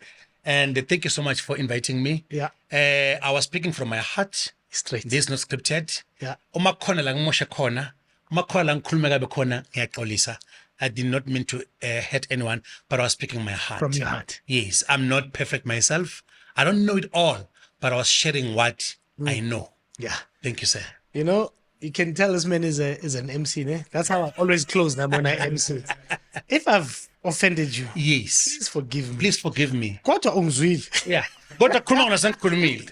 Speaker 1: And thank you so much for inviting me.
Speaker 2: yeah,
Speaker 1: I was speaking from my heart.
Speaker 2: straight.
Speaker 1: This is not scripted.
Speaker 2: Yeah.
Speaker 1: Uma khona la ngimosha khona, uma khona la ngikhuluma kabe khona ngiyaxolisa. I did not mean to hurt anyone, but I was speaking my heart.
Speaker 2: From your heart.
Speaker 1: Yes, I'm not perfect myself. I don't know it all, but I was sharing what I know.
Speaker 2: Yeah.
Speaker 1: Thank you, sir.
Speaker 2: You know, you can tell this man is an MC, ne? That's how I always close them when I MC. If I've offended you,
Speaker 1: Yes.
Speaker 2: please forgive me.
Speaker 1: Please forgive me.
Speaker 2: Kodwa ungizwile.
Speaker 1: Yeah. Kodwa khuluma ngisakhulumile.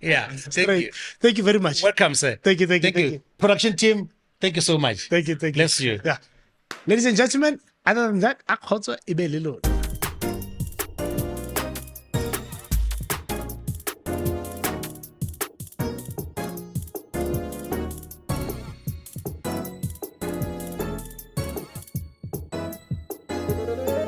Speaker 1: Yeah. Thank
Speaker 2: Right.
Speaker 1: you.
Speaker 2: Thank you very much.
Speaker 1: Welcome, sir.
Speaker 2: Thank you.
Speaker 1: Thank you. Production team, thank you so much.
Speaker 2: Thank you.
Speaker 1: Bless you.
Speaker 2: Yeah. Ladies and gentlemen, other than that, akhotswa ibe lelo. Bye.